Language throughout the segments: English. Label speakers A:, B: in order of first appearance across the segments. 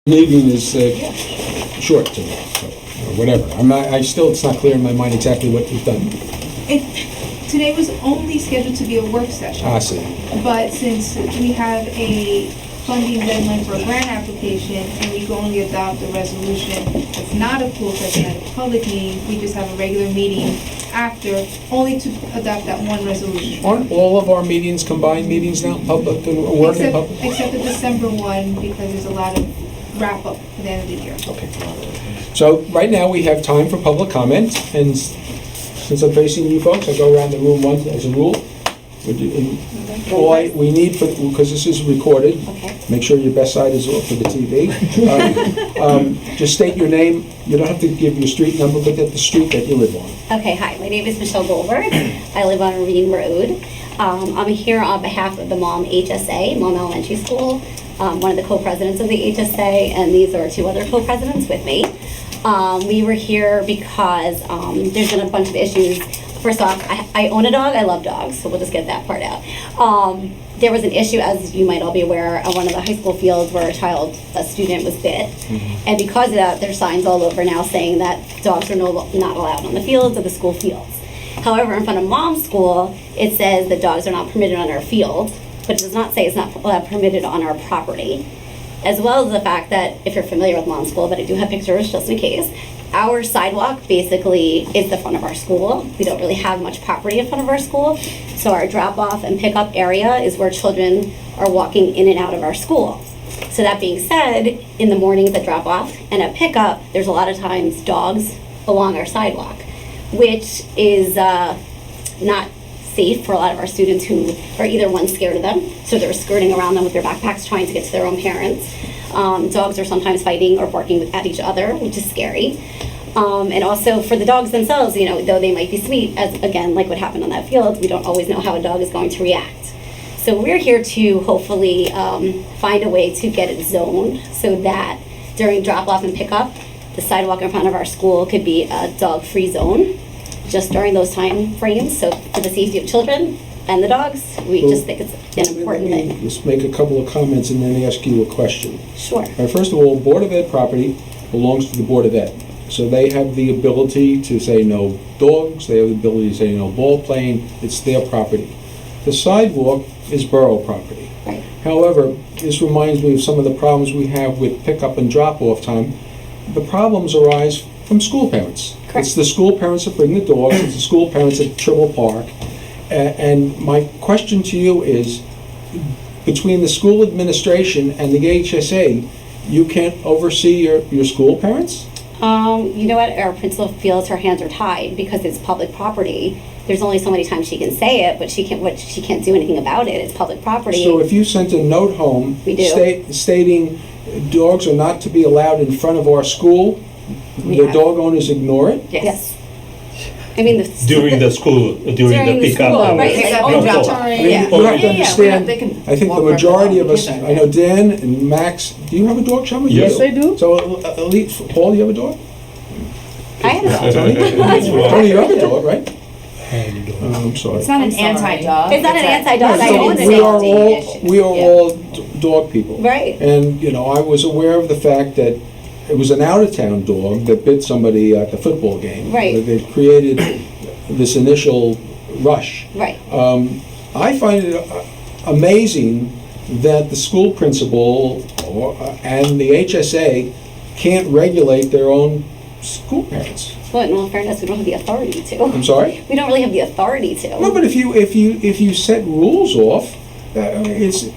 A: Leaving is short to me, so, or whatever. It's not clear in my mind exactly what you've done.
B: Today was only scheduled to be a work session.
A: I see.
B: But since we have a funding deadline for a grant application and we can only adopt a resolution that's not a closed session at a public meeting, we just have a regular meeting after, only to adopt that one resolution.
A: Aren't all of our meetings combined meetings now, public and work in public?
B: Except the December one, because there's a lot of wrap up at the end of the year.
A: Okay. So right now we have time for public comment, and since I'm facing you folks, I go around the room once as a rule. We need, because this is recorded, make sure your best side is off for the TV. Just state your name. You don't have to give your street number, but the street that you live on.
C: Okay, hi, my name is Michelle Goldberg. I live on Reading Road. I'm here on behalf of the Mom HSA, Mom Elementary School, one of the co-presidents of the HSA, and these are two other co-presidents with me. We were here because there's been a bunch of issues. First off, I own a dog. I love dogs, so we'll just get that part out. There was an issue, as you might all be aware, on one of the high school fields where a student was bit. Mm-hmm. And because of that, there's signs all over now saying that dogs are not allowed on the fields or the school fields. However, in front of Mom's school, it says that dogs are not permitted on our field, but it does not say it's not permitted on our property. As well as the fact that, if you're familiar with Mom's school, but I do have pictures just in case, our sidewalk basically is the front of our school. We don't really have much property in front of our school, so our drop-off and pick-up area is where children are walking in and out of our school. So that being said, in the mornings at drop-off and at pick-up, there's a lot of times dogs along our sidewalk, which is not safe for a lot of our students who are either one, scared of them, so they're skirting around them with their backpacks trying to get to their own parents. Dogs are sometimes fighting or barking at each other, which is scary. And also for the dogs themselves, though they might be sweet, as again, like what happened on that field, we don't always know how a dog is going to react. So we're here to hopefully find a way to get it zoned so that during drop-off and pickup, the sidewalk in front of our school could be a dog-free zone just during those time frames. So for the safety of children and the dogs, we just think it's an important thing.
A: Let me just make a couple of comments and then ask you a question.
C: Sure.
A: First of all, Board of Ed property belongs to the Board of Ed. So they have the ability to say no dogs, they have the ability to say no ball playing, it's their property. The sidewalk is borough property.
C: Right.
A: However, this reminds me of some of the problems we have with pickup and drop-off time. The problems arise from school parents.
C: Correct.
A: It's the school parents that bring the dogs, it's the school parents at Tribble Park. And my question to you is, between the school administration and the HSA, you can't oversee your school parents?
C: You know what, our principal feels her hands are tied because it's public property. There's only so many times she can say it, but she can't do anything about it. It's public property.
A: So if you sent a note home stating dogs are not to be allowed in front of our school, the dog owners ignore it?
C: Yes. I mean,
D: during the pickup.
C: Right,
A: you have to understand, I think the majority of us, I know Dan and Max, do you have a dog, Shama?
E: Yes, I do.
A: So, Paul, you have a dog?
C: I have a
A: Tony? Tony, you have a dog, right? I'm sorry.
E: It's not an anti-dog.
C: It's not an anti-dog. I own it.
A: We are all dog people.
C: Right.
A: And, I was aware of the fact that it was an out-of-town dog that bit somebody at the football game.
C: Right.
A: That created this initial rush.
C: Right.
A: I find it amazing that the school principal and the HSA can't regulate their own school parents.
C: Well, in all fairness, we don't have the authority to.
A: I'm sorry?
C: We don't really have the authority to.
A: No, but if you set rules off, it's...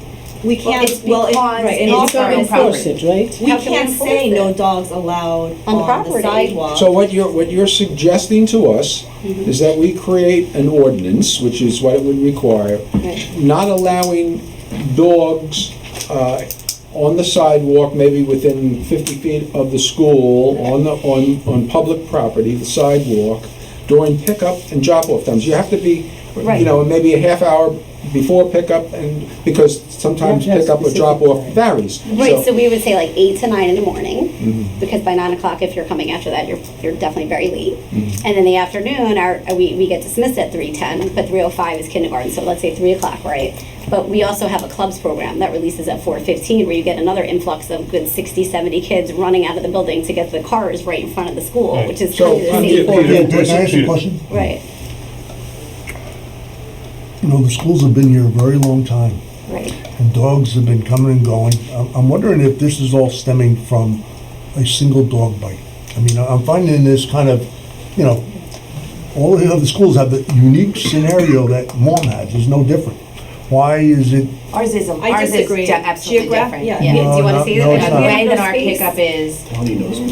F: We can't,
E: and also enforce it, right?
F: We can't say no dogs allowed on the sidewalk.
A: So what you're suggesting to us is that we create an ordinance, which is what it would require, not allowing dogs on the sidewalk, maybe within 50 feet of the school, on public property, the sidewalk, during pickup and drop-off times. You have to be, maybe a half hour before pickup, and because sometimes
E: You have to have
A: pickup or
E: specific
A: drop-off
E: time.
A: varies.
C: Right, so we would say like 8 to 9 in the morning,
A: Mhm.
C: because by 9 o'clock, if you're coming after that, you're definitely very late.
A: Mhm.
C: And in the afternoon, we get dismissed at 3:10, but 3:05 is kindergarten, so let's say 3 o'clock, right? But we also have a clubs program that releases at 4:15, where you get another influx of good 60, 70 kids running out of the building to get to the cars right in front of the school,
D: Right.
C: which is
A: So,
C: kind of the
A: I'm-
C: same.
G: Yeah, can I ask you a question?
C: Right,
G: You know, the schools have been here a very long time,
C: right.
G: and dogs have been coming and going. I'm wondering if this is all stemming from a single dog bite. I mean, I'm finding this kind of, you know, all the other schools have the unique scenario that Mom has, is no different. Why is it?
E: Ours is,
F: I
E: ours is
F: disagree.
E: absolutely
F: Geograph-
E: different.
F: yeah.
C: Do you want to
G: No,
C: see
G: no,
C: it?
G: it's
E: The
G: not.
E: way that our
C: Space.
E: pickup is,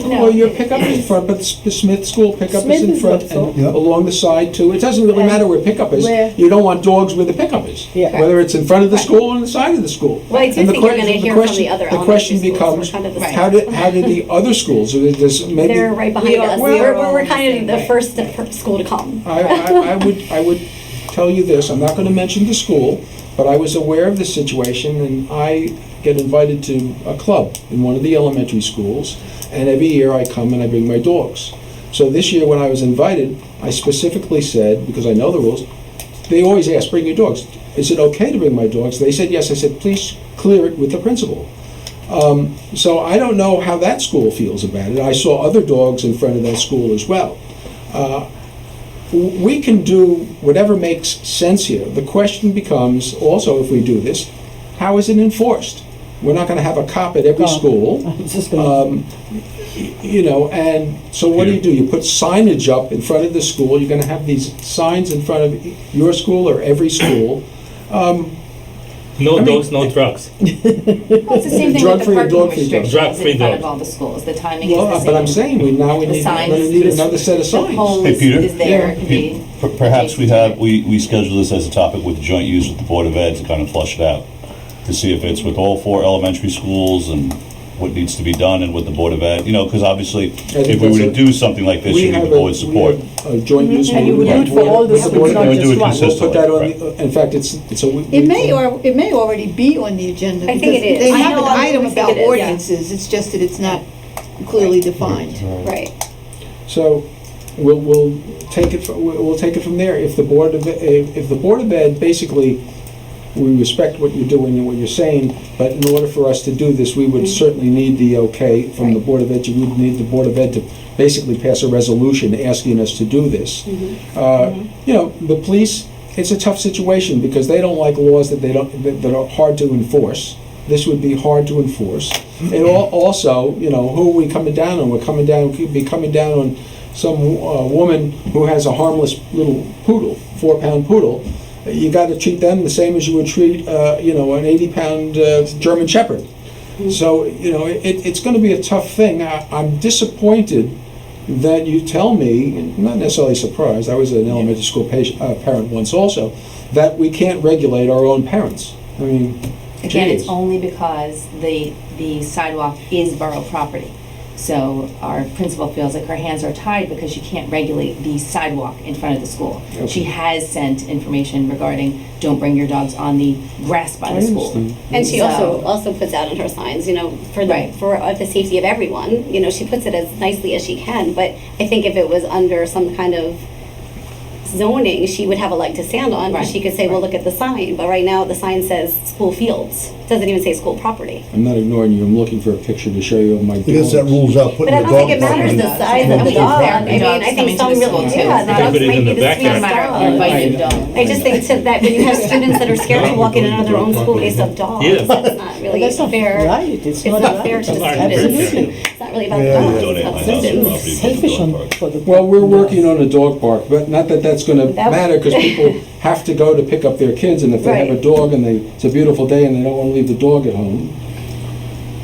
A: Well, your pickup is in front, but the Smith School pickup
E: Smith
A: is in
E: is
A: front
E: also-
A: and
G: Yeah.
A: along the side too. It doesn't really matter where pickup is.
E: Where-
A: You don't want dogs where the pickup is.
E: Yeah.
A: Whether it's in front of the school or on the side of the school.
C: Well, I do
A: And the
C: think you're
A: que-
C: gonna
A: the
C: hear from
A: question-
C: the other
A: The question
C: elementary schools.
A: becomes,
C: We're kind of the
A: how did the other schools, does maybe?
C: They're right behind
F: We are-
C: us.
F: we are all
C: We're
F: in the
C: kind of
F: same
C: the
F: way.
C: first school to come.
A: I would tell you this, I'm not gonna mention the school, but I was aware of the situation, and I get invited to a club in one of the elementary schools, and every year I come and I bring my dogs. So this year, when I was invited, I specifically said, because I know the rules, they always ask, bring your dogs. Is it okay to bring my dogs? They said yes. I said, please clear it with the principal. So I don't know how that school feels about it. I saw other dogs in front of that school as well. We can do whatever makes sense here. The question becomes, also if we do this, how is it enforced? We're not going to have a cop at every school.
E: I was just gonna,
A: You know, and so what do? You put signage up in front of the school. You're going to have these signs in front of your school or every school.
D: No
A: I mean-
D: dogs, no drugs.
E: well, it's the same thing with the
A: Drug-free or
E: parking
A: dog-free dogs?
E: restrictions
D: Drug-free
E: in front
D: dogs.
E: of all the schools. The timing is the
A: Well,
E: same.
A: but I'm saying we
E: The
A: need,
E: signs,
A: we're going to need another set of
E: the
A: signs.
E: pole
H: Hey, Peter?
E: is there, it could be.
H: Perhaps we schedule this as a topic with joint use with the Board of Ed to kind of flush it out, to see if it's with all 4 elementary schools and what needs to be done and with the Board of Ed, you know, because obviously,
A: think
H: if we were to
A: that's a-
H: do something like this,
A: We
H: you need
A: have
H: the board's support.
A: a joint use.
E: And you would
A: with-
E: do it for all the
A: with
E: schools,
A: Board of
E: not
A: Ed.
H: We'll do it
E: just one.
A: We'll put that on,
H: consistently,
A: in fact, it's a.
I: It may already be on the agenda.
C: I think it
I: because
C: is.
I: They
C: I
I: have
C: know,
I: an
C: I
I: item
C: think
I: about
C: it is, yeah.
I: ordinances, it's just that it's not clearly defined.
C: Right.
A: So we'll take it from there. If the Board of Ed, basically, we respect what you're doing and what you're saying, but in order for us to do this, we would certainly need the okay from the Board of Ed. We would need the Board of Ed to basically pass a resolution asking us to do this. You know, the police, it's a tough situation because they don't like laws that are hard to enforce. This would be hard to enforce. And also, you know, who are we coming down on? We could be coming down on some woman who has a harmless little poodle, 4-pound poodle. You got to treat them the same as you would treat, you know, an 80-pound German Shepherd. So, you know, it's going to be a tough thing. I'm disappointed that you tell me, and not necessarily surprised, I was an elementary school parent once also, that we can't regulate our own parents. I mean,
E: Again, it's
A: geez.
E: only because the sidewalk is borough property. So our principal feels like her hands are tied because she can't regulate the sidewalk in front of the school.
A: Okay.
E: She has sent information regarding don't bring your dogs on the grass by
A: I
E: the school.
A: understand.
C: And she
E: So-
C: also puts out in her signs, you know, for
E: Right.
C: the safety of everyone, you know, she puts it as nicely as she can, but I think if it was under some kind of zoning, she would have a leg to stand on,
E: Right.
C: she could say, well, look at the sign, but right now the sign says school fields, doesn't even say school property.
A: I'm not ignoring you. I'm looking for a picture to show you of my
G: I guess that
A: dogs.
G: rules out
C: But
G: putting
C: I
G: the
C: don't think
G: dog
C: it
G: park
C: matters
G: in.
C: the size of the
E: mean,
C: dog,
E: there are
C: I mean,
E: dogs
C: I think
E: coming to
C: some
E: the
C: really,
E: school, too.
C: yeah,
E: It's
C: the
E: not
C: dogs
D: everybody's
C: might
D: in
C: be
D: the
C: the
D: backyard.
C: sweetest
E: Doesn't matter,
C: dog.
E: invited dog.
C: I just think that when you have students that are scared to walk in another own school based on dogs,
D: Yeah.
C: that's not really
E: that's not
C: fair.
E: right. It's
C: It's
E: not
C: not
E: right.
C: fair to the
D: It's not
C: students.
D: fair.
C: It's not really about the
G: Yeah,
C: dogs,
G: yeah.
H: Donate
C: it's
H: my
C: about
H: house
C: the
H: and
C: students.
H: property to the
E: Selfish
H: dog
E: on
H: park.
E: for the.
A: Well, we're working on a dog park, but not that that's going to
C: That-
A: matter because people have to go to pick up their kids, and if they have a
C: Right.
A: dog and it's a beautiful day and they don't want to leave the dog at home.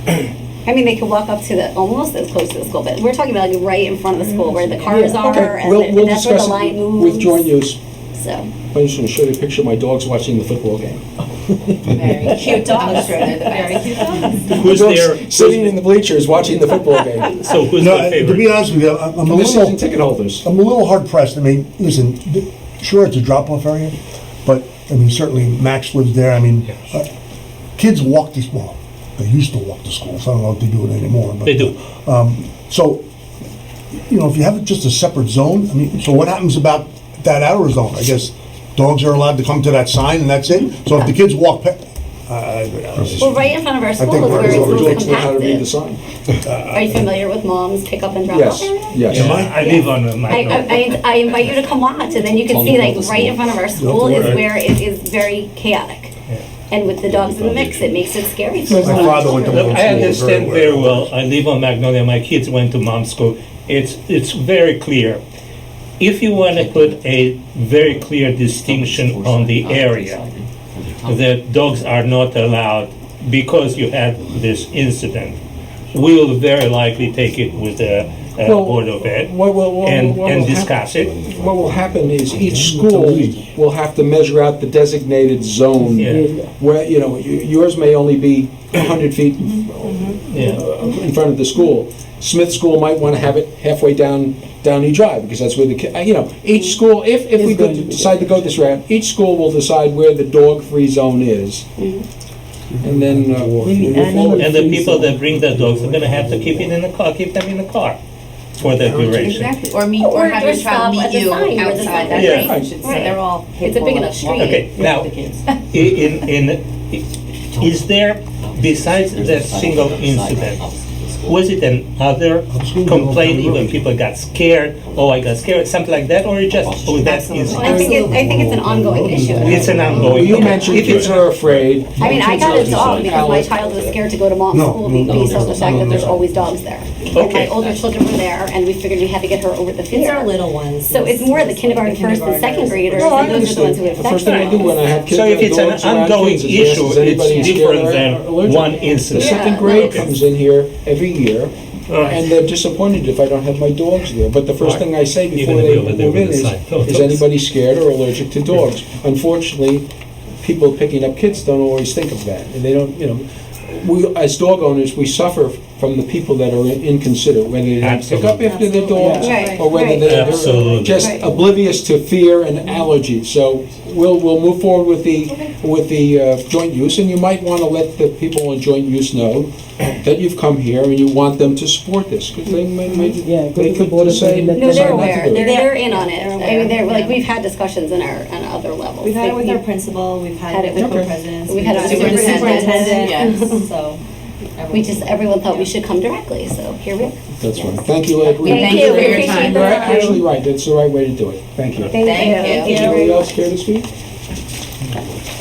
C: I mean, they could walk up to almost as close to the school, but we're talking about like right in front of the school where the cars are,
A: Okay,
C: and
A: we'll
C: that's where the
A: discuss
C: line
A: it
C: moves.
A: with joint use.
C: So,
A: I'm just going to show you a picture of my dogs watching the football game.
E: Very cute dogs. I'm sure they're the
F: Very
E: best.
F: cute dogs.
D: Who's
A: Dogs
D: there?
A: sitting in the bleachers watching the football game.
D: So who's
G: No,
D: the
G: to be
D: favorite?
G: honest with you, I'm a
A: And this
G: little,
A: season ticket holders.
G: I'm a little hard pressed. I mean, listen, sure, it's a drop-off area, but I mean, certainly Max lives there, I mean, kids walk this, well, they used to walk to school, so I don't know if they do it anymore, but.
D: They do.
G: So, you know, if you have just a separate zone, I mean, so what happens about that outer zone? I guess dogs are allowed to come to that sign and that's it? So if the kids walk
C: Well, right in front of our school
G: think
C: is where
G: we're
C: it's
G: over
C: most
A: We'll explain how to read the
C: compacted.
A: sign.
C: Are you familiar with mom's pick up and drop off
A: Yes,
C: area?
A: yes.
G: Am
D: I live on my.
C: I invite you to come watch, and then you can see, like, right in front of our school is
G: Right.
C: where it is very chaotic. And with the dogs in the mix, it makes it scary for
G: My
C: some
G: father went to
C: children.
G: one
D: I
G: school
D: understand very well. I live on Magnolia. My kids went to mom's school. It's very clear. If you want to put a very clear distinction on the area, that dogs are not allowed because you had this incident, we will very likely take it with the Board of Ed
A: What will
D: and discuss it.
A: What will happen is each school will have to measure out the designated zone.
D: Yeah.
A: Where, you know, yours may only be 100 feet
D: Yeah.
A: in front of the school. Smith School might want to have it halfway down Downey Drive, because that's where the, you know, each school, if we decide to go this route, each school will decide where the dog-free zone is. And then we'll move forward.
D: And the people that bring the dogs are going to have to keep it in the car, keep them in the car for that duration.
E: Exactly, or have your child
C: stop at
E: meet
C: the
E: you
C: sign where the
E: outside,
C: sign
E: that's
D: is.
E: right, you should say, they're all.
C: It's a big enough street.
D: Okay, now,
E: The kids.
D: is there, besides that single incident, was it another complaint, even people got scared, oh, I got scared, something like that, or just, oh, that is?
C: I think it's an ongoing issue.
D: It's an ongoing.
A: You
D: okay.
A: mentioned
D: If it's
A: kids are afraid.
C: I mean, I got a dog because my
A: Alex,
C: child was scared to go to mom's
G: No,
C: school
G: no,
C: based on the fact that there's
G: no.
C: always dogs there. And
D: Okay.
C: my older children were there, and we figured we had to get her over the fear.
F: It's our little ones.
C: So it's more the kindergarten first and second graders,
A: No, I
C: and those are the ones who
A: understand. The first thing I
C: affect
A: do when I have kids
D: So if
A: and
D: it's an
A: dogs around
D: ongoing
A: kids is ask,
D: issue,
A: is anybody
D: it's
A: scared
D: different
A: or
D: than
A: allergic?
D: one
A: The
D: incident.
A: second
C: Yeah.
A: grade
D: Okay.
A: comes in here every year,
D: Right.
A: and they're disappointed if I don't have my dogs there. But the first thing I say
D: You're
A: before
D: gonna
A: they
D: be over there
A: move in
D: with
A: is,
D: the sign. No
A: is
D: dogs.
A: anybody scared or allergic to dogs? Unfortunately, people picking up kids don't always think of that, and they don't, you know, we, as dog owners, we suffer from the people that are inconsiderate, whether they don't pick up after their dogs,
C: Right,
A: or whether
C: right.
A: they're
D: Absolutely.
A: just
C: Right.
A: oblivious to fear and allergies. So we'll move forward with the joint use, and you might want to let the people on joint use know that you've come here and you want them to support this, because they could say.
C: No,
A: decide
C: they're
A: not to
C: aware,
A: do it.
C: they're in on it.
F: They're
C: I
F: aware,
C: mean, they're, like,
F: yeah.
C: we've had discussions on other levels.
F: We've had it with our
C: Like,
F: principal, we've
C: Had
F: had
C: it
F: it with
A: with-
F: co-presidents.
C: We've had it
F: with
C: with
F: the
C: superintendent.
F: superintendent, so.
C: we just, everyone thought we should come directly, so here we are.
A: That's right. Thank you, Ed.
C: Thank
E: you
C: you,
E: for
C: we
E: your
C: appreciate
E: time.
A: You're
C: that.
A: actually right, that's the right way to do it. Thank you.
C: Thank you.
E: Thank you.
A: Anybody else care to speak?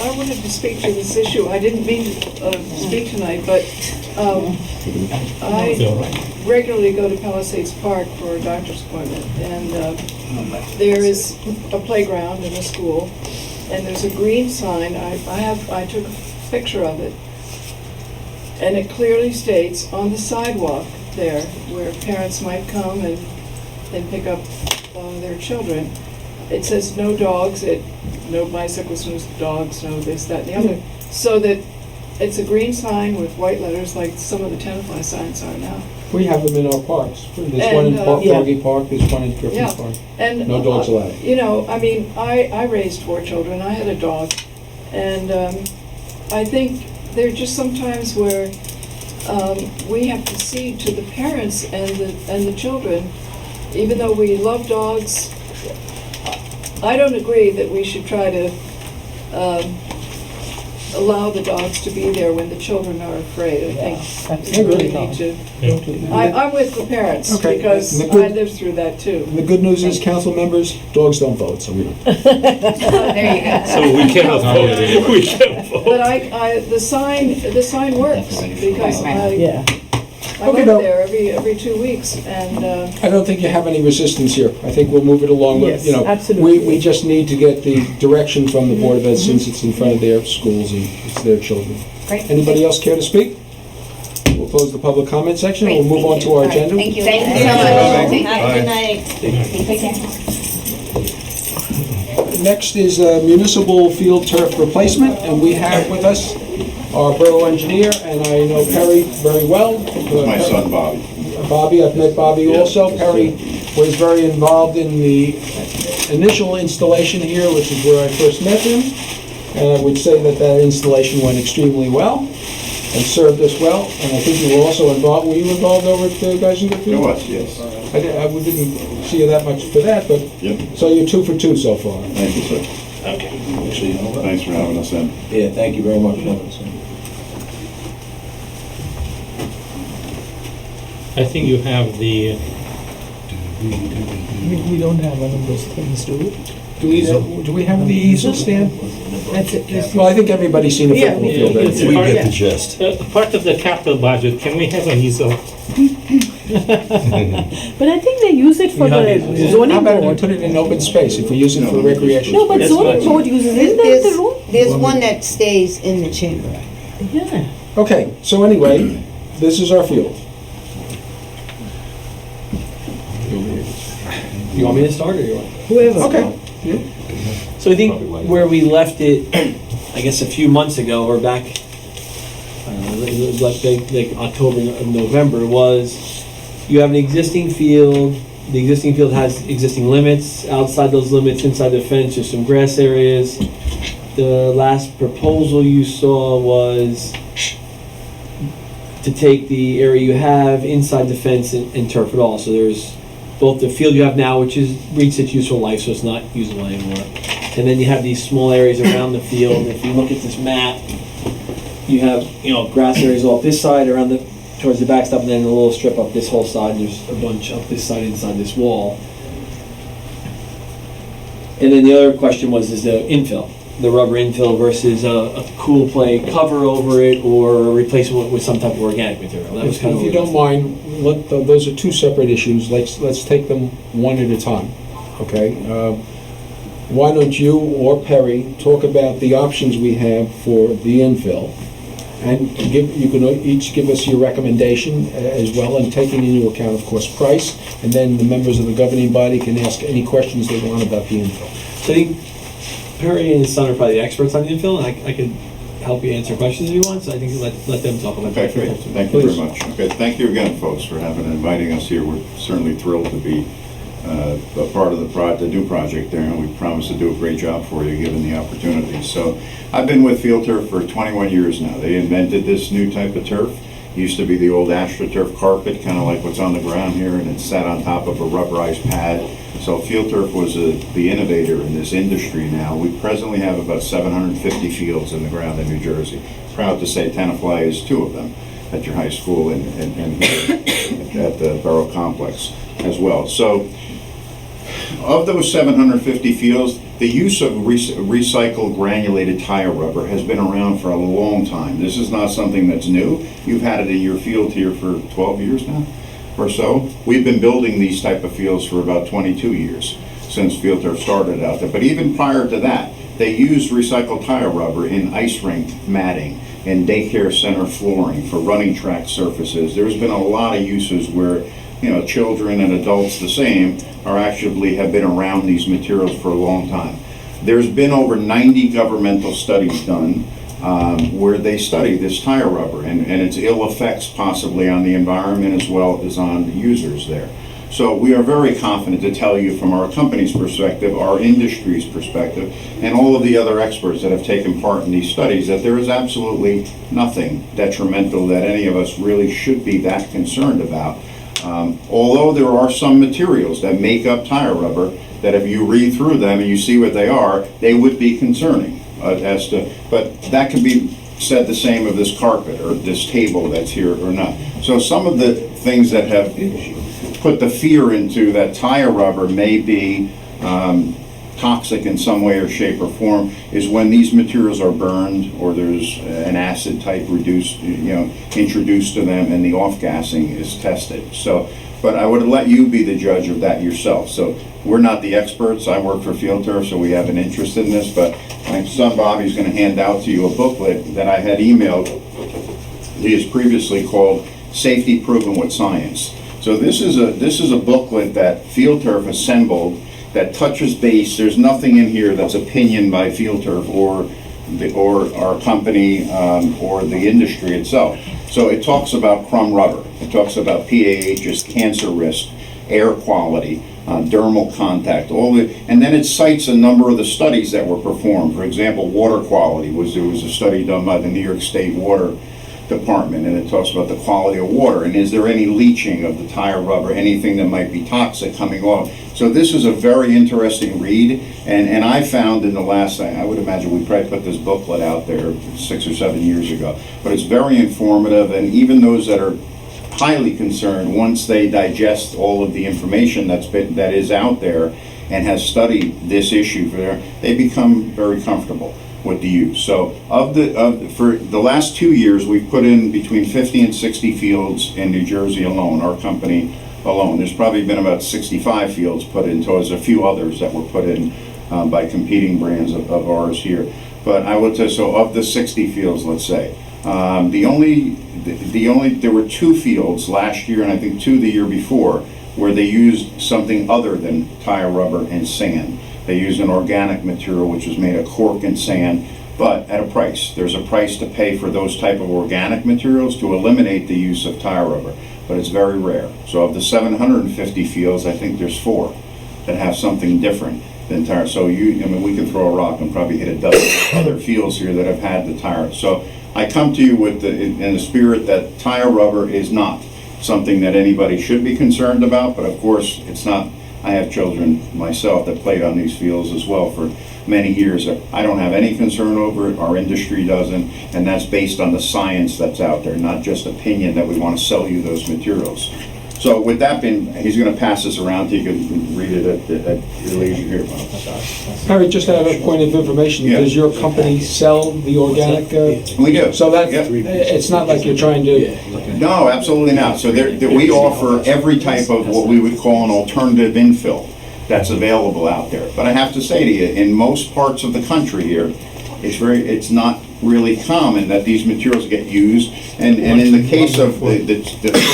J: I wanted to speak to this issue. I didn't mean to speak tonight, but I regularly go to Palisades Park for a doctor's appointment, and there is a playground in the school, and there's a green sign. I took a picture of it, and it clearly states on the sidewalk there, where parents might come and pick up their children. It says no dogs, no bicycles, no dogs, no this, that, and the other. So that it's a green sign with white letters like some of the Tenafly signs are now.
A: We have them in our parks. There's one in
J: And,
A: Doggy Park, there's one in Griffin's
J: Yeah.
A: Park.
J: And
A: No dogs allowed.
J: You know, I mean, I raised 4 children. I had a dog, and I think there are just some times where we have to see to the parents and the children, even though we love dogs. I don't agree that we should try to allow the dogs to be there when the children are afraid. I think we really need to. I'm with the parents,
A: Okay.
J: because
A: And the
J: I
A: good-
J: lived through that too.
A: And the good news is, council members, dogs don't vote, so we don't.
E: There you go.
D: So we cannot vote. We can't vote.
J: But the sign works, because I
A: Okay,
J: went
A: no.
J: there every 2 weeks, and
A: I don't think you have any resistance here. I think we'll move it along with, you know.
I: absolutely.
A: We just need to get the direction from the Board of Ed, since it's in front of their schools and it's their children.
C: Great.
A: Anybody else care to speak? We'll close the public comment section, and we'll move on to our agenda.
C: Thank you.
E: Thank you so much.
F: Have a good night.
A: Next is municipal field turf replacement, and we have with us our borough engineer, and I know Perry very well.
K: My son Bobby.
A: Bobby, I've met Bobby also. Perry was very involved in the initial installation here, which is where I first met him. And I would say that that installation went extremely well and served us well. And I think you were also involved, were you involved over at Geisinger
K: It
A: Field?
K: was, yes.
A: I didn't see you that much for that, but,
K: Yep.
A: so you're 2 for 2 so far.
K: Thank you, sir.
D: Okay.
K: Thanks for having us in.
L: Yeah, thank you very much.
D: I think you have the,
L: We don't have one of those things, do we?
A: Do we have the easel stand?
L: That's it.
A: Well, I think everybody's seen a
L: Yeah,
A: football field.
D: it's
A: hasn't
H: We
A: it?
H: get the gist.
D: part of the capital budget, can we have an easel?
L: But I think they use it for the
A: How
L: zoning
A: about if we
L: board.
A: put it in open space, if we use it for recreation?
L: No, but
D: That's
L: zoning
D: fine.
L: board uses it in the room.
I: There's one that stays in the chamber.
L: Yeah.
A: Okay, so anyway, this is our field.
M: You want me to start or you want?
L: Whoever.
A: Okay.
M: So I think where we left it, I guess a few months ago, or back, I don't know, it was like October, November, was you have an existing field. The existing field has existing limits. Outside those limits, inside the fence, there's some grass areas. The last proposal you saw was to take the area you have inside the fence and turf it all. So there's both the field you have now, which is reached its useful life, so it's not usable anymore. And then you have these small areas around the field. If you look at this map, you have, grass areas off this side around towards the backstop, and then a little strip up this whole side. There's a bunch up this side inside this wall. And then the other question is the infill, the rubber infill versus a cool play cover over it or a replacement with some type of organic material. That was kind of
A: If you don't mind, those are two separate issues. Let's take them one at a time, okay? Why don't you or Perry talk about the options we have for the infill? And you can each give us your recommendation as well, and taking into account, of course, price, and then the members of the governing body can ask any questions they want about the infill.
M: So I think Perry and his son are probably the experts on the infill, and I can help you answer questions if you want, so I think let them talk about that.
K: Okay, great. Thank you very
A: Please.
K: much. Okay, thank you again, folks, for inviting us here. We're certainly thrilled to be a part of the new project there, and we promise to do a great job for you, given the opportunity. So I've been with Field Turf for 21 years now. They invented this new type of turf. It used to be the old AstroTurf carpet, kind of like what's on the ground here, and it's sat on top of a rubberized pad. So Field Turf was the innovator in this industry now. We presently have about 750 fields in the ground in New Jersey. Proud to say Tenafly is 2 of them at your high school and at the Borough Complex as well. So of those 750 fields, the use of recycled granulated tire rubber has been around for a long time. This is not something that's new. You've had it in your field here for 12 years now or so. We've been building these type of fields for about 22 years since Field Turf started out there. But even prior to that, they used recycled tire rubber in ice rink matting and daycare center flooring for running track surfaces. There's been a lot of uses where children and adults the same have been around these materials for a long time. There's been over 90 governmental studies done where they study this tire rubber and its ill effects possibly on the environment as well as on the users there. So we are very confident to tell you from our company's perspective, our industry's perspective, and all of the other experts that have taken part in these studies that there is absolutely nothing detrimental that any of us really should be that concerned about. Although there are some materials that make up tire rubber that if you read through them and you see what they are, they would be concerning but that can be said the same of this carpet or this table that's here or not. So some of the things that have put the fear into that tire rubber may be toxic in some way or shape or form is when these materials are burned or there's an acid type introduced to them and the off-gassing is tested. So, but I would let you be the judge of that yourself. So we're not the experts. I work for Field Turf, so we have an interest in this, but my son Bobby's going to hand out to you a booklet that I had emailed. He has previously called Safety Proven with Science. So this is a booklet that Field Turf assembled that touches base. There's nothing in here that's opinion by Field Turf or our company or the industry itself. So it talks about crumb rubber. It talks about PAHs, cancer risk, air quality, dermal contact, and then it cites a number of the studies that were performed. For example, water quality there was a study done by the New York State Water Department, and it talks about the quality of water, and is there any leaching of the tire rubber, anything that might be toxic coming off. So this is a very interesting read, and I found in the last, I would imagine we probably put this booklet out there 6 or 7 years ago, but it's very informative, and even those that are highly concerned, once they digest all of the information that is out there and has studied this issue, they become very comfortable with the use. So for the last 2 years, we've put in between 50 and 60 fields in New Jersey alone, our company alone. There's probably been about 65 fields put in, so there's a few others that were put in by competing brands of ours here. But I would say, so of the 60 fields, let's say, there were 2 fields last year, and I think 2 the year before, where they used something other than tire rubber and sand. They used an organic material which was made of cork and sand, but at a price. There's a price to pay for those type of organic materials to eliminate the use of tire rubber, but it's very rare. So of the 750 fields, I think there's 4 that have something different than tire. So we can throw a rock and probably hit a dozen other fields here that have had the tire. So I come to you with in the spirit that tire rubber is not something that anybody should be concerned about, but of course it's not. I have children myself that played on these fields as well for many years. I don't have any concern over it, our industry doesn't, and that's based on the science that's out there, not just opinion that we want to sell you those materials. So with that being, he's going to pass this around to you, can read it at your leisure here, Bob.
A: Harry, just to have a point of information,
K: Yeah.
A: does your company sell the organic?
K: We do.
A: So that,
K: Yeah.
A: it's not like you're trying to,
K: No, absolutely not. So we offer every type of what we would call an alternative infill that's available out there. But I have to say to you, in most parts of the country here, it's not really common that these materials get used. And in the case of the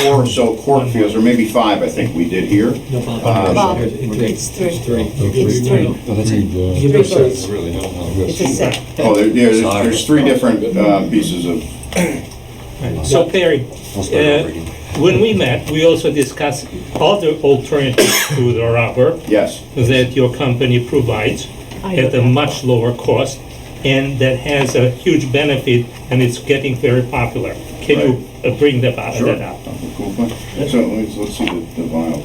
K: 4 or so cork fields, or maybe 5, I think we did here.
I: Bob, it's 3. It's 3. It's a set.
K: Oh, there's 3 different pieces of.
D: So Perry, when we met, we also discussed other alternatives to the rubber
K: Yes.
D: that your company provides at a much lower cost, and that has a huge benefit, and it's getting very popular. Can you bring that out?
K: Sure. Cool. So let's see the vinyl.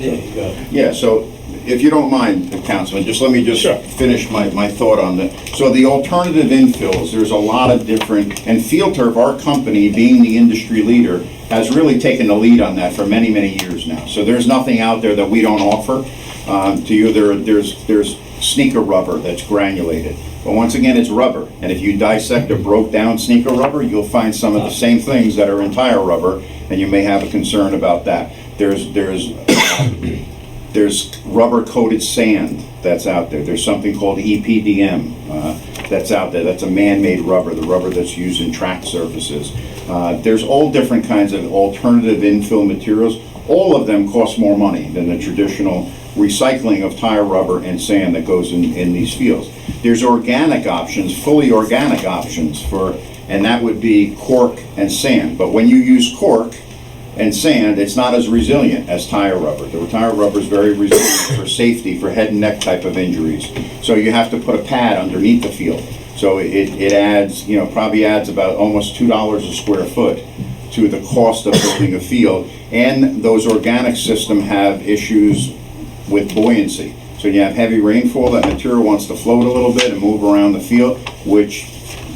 K: Yeah, so if you don't mind, Councilman, just let me finish my thought on that. So the alternative infills, there's a lot of different, and Field Turf, our company, being the industry leader, has really taken the lead on that for many, many years now. So there's nothing out there that we don't offer to you. There's sneaker rubber that's granulated. But once again, it's rubber. And if you dissect a broke down sneaker rubber, you'll find some of the same things that are in tire rubber, and you may have a concern about that. There's rubber coated sand that's out there. There's something called EPDM that's out there. That's a man-made rubber, the rubber that's used in track surfaces. There's all different kinds of alternative infill materials. All of them cost more money than the traditional recycling of tire rubber and sand that goes in these fields. There's organic options, fully organic options and that would be cork and sand. But when you use cork and sand, it's not as resilient as tire rubber. The tire rubber is very resilient for safety, for head and neck type of injuries. So you have to put a pad underneath the field. So it adds, probably adds about almost $2 a square foot to the cost of building a field. And those organic systems have issues with buoyancy. So you have heavy rainfall, that material wants to float a little bit and move around the field, which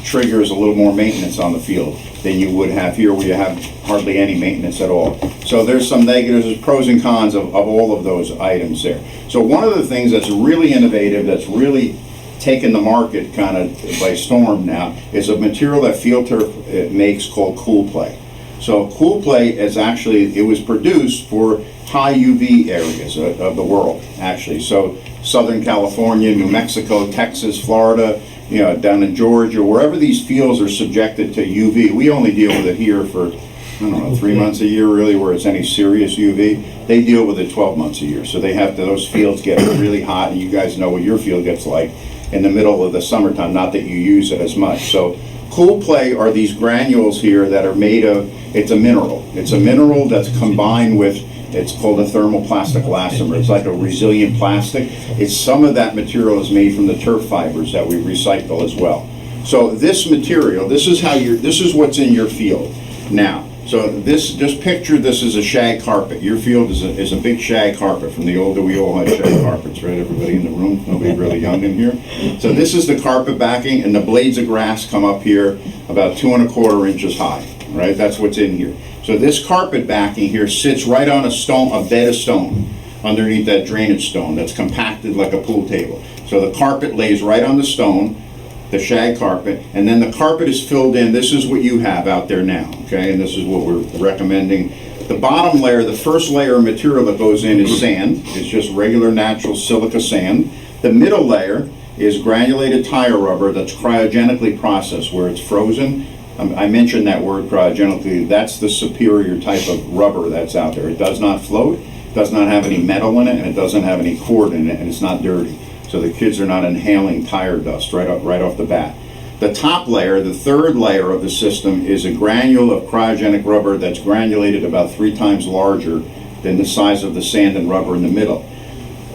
K: triggers a little more maintenance on the field than you would have here, where you have hardly any maintenance at all. So there's some negatives, there's pros and cons of all of those items there. So one of the things that's really innovative, that's really taken the market kind of by storm now, is a material that Field Turf makes called Cool Play. So Cool Play is actually, it was produced for high UV areas of the world, actually. So Southern California, New Mexico, Texas, Florida, down in Georgia, wherever these fields are subjected to UV. We only deal with it here for, 3 months a year really, where it's any serious UV. They deal with it 12 months a year. So those fields get really hot, and you guys know what your field gets like in the middle of the summertime, not that you use it as much. So Cool Play are these granules here that are made of, it's a mineral. It's a mineral that's combined with It's called a thermoplastic elastomer. It's like a resilient plastic. Some of that material is made from the turf fibers that we recycle as well. So this material, this is what's in your field now. So just picture this as a shag carpet. Your field is a big shag carpet. From the older, we all had shag carpets, right? Everybody in the room, nobody really young in here. So this is the carpet backing, and the blades of grass come up here about 2 1/4 inches high, right? That's what's in here. So this carpet backing here sits right on a bed of stone, underneath that drainage stone that's compacted like a pool table. So the carpet lays right on the stone, the shag carpet, and then the carpet is filled in. This is what you have out there now, okay? And this is what we're recommending. The bottom layer, the first layer of material that goes in is sand. It's just regular natural silica sand. The middle layer is granulated tire rubber that's cryogenically processed, where it's frozen. I mentioned that word cryogenically. That's the superior type of rubber that's out there. It does not float, does not have any metal in it, and it doesn't have any cord in it, and it's not dirty. So the kids are not inhaling tire dust right off the bat. The top layer, the third layer of the system, is a granule of cryogenic rubber that's granulated about 3 times larger than the size of the sand and rubber in the middle.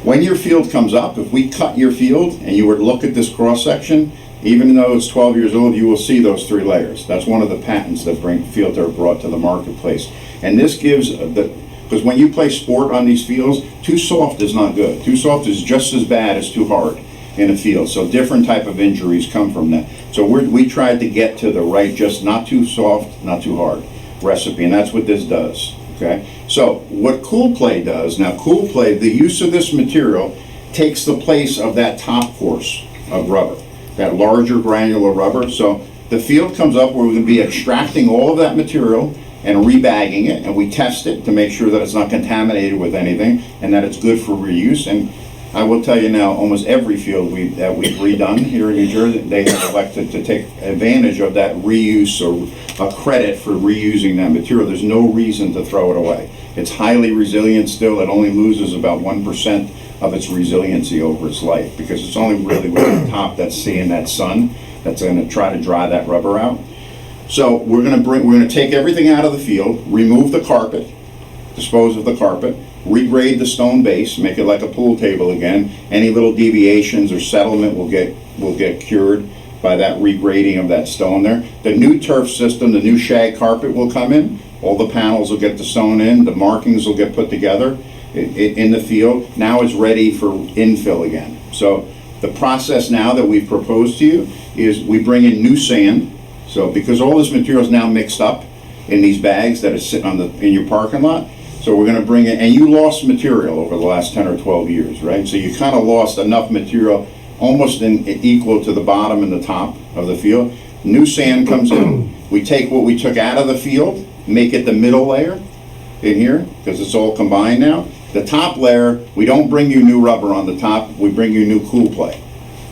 K: When your field comes up, if we cut your field and you were to look at this cross-section, even though it's 12 years old, you will see those 3 layers. That's one of the patents that fields are brought to the marketplace. And this gives because when you play sport on these fields, too soft is not good. Too soft is just as bad as too hard in a field. So different type of injuries come from that. So we tried to get to the right, just not too soft, not too hard recipe, and that's what this does, okay? So what Cool Play does, now Cool Play, the use of this material takes the place of that top course of rubber, that larger granular rubber. So the field comes up where we're going to be extracting all of that material and rebagging it, and we test it to make sure that it's not contaminated with anything and that it's good for reuse. And I will tell you now, almost every field that we've redone here in New Jersey, they have elected to take advantage of that reuse or a credit for reusing that material. There's no reason to throw it away. It's highly resilient still. It only loses about 1% of its resiliency over its life, because it's only really with the top that's seeing that sun that's going to try to dry that rubber out. So we're going to take everything out of the field, remove the carpet, dispose of the carpet, regrade the stone base, make it like a pool table again. Any little deviations or settlement will get cured by that regrading of that stone there. The new turf system, the new shag carpet will come in. All the panels will get sewn in. The markings will get put together in the field. Now it's ready for infill again. So the process now that we've proposed to you is we bring in new sand. So because all this material is now mixed up in these bags that are sitting in your parking lot, so we're going to bring in, and you lost material over the last 10 or 12 years, right? So you kind of lost enough material almost equal to the bottom and the top of the field. New sand comes in. We take what we took out of the field, make it the middle layer in here, because it's all combined now. The top layer, we don't bring you new rubber on the top, we bring you new Cool Play.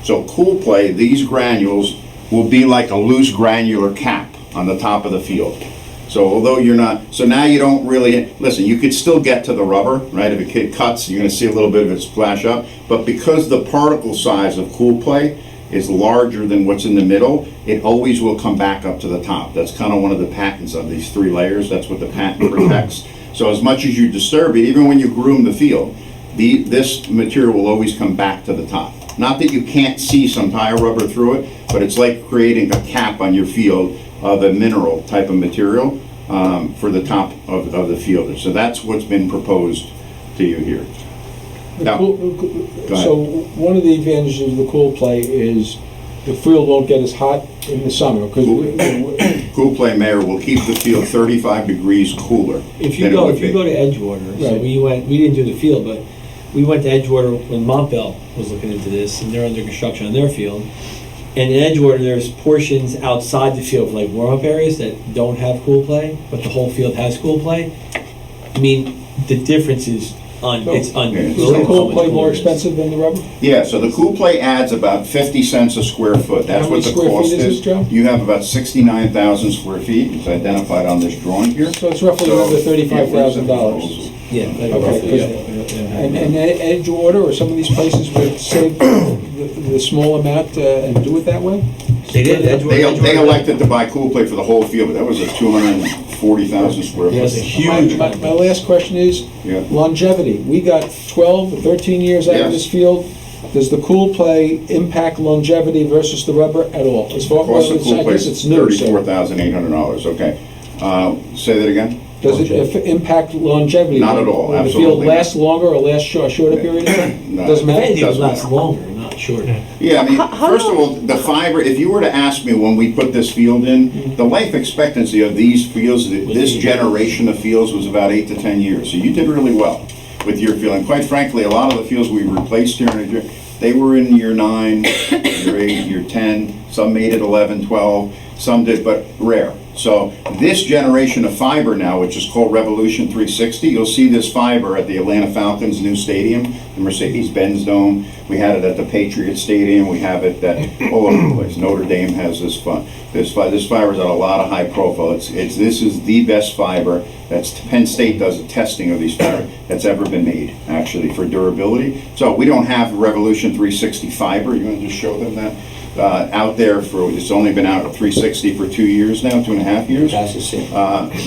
K: So Cool Play, these granules will be like a loose granular cap on the top of the field. So although you're not, so now you don't really, listen, you could still get to the rubber, right? If a kid cuts, you're gonna see a little bit of it splash up, but because the particle size of Cool Play is larger than what's in the middle, it always will come back up to the top. That's kind of one of the patents of these 3 layers. That's what the patent protects. So as much as you disturb it, even when you groom the field, this material will always come back to the top. Not that you can't see some tire rubber through it, but it's like creating a cap on your field of a mineral type of material for the top of the fielder. So that's what's been proposed to you here. Now,
A: So one of the advantages of the Cool Play is the field won't get as hot in the summer, because
K: Cool Play, Mayor, will keep the field 35 degrees cooler.
M: If you go to Edgewater, so
A: Right.
M: we didn't do the field, but we went to Edgewater when Montville was looking into this, and they're under construction on their field. And in Edgewater, there's portions outside the field, like warm-up areas that don't have Cool Play, but the whole field has Cool Play. I mean, the difference is it's
A: is the Cool Play more expensive than the rubber?
K: Yeah, so the Cool Play adds about 50 cents a square foot. That's
A: How
K: what
A: many
K: the
A: square
K: cost
A: feet is this, Joe?
K: You have about 69,000 square feet. It's identified on this drawing here.
A: So it's roughly under $35,000.
M: Yeah.
A: And Edgewater or some of these places would save the small amount and do it that way?
M: They did,
K: They elected to buy Cool Play for the whole field, but that was a 240,000 square
M: Yes,
K: foot.
M: a huge.
A: My last question is
K: Yeah.
A: longevity. We got 12, 13 years out of
K: Yes.
A: this field. Does the Cool Play impact longevity versus the rubber at all? As far
K: Cost of Cool
A: I
K: Play
A: guess
K: is
A: it's new, so
K: $34,800, okay. Say that again?
A: does it impact longevity?
K: Not at all,
A: Will the
K: absolutely
A: field last longer or last shorter period of time?
K: No.
A: Doesn't matter?
M: It
K: Doesn't
M: lasts
K: matter.
M: longer, not shorter.
K: Yeah, I mean,
L: How
K: first of
L: long-
K: all, the fiber, if you were to ask me when we put this field in, the life expectancy of these fields, this generation of fields was about 8 to 10 years. So you did really well with your field. And quite frankly, a lot of the fields we replaced here in New Jersey, they were in year 9, year 8, year 10, some made it 11, 12, some did, but rare. So this generation of fiber now, which is called Revolution 360, you'll see this fiber at the Atlanta Falcons' new stadium, the Mercedes-Benz Dome. We had it at the Patriot Stadium. We have it all over the place. Notre Dame has this fiber is at a lot of high profile. This is the best fiber. Penn State does a testing of these fiber that's ever been made, actually, for durability. So we don't have Revolution 360 fiber. You want to just show them that? Out there it's only been out at 360 for 2 years now, 2.5 years.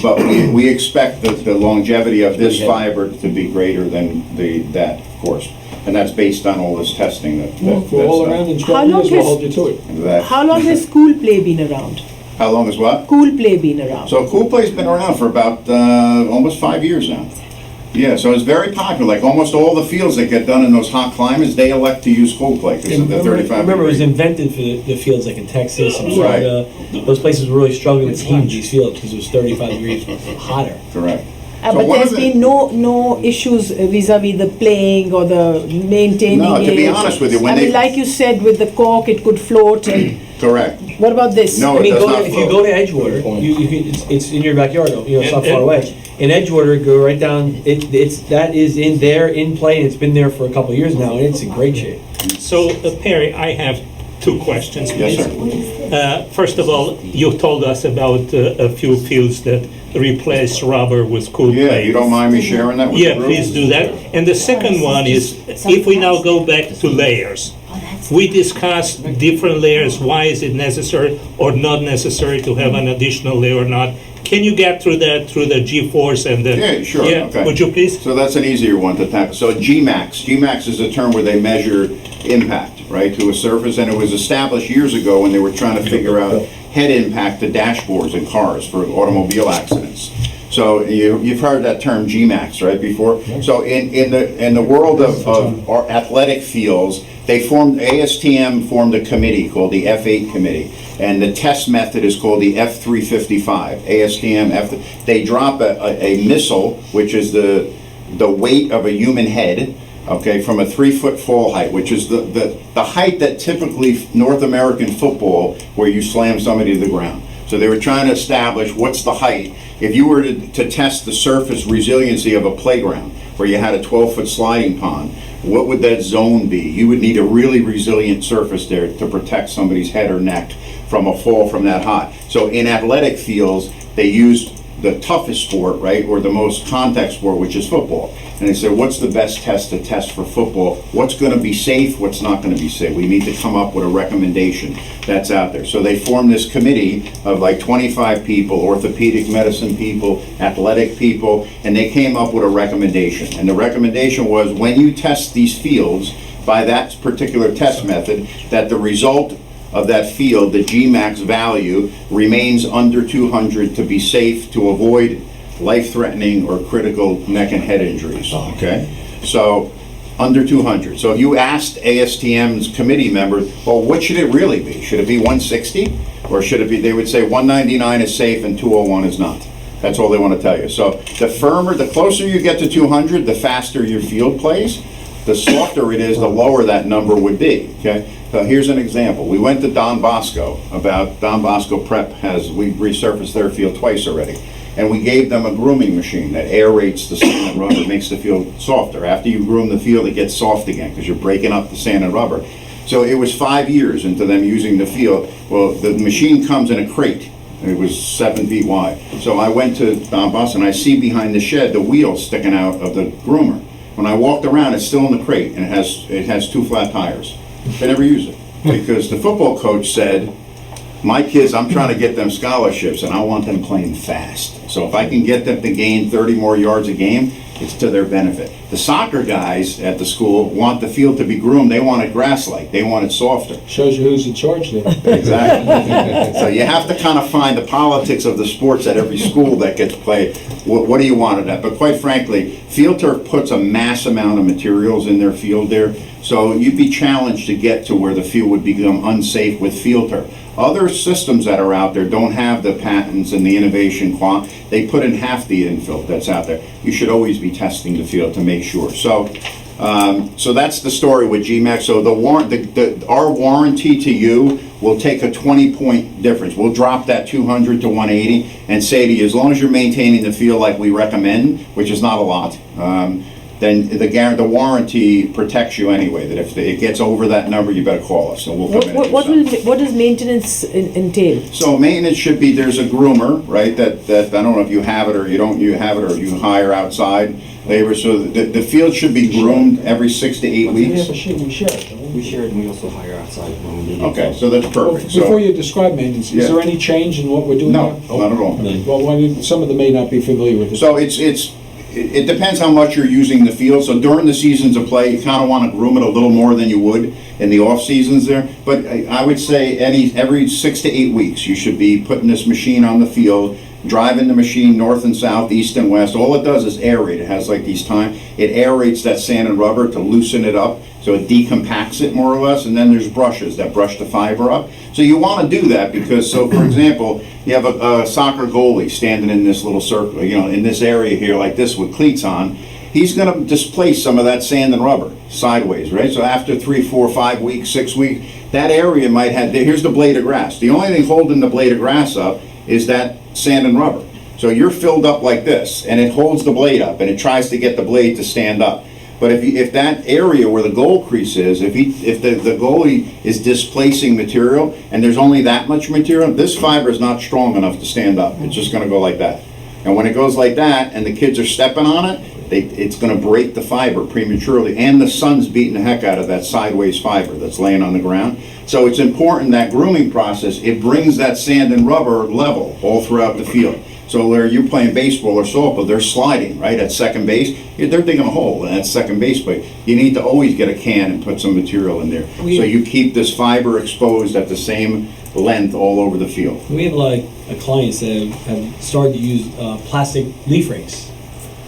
K: But we expect the longevity of this fiber to be greater than that, of course. And that's based on all this testing
A: For all around in 12
L: How long
A: years, we'll
L: is-
A: hold you to it.
L: How long has Cool Play been around?
K: How long is what?
L: Cool Play been around?
K: So Cool Play's been around for about almost 5 years now. Yeah, so it's very popular. Like almost all the fields that get done in those hot climates, they elect to use Cool Play because of the 35
M: Remember, it was
K: degree.
M: invented for the fields like in Texas and
K: Right.
M: Florida. Those places were really struggling to heat these fields because it was 35 degrees hotter.
K: Correct. So
L: But
K: one
L: there's
K: of the-
L: been no issues vis-à-vis the playing or the maintaining
K: No, to be
L: it.
K: honest with you, when
L: I mean,
K: they-
L: like you said, with the cork, it could float. And
K: Correct.
L: what about this?
K: No,
M: I
K: it
M: mean,
K: does not
M: if you
K: float.
M: go to Edgewater, it's in your backyard. It's not far
D: And-
M: away. In Edgewater, go right down. That is in play, and it's been there for a couple of years now, and it's in great shape.
D: So, Perry, I have two questions,
K: Yes,
D: please.
K: sir.
D: First of all, you told us about a few fields that replace rubber with Cool
K: Yeah,
D: Play.
K: you don't mind me sharing that with the
D: Yeah,
K: group?
D: please do that. And the second one is, if we now go back to layers, we discussed different layers, why is it necessary or not necessary to have an additional layer or not? Can you get through that, through the G-force and the...
K: Yeah, sure, okay.
D: Would you please?
K: So that's an easier one to tackle. So Gmax. Gmax is a term where they measure impact, right, to a surface, and it was established years ago when they were trying to figure out head impact to dashboards in cars for automobile accidents. So you've heard that term Gmax, right, before? So in the world of our athletic fields, ASTM formed a committee called the F8 committee, and the test method is called the F355. ASTM, they drop a missile, which is the weight of a human head, okay, from a 3-foot fall height, which is the height that typically North American football, where you slam somebody to the ground. So they were trying to establish what's the height. If you were to test the surface resiliency of a playground, where you had a 12-foot sliding pond, what would that zone be? You would need a really resilient surface there to protect somebody's head or neck from a fall from that high. So in athletic fields, they used the toughest sport, right, or the most contact sport, which is football. And they said, what's the best test to test for football? What's going to be safe? What's not going to be safe? We need to come up with a recommendation that's out there. So they formed this committee of like 25 people, orthopedic medicine people, athletic people, and they came up with a recommendation. And the recommendation was, when you test these fields by that particular test method, that the result of that field, the Gmax value, remains under 200 to be safe, to avoid life-threatening or critical neck and head injuries, okay? So, under 200. So if you asked ASTM's committee members, well, what should it really be? Should it be 160? Or should it be, they would say 199 is safe and 201 is not. That's all they want to tell you. So the closer you get to 200, the faster your field plays. The softer it is, the lower that number would be, okay? So here's an example. We went to Don Bosco Prep we resurfaced their field twice already. And we gave them a grooming machine that aerates the sand and rubber, makes the field softer. After you groom the field, it gets soft again because you're breaking up the sand and rubber. So it was 5 years into them using the field. Well, the machine comes in a crate. It was 7 feet wide. So I went to Don Bosco and I see behind the shed the wheels sticking out of the groomer. When I walked around, it's still in the crate, and it has 2 flat tires. They never use it because the football coach said My kids, I'm trying to get them scholarships, and I want them playing fast. So if I can get them to gain 30 more yards a game, it's to their benefit. The soccer guys at the school want the field to be groomed. They want it grass-like. They want it softer.
A: Shows you who's in charge there.
K: Exactly. So you have to kind of find the politics of the sports at every school that gets played. What do you want of that? But quite frankly, Field Turf puts a mass amount of materials in their field there. So you'd be challenged to get to where the field would become unsafe with Field Turf. Other systems that are out there don't have the patents and the innovation. They put in half the infill that's out there. You should always be testing the field to make sure. So that's the story with GMAX. So our warranty to you will take a 20-point difference. We'll drop that 200 to 180 and say to you, as long as you're maintaining the field like we recommend, which is not a lot, then the warranty protects you anyway, that if it gets over that number, you better call us, and we'll come in and do something.
L: What does maintenance entail?
K: So maintenance should be, there's a groomer, right, that I don't know if you have it or you don't, you have it, or you hire outside labor. So the field should be groomed every 6 to 8 weeks.
A: We share it.
N: We share it, and we also hire outside when we need it.
K: Okay, so that's perfect.
A: Before you describe maintenance, is there any change in what we're doing
K: No,
A: now?
K: not at all.
A: Well, some of them may not be familiar with it.
K: So it depends how much you're using the field. So during the seasons of play, you kind of want to groom it a little more than you would in the off seasons there. But I would say every 6 to 8 weeks, you should be putting this machine on the field, driving the machine north and south, east and west. All it does is aerate. It has like these it aerates that sand and rubber to loosen it up. So it decompacts it more or less, and then there's brushes that brush the fiber up. So you want to do that because, so for example, you have a soccer goalie standing in this little circle, in this area here like this with cleats on. He's going to displace some of that sand and rubber sideways, right? So after 3, 4, 5 weeks, 6 weeks, that area might have, here's the blade of grass. The only thing holding the blade of grass up is that sand and rubber. So you're filled up like this, and it holds the blade up, and it tries to get the blade to stand up. But if that area where the goal crease is, if the goalie is displacing material and there's only that much material, this fiber is not strong enough to stand up. It's just going to go like that. And when it goes like that and the kids are stepping on it, it's going to break the fiber prematurely, and the sun's beating the heck out of that sideways fiber that's laying on the ground. So it's important that grooming process, it brings that sand and rubber level all throughout the field. So where you're playing baseball or softball, they're sliding, right, at second base. They're digging a hole at second base, but you need to always get a can and put some material in there. So you keep this fiber exposed at the same length all over the field.
M: We have like clients that have started to use plastic leaf rakes.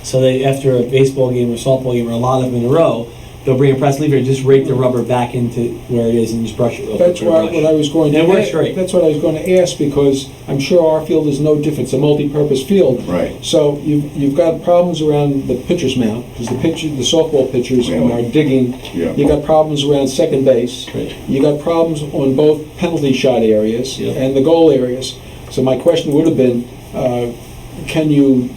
M: So they, after a baseball game or softball game or a lot of them in a row, they'll bring a press leaf and just rake the rubber back into where it is and just brush it real quick.
A: That's what I was going to.
M: It works great.
A: That's what I was going to ask, because I'm sure our field is no different. It's a multi-purpose field.
K: Right.
A: So you've got problems around the pitcher's mound, because the softball pitchers are digging.
K: Yeah.
A: You got problems around second base.
M: Right.
A: You got problems on both penalty shot areas
M: Yeah.
A: and the goal areas. So my question would have been, can you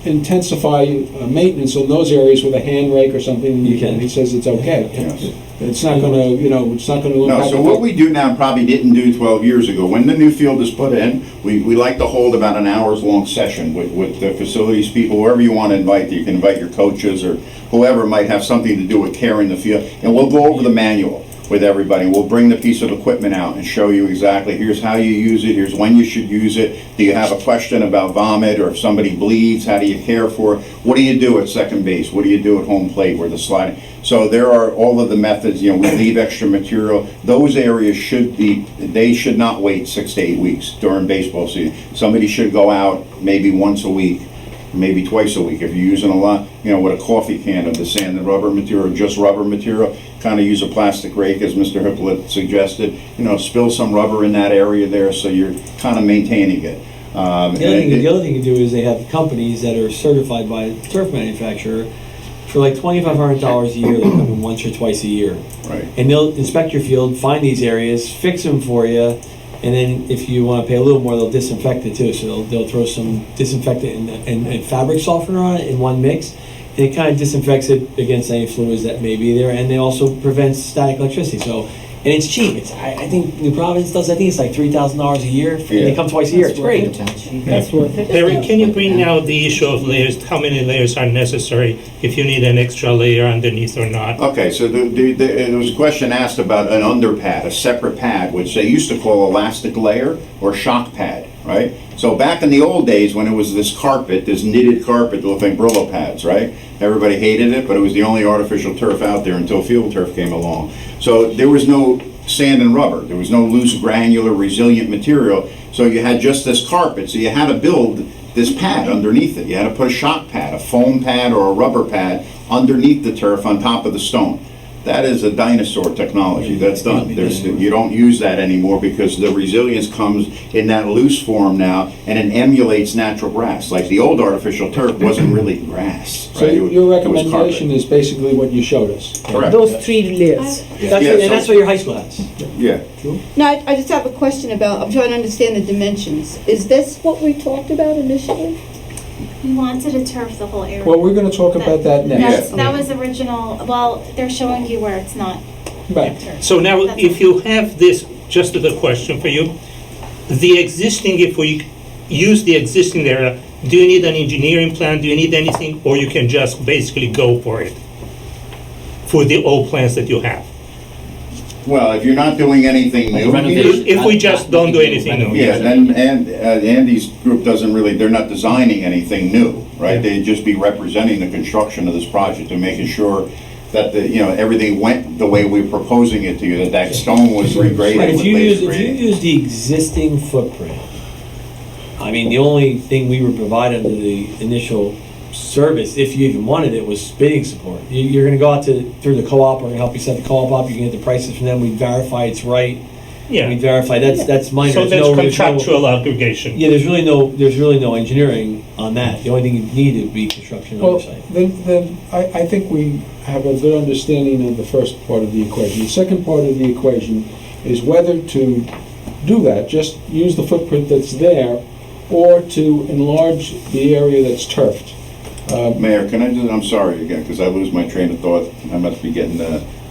A: intensify maintenance on those areas with a hand rake or something?
M: You can.
A: And he says it's okay.
K: Yes.
A: It's not going to, it's not going to
K: No,
A: impact.
K: so what we do now probably didn't do 12 years ago. When the new field is put in, we like to hold about an hours-long session with the facilities people, whoever you want to invite. You can invite your coaches or whoever might have something to do with carrying the field. And we'll go over the manual with everybody. We'll bring the piece of equipment out and show you exactly, here's how you use it, here's when you should use it. Do you have a question about vomit, or if somebody bleeds, how do you care for it? What do you do at second base? What do you do at home plate where the sliding? So there are all of the methods, we leave extra material. Those areas they should not wait 6 to 8 weeks during baseball season. Somebody should go out maybe once a week, maybe twice a week. If you're using a lot, with a coffee can of the sand and rubber material, just rubber material, kind of use a plastic rake, as Mr. Hippolyte suggested. Spill some rubber in that area there, so you're kind of maintaining it.
M: The other thing you do is they have companies that are certified by a turf manufacturer for like $2,500 a year. They come in once or twice a year.
K: Right.
M: And they'll inspect your field, find these areas, fix them for you, and then if you want to pay a little more, they'll disinfect it too. So they'll throw some disinfectant and fabric softener on it in one mix. And it kind of disinfects it against any fluids that may be there, and they also prevent static electricity. So And it's cheap. I think New Providence does, I think it's like $3,000 a year. And they come twice a year. It's great.
L: That's worth it.
D: Perry, can you bring out the issue of layers? How many layers are necessary? If you need an extra layer underneath or not?
K: Okay, so there was a question asked about an underpad, a separate pad, which they used to call elastic layer or shock pad, right? So back in the old days when it was this carpet, this knitted carpet, looked like Brillo pads, right? Everybody hated it, but it was the only artificial turf out there until field turf came along. So there was no sand and rubber. There was no loose, granular, resilient material. So you had just this carpet. So you had to build this pad underneath it. You had to put a shock pad, a foam pad or a rubber pad underneath the turf on top of the stone. That is a dinosaur technology. That's done. You don't use that anymore because the resilience comes in that loose form now, and it emulates natural grass. Like the old artificial turf wasn't really grass.
A: So
K: right?
A: your
K: It was
A: recommendation is basically what you showed us.
K: Correct.
L: Those 3 layers.
M: That's what your high school has.
K: Yeah.
I: No, I just have a question about, I'm trying to understand the dimensions. Is this what we talked about initially?
O: We wanted to turf the whole area.
A: Well, we're going to talk about that next.
O: That was original, well, they're showing you where it's not
A: Right.
O: turf.
D: So now, if you have this, just as a question for you, the existing, if we use the existing area, do you need an engineering plan? Do you need anything? Or you can just basically go for it? For the old plans that you have?
K: Well, if you're not doing anything new,
D: If we just don't do anything new.
K: yeah, then Andy's group doesn't really, they're not designing anything new, right? They'd just be representing the construction of this project and making sure that everything went the way we were proposing it to you, that stone was regraded
M: Right,
K: with
M: if you
K: laser
M: use
K: grading.
M: the existing footprint, I mean, the only thing we were provided under the initial service, if you even wanted it, was bidding support. You're going to go out through the co-op. We're going to help you set the co-op up. You can get the prices from them. We verify it's right.
D: Yeah.
M: We verify that's minor.
D: So
M: There's
D: that's
M: no-
D: contractual obligation.
M: Yeah, there's really no engineering on that. The only thing you need would be construction
A: Well,
M: oversight.
A: then I think we have a good understanding of the first part of the equation. The second part of the equation is whether to do that, just use the footprint that's there, or to enlarge the area that's turfed.
K: Mayor, can I I'm sorry again, because I lose my train of thought. I must be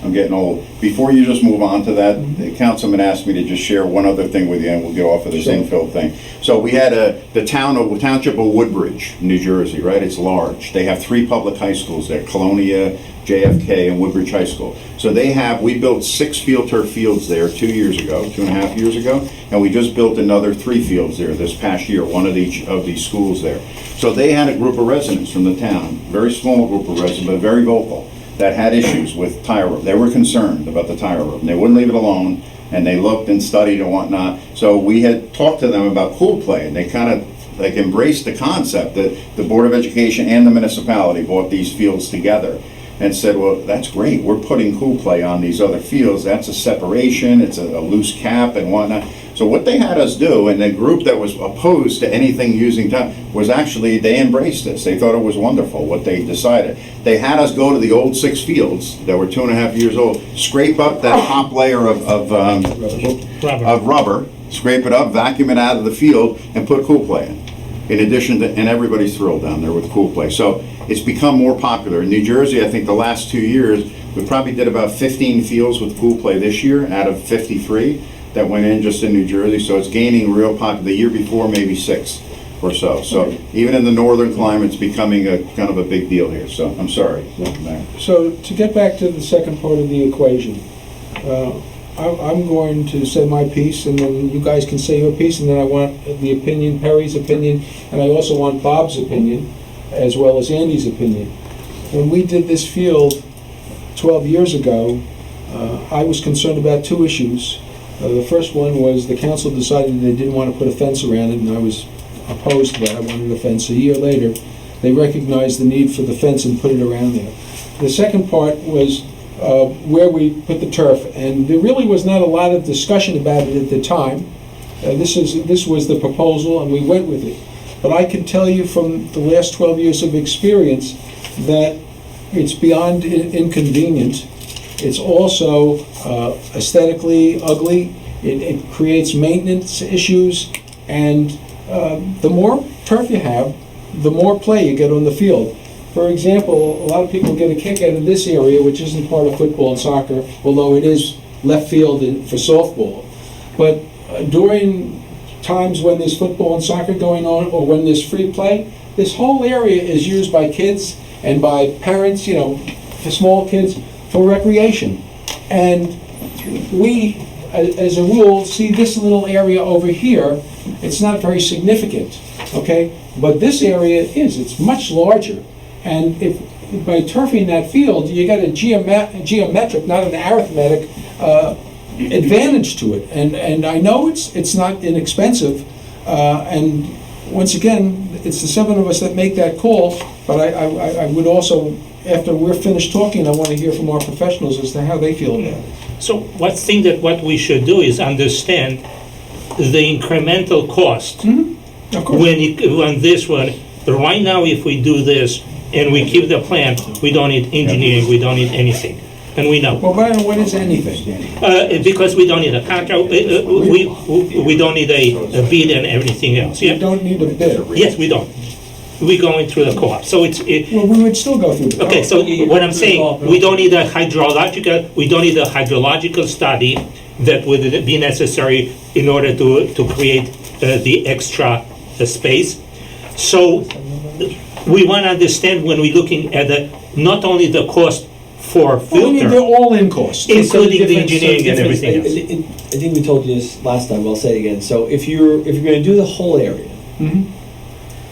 K: I'm getting old. Before you just move on to that, the councilman asked me to just share one other thing with you, and we'll get off of this
A: Sure.
K: infill thing. So we had the township of Woodbridge, New Jersey, right? It's large. They have 3 public high schools there, Colonia, JFK, and Woodbridge High School. So we built 6 field turf fields there 2.5 years ago, and we just built another 3 fields there this past year, one of each of these schools there. So they had a group of residents from the town, very small group of residents, but very vocal, that had issues with tire roof. They were concerned about the tire roof, and they wouldn't leave it alone, and they looked and studied and whatnot. So we had talked to them about pool play, and they kind of embraced the concept that the Board of Education and the municipality bought these fields together and said, well, that's great, we're putting pool play on these other fields, that's a separation, it's a loose cap and whatnot. So what they had us do, and the group that was opposed to anything using time, was actually, they embraced this. They thought it was wonderful what they decided. They had us go to the old 6 fields that were 2.5 years old, scrape up that top layer of rubber, scrape it up, vacuum it out of the field, and put cool play in. In addition to, and everybody's thrilled down there with cool play. So it's become more popular. In New Jersey, I think the last 2 years, we probably did about 15 fields with pool play this year out of 53 that went in just in New Jersey. So it's gaining real popular. The year before, maybe 6 or so. So even in the northern climate, it's becoming a kind of a big deal here. So I'm sorry.
A: So to get back to the second part of the equation, I'm going to say my piece, and then you guys can say your piece, and then I want the opinion, Perry's opinion, and I also want Bob's opinion, as well as Andy's opinion. When we did this field 12 years ago, I was concerned about 2 issues. The first one was the council decided they didn't want to put a fence around it, and I was opposed to that. I wanted a fence. A year later, they recognized the need for the fence and put it around there. The second part was where we put the turf, and there really was not a lot of discussion about it at the time. This was the proposal, and we went with it. But I can tell you from the last 12 years of experience that it's beyond inconvenient. It's also aesthetically ugly. It creates maintenance issues, and the more turf you have, the more play you get on the field. For example, a lot of people get a kick out of this area, which isn't part of football and soccer, although it is left field for softball. But during times when there's football and soccer going on, or when there's free play, this whole area is used by kids and by parents, for small kids, for recreation. And we, as a rule, see this little area over here. It's not very significant, okay? But this area is. It's much larger. And if by turfing that field, you get a geometric, not an arithmetic, advantage to it. And I know it's not inexpensive. And once again, it's the 7 of us that make that call. But I would also, after we're finished talking, I want to hear from our professionals as to how they feel about it.
D: So what we should do is understand the incremental cost
A: Of course.
D: when this one. Right now, if we do this and we keep the plan, we don't need engineering, we don't need anything, and we know.
A: Well, Brian, what is anything?
D: Because we don't need a contract, we don't need a bid and everything else.
A: You
D: Yeah.
A: don't need a bid.
D: Yes, we don't. We're going through the co-op, so
A: Well, we would still go through the
D: Okay, so what I'm saying, we don't need a hydrological study that would be necessary in order to create the extra space. So we want to understand when we're looking at not only the cost for
A: We need the
D: filter,
A: all-in cost.
D: including the engineering and everything else.
M: I think we told you this last time, but I'll say it again. So if you're going to do the whole area,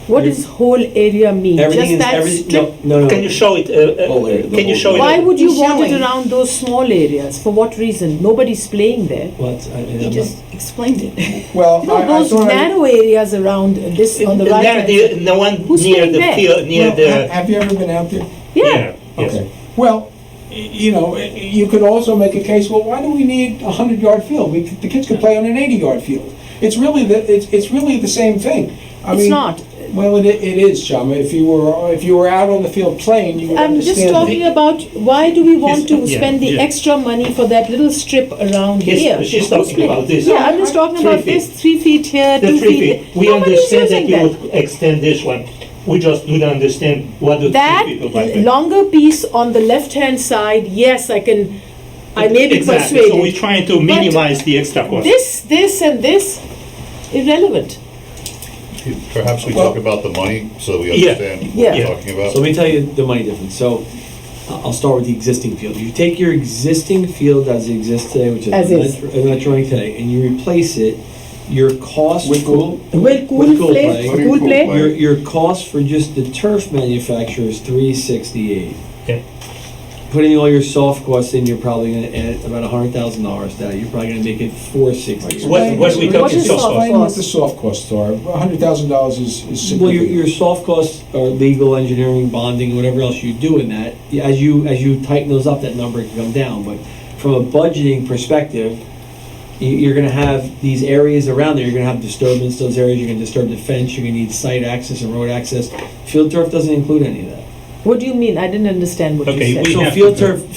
L: What does whole area mean?
M: everything
L: Just
M: is,
L: that
M: everything,
L: strip?
M: no.
D: Can you show it?
M: Whole area, the
D: Can you
M: whole
D: show it?
L: Why would you
I: He's
L: want it
I: showing.
L: around those small areas? For what reason? Nobody's playing there.
M: What?
I: He just explained it.
A: Well,
L: No,
A: I
L: those
A: thought
L: narrow areas around this on the right hand side.
D: The one
L: Who's
D: near
L: staying
D: the
L: there?
D: field, near the.
A: Have you ever been out there?
L: Yeah.
D: Yes.
A: Okay. Well, you could also make a case, well, why do we need a 100-yard field? The kids could play on an 80-yard field. It's really the same thing.
L: It's not.
A: Well, it is, Chama. If you were out on the field playing, you would
L: I'm
A: understand.
L: just talking about why do we want to
D: Yeah,
L: spend the
D: yeah.
L: extra money for that little strip around here?
D: She's talking about this.
L: Yeah, I'm just talking
D: 3
L: about
D: feet.
L: this 3 feet here,
D: The
L: 2
D: 3
L: feet.
D: feet. We
L: Nobody's
D: understand that
L: using
D: you would extend this one. We just don't understand what the 3
L: That
D: feet of like.
L: longer piece on the left-hand side, yes, I may be
D: Exactly.
L: persuaded.
D: So we're trying to minimize the extra cost.
L: This, and this, irrelevant.
P: Perhaps we talk about the money so we
D: Yeah.
P: understand what
L: Yeah.
P: we're talking about.
M: So let me tell you the money difference. So I'll start with the existing field. You take your existing field as it exists today, which is
L: As is.
M: electronic today, and you replace it, your cost
A: With cool?
L: Well,
M: With cool play.
L: cool play.
M: Your cost for just the turf manufacturer is $368.
D: Yeah.
M: Putting all your soft costs in, you're probably going to add about $100,000 to that. You're probably going to make it $460.
D: What are we
L: What
D: talking
L: is
D: soft
L: soft
D: cost?
A: Explain what the soft costs are. $100,000 is
M: Well,
A: significant.
M: your soft costs are legal, engineering, bonding, whatever else you do in that. As you tighten those up, that number can come down. But from a budgeting perspective, you're going to have these areas around there. You're going to have disturbance. Those areas you're going to disturb the fence. You're going to need site access and road access. Field turf doesn't include any of that.
L: What do you mean? I didn't understand what
D: Okay,
L: you said.
D: we
M: So
D: have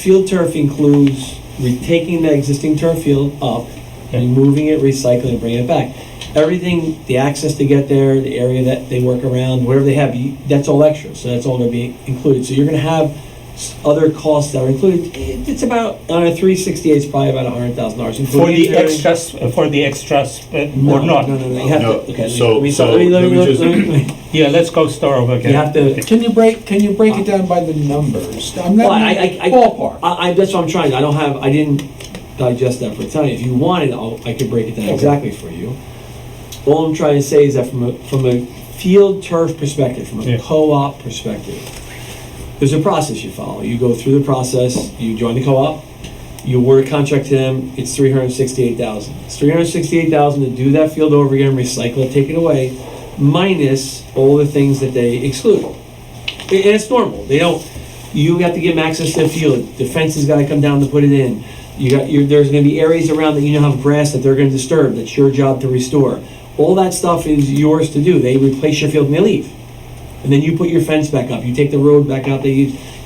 M: field turf includes taking the existing turf field up,
D: Yeah.
M: removing it, recycling it, bringing it back. Everything, the access to get there, the area that they work around, whatever they have, that's all extra. So that's all going to be included. So you're going to have other costs that are included. It's about $368 is probably about $100,000
D: For the extras, or not?
M: No. You have
P: No,
M: to. Okay.
P: so-
M: let me
P: just-
M: let me-
D: Yeah, let's go start over again.
M: You have to.
A: Can you break it down by the numbers? I'm
M: Well,
A: not ballpark.
M: that's what I'm trying. I didn't digest that for tonight. If you wanted, I could break it down exactly for you. All I'm trying to say is that from a field turf perspective, from a co-op perspective, there's a process you follow. You go through the process. You join the co-op. You award a contract to them. It's $368,000. It's $368,000 to do that field over again, recycle it, take it away, minus all the things that they exclude. And it's normal. They don't. You have to give them access to the field. The fence has got to come down to put it in. There's going to be areas around that have grass that they're going to disturb. That's your job to restore. All that stuff is yours to do. They replace your field and they leave. And then you put your fence back up. You take the road back out.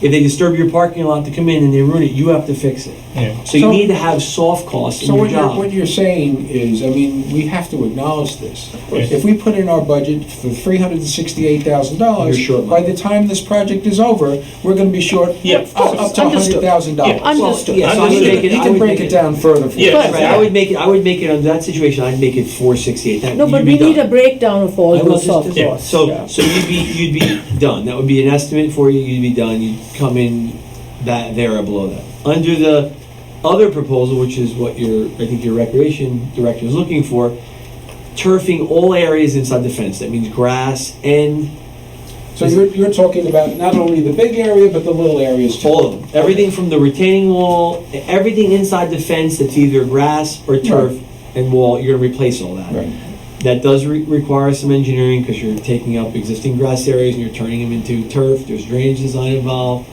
M: If they disturb your parking lot to come in and they ruin it, you have to fix it.
D: Yeah.
M: So you need to have soft costs in
A: So
M: your
A: what you're,
M: job.
A: what you're saying is, I mean, we have to acknowledge this.
D: course.
A: If we put in our budget for $368,000,
M: You're short
A: by
M: money.
A: the time this project is over, we're gonna be short
D: Yeah, of course.
A: up to
L: Understood.
A: $100,000.
D: Yeah.
L: Understood.
M: Yes, I would
A: He
M: make it- I
A: can
M: would
A: break
M: make
A: it
M: it-
A: down further for
D: Yeah.
A: us.
M: Right, I would make it under that situation, I'd make it 468.
L: No, but we need a breakdown of all
M: I will
L: those soft
D: yeah.
L: costs.
M: So,
L: yeah.
M: so you'd be done. That would be an estimate for you. You'd be done. You'd come in that there or below that. Under the other proposal, which is what I think your recreation director is looking for, turfing all areas inside the fence. That means grass and
A: So you're talking about not only the big area, but the little areas too?
M: all of them. Everything from the retaining wall, everything inside the fence that's either grass or turf and wall. You're gonna replace all that.
A: Right.
M: That does require some engineering because you're taking up existing grass areas and you're turning them into turf. There's drainage design involved.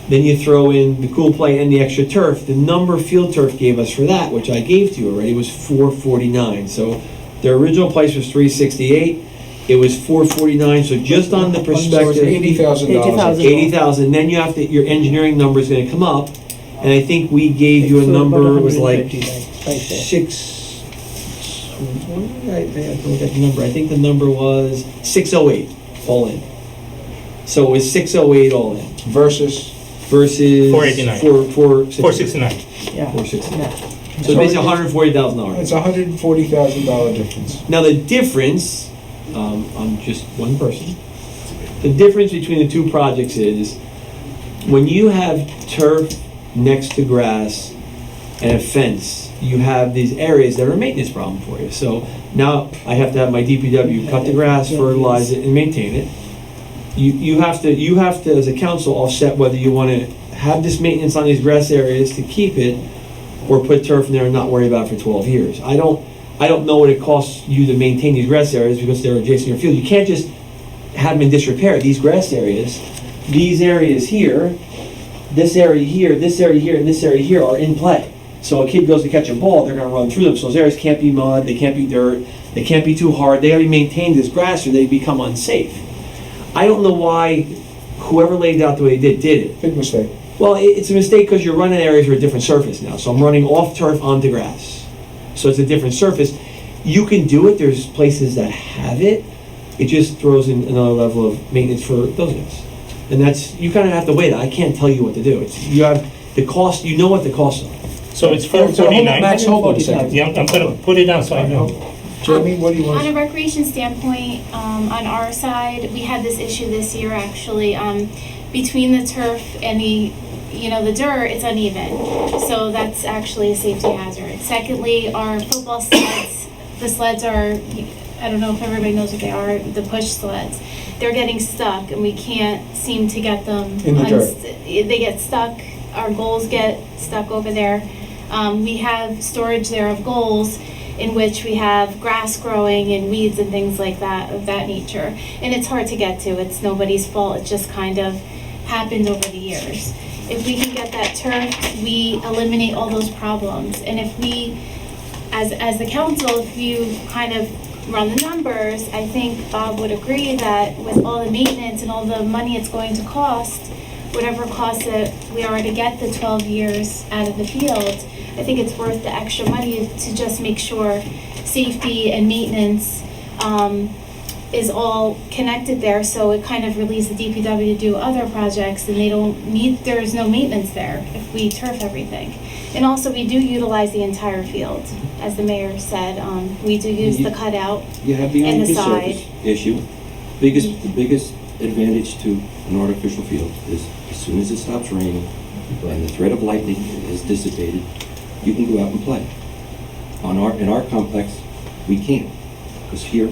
M: Then you throw in the cool play and the extra turf. The number field turf gave us for that, which I gave to you already, was $449. So their original price was $368. It was $449. So just on the
A: So it's
M: perspective,
A: $80,000.
M: 80,000. Then you have to, your engineering number is going to come up, and I think we gave you a
L: So
M: number.
L: about
M: It was like
L: 150, right there.
M: 620. I have to look at the number. I think the number was 608 all in. So it was 608 all in
A: Versus?
M: versus
D: 489.
M: 469.
D: 469.
L: Yeah.
M: 469. So it's basically $140,000.
A: It's a $140,000 difference.
M: Now the difference, I'm just one person. The difference between the two projects is when you have turf next to grass and a fence, you have these areas that are a maintenance problem for you. So now I have to have my DPW cut the grass, fertilize it, and maintain it. You have to as a council offset whether you want to have this maintenance on these grass areas to keep it, or put turf in there and not worry about it for 12 years. I don't know what it costs you to maintain these grass areas because they're adjacent to your field. You can't just have them in disrepair. These grass areas, these areas here, this area here, this area here, and this area here are in play. So a kid goes to catch a ball, they're going to run through them. So those areas can't be mud, they can't be dirt, they can't be too hard. They gotta be maintained as grass or they become unsafe. I don't know why whoever laid it out the way they did it.
A: Big mistake.
M: Well, it's a mistake because you're running areas with a different surface now. So I'm running off turf onto grass. So it's a different surface. You can do it. There's places that have it. It just throws in another level of maintenance for those guys. And that's, you kind of have to wait. I can't tell you what to do. You have the cost, you know what the costs are.
D: So it's 449.
A: Max, hold on a second.
D: Yeah, I'm gonna put it down so I know.
A: Jamie, what do you
O: On
A: want?
O: a recreation standpoint, on our side, we had this issue this year actually, between the turf and the dirt, it's uneven. So that's actually a safety hazard. Secondly, our football sleds, the sleds are, I don't know if everybody knows what they are, the push sleds. They're getting stuck and we can't seem to get them.
A: In the dirt.
O: They get stuck, our goals get stuck over there. We have storage there of goals in which we have grass growing and weeds and things like that, of that nature. And it's hard to get to. It's nobody's fault. It just kind of happened over the years. If we can get that turf, we eliminate all those problems. And if we, as the council, if you kind of run the numbers, I think Bob would agree that with all the maintenance and all the money it's going to cost, whatever cost that we are to get the 12 years out of the field, I think it's worth the extra money to just make sure safety and maintenance is all connected there, so it kind of relieves the DPW to do other projects and there's no maintenance there if we turf everything. And also, we do utilize the entire field, as the mayor said. We do use the cutout
N: You have the
O: and the
N: uneven
O: side.
N: surface issue. The biggest advantage to an artificial field is as soon as it stops raining and the threat of lightning is dissipated, you can go out and play. In our complex, we can't, because here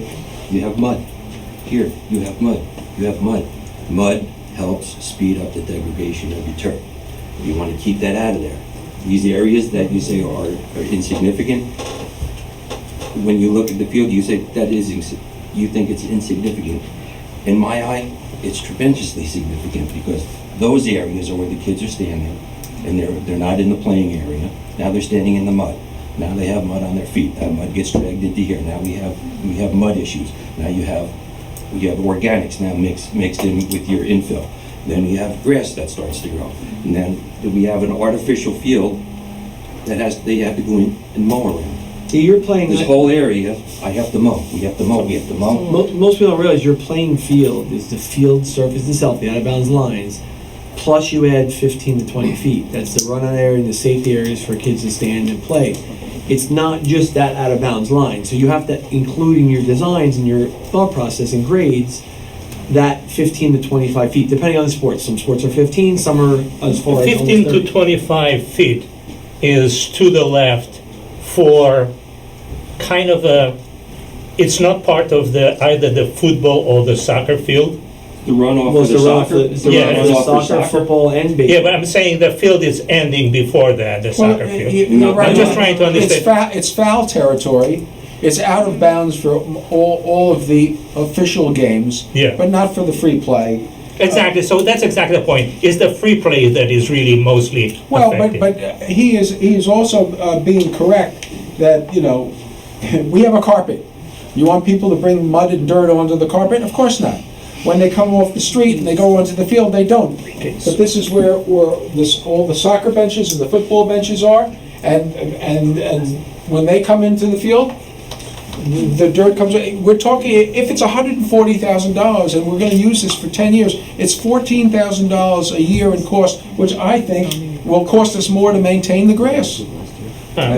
N: you have mud. Here you have mud. You have mud. Mud helps speed up the degradation of your turf. You want to keep that out of there. These areas that you say are insignificant, when you look at the field, you say you think it's insignificant. In my eye, it's tremendously significant because those areas are where the kids are standing, and they're not in the playing area. Now they're standing in the mud. Now they have mud on their feet. That mud gets dragged into here. Now we have mud issues. Now we have organics now mixed in with your infill. Then you have grass that starts to grow. And then we have an artificial field that they have to go in and mow around.
M: You're playing.
N: This whole area, I have to mow. We have to mow. We have to mow.
M: Most people don't realize your playing field is the field surface itself, the out of bounds lines, plus you add 15 to 20 feet. That's the run-on area and the safety areas for kids to stand and play. It's not just that out of bounds line. So you have to include in your designs and your thought process and grades that 15 to 25 feet, depending on the sport. Some sports are 15, some are as far as
D: 15 to 25 feet is to the left for kind of it's not part of either the football or the soccer field.
N: The runoff of the soccer.
M: It's the runoff of soccer, football, and baseball.
D: Yeah, but I'm saying the field is ending before that, the soccer field.
A: You're right.
D: I'm just trying to understand.
A: It's foul territory. It's out of bounds for all of the official games, but not for the free play.
D: Exactly. So that's exactly the point. It's the free play that is really mostly affected.
A: But he is also being correct that we have a carpet. You want people to bring mud and dirt onto the carpet? Of course not. When they come off the street and they go onto the field, they don't. But this is where all the soccer benches and the football benches are, and when they come into the field, the dirt comes. We're talking, if it's $140,000 and we're going to use this for 10 years, it's $14,000 a year in cost, which I think will cost us more to maintain the grass. I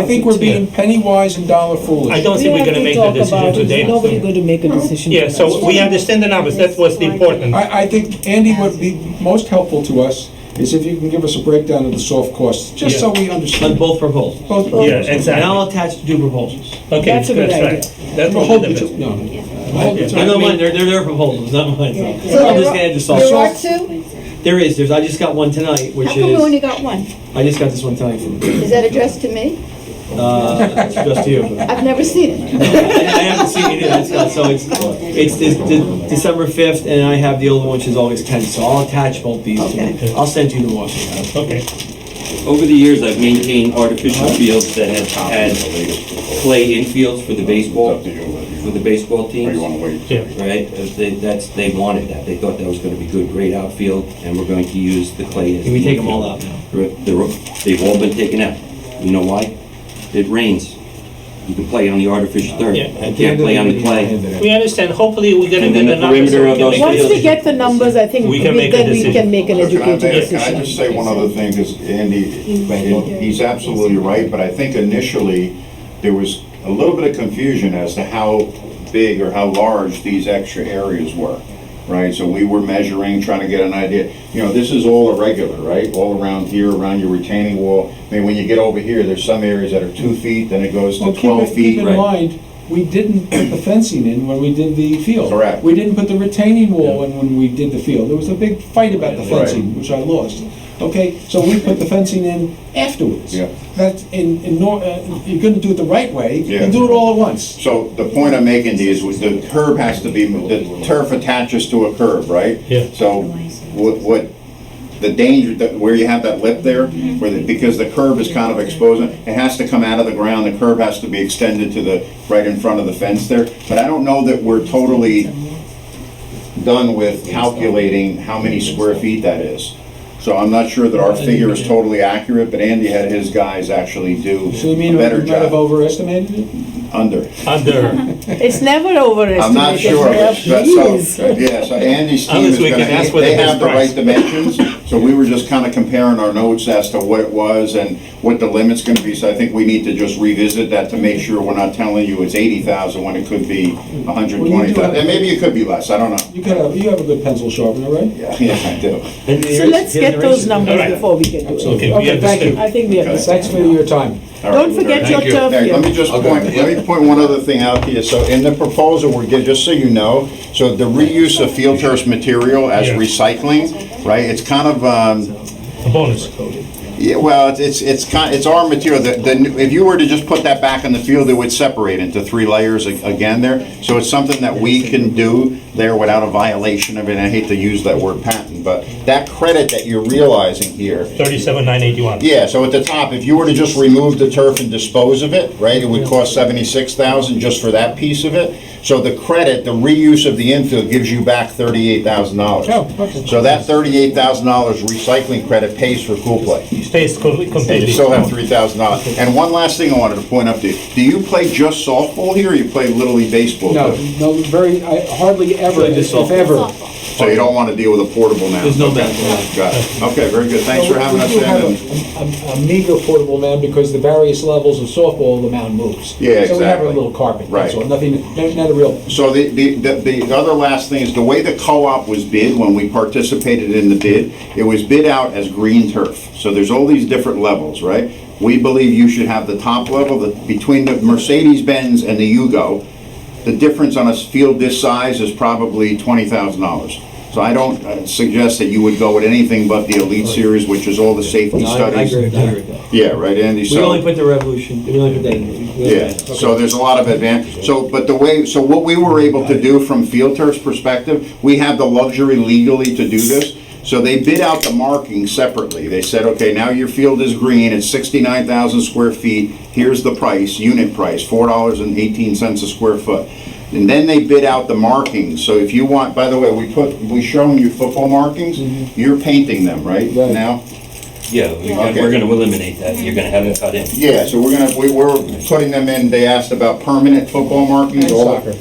A: think we're being penny wise and dollar foolish.
D: I don't think we're going to make the decision today.
L: Nobody's going to make a decision.
D: Yeah, so we understand the numbers. That was the important.
A: I think, Andy, what would be most helpful to us is if you can give us a breakdown of the soft costs, just so we understand.
M: On both proposals.
A: Both
D: Yeah, exactly.
M: And I'll attach two proposals.
D: Okay,
L: That's a good idea.
D: right. That's
A: No,
D: what
A: hold
D: we're
A: it.
D: doing.
A: No.
M: I know mine, they're their proposals, not mine. So
I: So
M: I'll just
I: there
M: add the
I: There are
M: soft.
I: two?
M: I just got one tonight, which
I: How come we
M: is,
I: only got one?
M: I just got this one tonight from,
I: Is that addressed to me?
M: it's just to you. but-
I: I've never seen it.
M: I haven't seen it either, Scott, so it's December 5th, and I have the older one, which is August 10th, so I'll attach both these.
I: Okay.
M: I'll send you the Washington.
D: Okay.
N: Over the years, I've maintained artificial fields that have had clay infields for the baseball teams.
D: Yeah.
N: Right? They wanted that. They thought that was going to be good, great outfield, and we're going to use the clay as.
M: Can we
N: the
M: take them all
N: infield.
M: out now?
N: They've all been taken out. You know why? It rains. You can play on the artificial dirt.
D: Yeah.
N: You can't play on the clay.
D: We understand. Hopefully, we're going to
N: And
D: get
N: then
D: the
N: the
D: numbers.
N: perimeter
D: so
N: of
D: we can
N: those
D: make a
L: Once we
D: decision.
L: get the numbers, I think
D: We can make a
L: then we
D: decision.
L: can make an
K: Can
L: educated
K: I
L: decision.
K: just say one other thing, because Andy, he's absolutely right, but I think initially there was a little bit of confusion as to how big or how large these extra areas were, right? So we were measuring, trying to get an idea. This is all irregular, right? All around here, around your retaining wall. I mean, when you get over here, there's some areas that are 2 feet, then it goes to
A: Well,
K: 12 feet.
A: keep in mind, we didn't put the fencing in when we did the field.
K: Correct.
A: We didn't put the retaining wall in when we did the field. There was a big fight about the fencing, which I lost. Okay, so we put the fencing in afterwards.
K: Yeah.
A: That's you're gonna do it the right way,
K: Yeah.
A: and do it all at once.
K: So the point I'm making to you is the curb has to be, the turf attaches to a curb, right?
D: Yeah.
K: So what the danger, where you have that lip there, because the curb is kind of exposing, it has to come out of the ground, the curb has to be extended to right in front of the fence there. But I don't know that we're totally done with calculating how many square feet that is. So I'm not sure that our figure is totally accurate, but Andy had his guys actually do
A: So you
K: a
A: mean we
K: better
A: might have
K: job.
A: overestimated it?
K: Under.
L: It's never overestimated.
K: I'm not sure.
L: Yeah, please.
K: So Andy's team
D: Unless
K: is
D: we
K: gonna,
D: can ask for the
K: they
D: best
K: have the
D: price.
K: right dimensions, so we were just kind of comparing our notes as to what it was and what the limit's gonna be, so I think we need to just revisit that to make sure we're not telling you it's 80,000 when it could be 120,000, and maybe it could be less, I don't know.
A: You have a good pencil sharpener, right?
K: Yeah, I do.
L: So let's get those numbers
D: All right.
L: before we can do it.
D: Okay, we
A: Okay, thank you.
D: understand.
L: I think we understand.
A: Thanks for your time.
K: All
L: Don't
K: right.
L: forget your
D: Thank you.
L: turf
K: Hey, let me
L: field.
K: just point one other thing out to you. So in the proposal, just so you know, so the reuse of field turf material as
D: Yeah.
K: recycling, right? It's kind of,
D: A bonus.
K: yeah, well, it's our material. If you were to just put that back in the field, it would separate into 3 layers again there. So it's something that we can do there without a violation of it, and I hate to use that word patent, but that credit that you're realizing here.
D: 37,981.
K: Yeah, so at the top, if you were to just remove the turf and dispose of it, right, it would cost $76,000 just for that piece of it. So the credit, the reuse of the infield gives you back $38,000.
A: Oh, okay.
K: So that $38,000 recycling credit pays for Cool Play.
D: Stays
K: And you
D: completely.
K: still have $3,000. And one last thing I wanted to point out to you. Do you play just softball here, or you play Little League Baseball?
A: No,
K: too?
A: no, I hardly ever,
M: Really just
A: if
M: softball.
A: ever.
K: So you don't want to deal with a portable mound?
M: There's no
K: Okay.
M: mound.
K: Got it. Okay, very good. Thanks for having us
A: We do have
K: in.
A: a meager portable mound because the various levels of softball, the mound moves.
K: Yeah,
A: So we have a
K: exactly.
A: little carpet, that's
K: Right.
A: all, nothing, not a real.
K: So the other last thing is the way the co-op was bid, when we participated in the bid, it was bid out as green turf. So there's all these different levels, right? We believe you should have the top level, between the Mercedes-Benz and the Yugo, the difference on a field this size is probably $20,000. So I don't suggest that you would go with anything but the Elite Series, which is all the safety
M: No, I
K: studies.
M: agree with that, I agree with that.
K: Yeah, right, Andy?
M: We
K: So-
M: only put the Revolution, we only put that in.
K: yeah, so there's a lot of advantage. So what we were able to do from Field Turf's perspective, we have the luxury legally to do this. So they bid out the markings separately. They said, okay, now your field is green, it's 69,000 square feet, here's the price, unit price, $4.18 a square foot. And then they bid out the markings. So if you want, by the way, we shown you football markings, you're painting them, right, now?
N: Yeah,
K: Okay.
N: we're gonna eliminate that, you're gonna have it cut in.
K: Yeah, so we're putting them in. They asked about permanent football markings.
A: And soccer.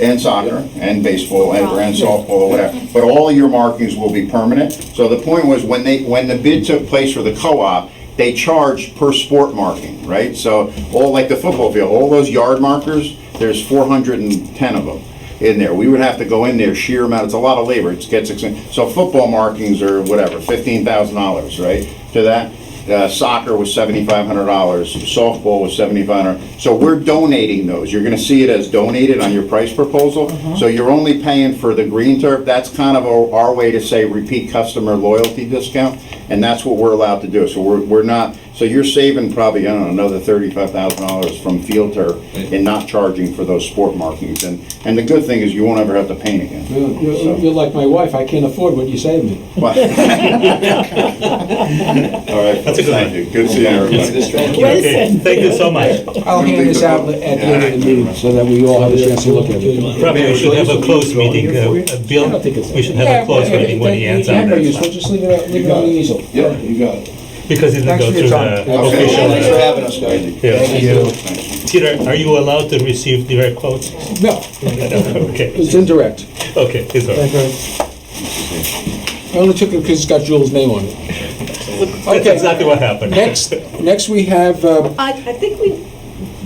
K: And soccer, and baseball, and softball, or whatever. But all your markings will be permanent. So the point was, when the bid took place for the co-op, they charged per sport marking, right? So all, like the football field, all those yard markers, there's 410 of them in there. We would have to go in there, shear them out. It's a lot of labor. It gets expensive. So football markings are whatever, $15,000, right? To that. Soccer was $7,500, softball was $7,500. So we're donating those. You're gonna see it as donated on your price proposal. So you're only paying for the green turf. That's kind of our way to say repeat customer loyalty discount, and that's what we're allowed to do. So we're not, so you're saving probably, I don't know, another $35,000 from field turf in not charging for those sport markings. And the good thing is you won't ever have to paint again.
A: You're like my wife, I can't afford what you saved me.
K: All right.
D: That's a good
K: Thank
D: one.
K: you. Good seeing everybody.
D: Okay, thank you so much.
A: I'll hand this out at the end of the meeting so that we all have a chance to look at it.
D: Probably we should have a closed meeting, Bill, we should have a closed meeting when he ends
A: Yeah,
D: up.
A: no use, we'll just leave it on the easel.
K: Yeah, you got it.
D: Because it will
A: Thanks
D: go
A: for your
D: through
A: time.
D: the
K: Okay.
D: official.
K: Thanks for having us, guys.
D: Yeah.
A: Thank you.
D: Peter, are you allowed to receive direct quotes?
A: No,
D: Okay,
A: it's indirect.
D: okay, it's all right.
A: I only took it because it's got Jules' name on it.
D: That's exactly what happened.
A: Next we have,
I: I think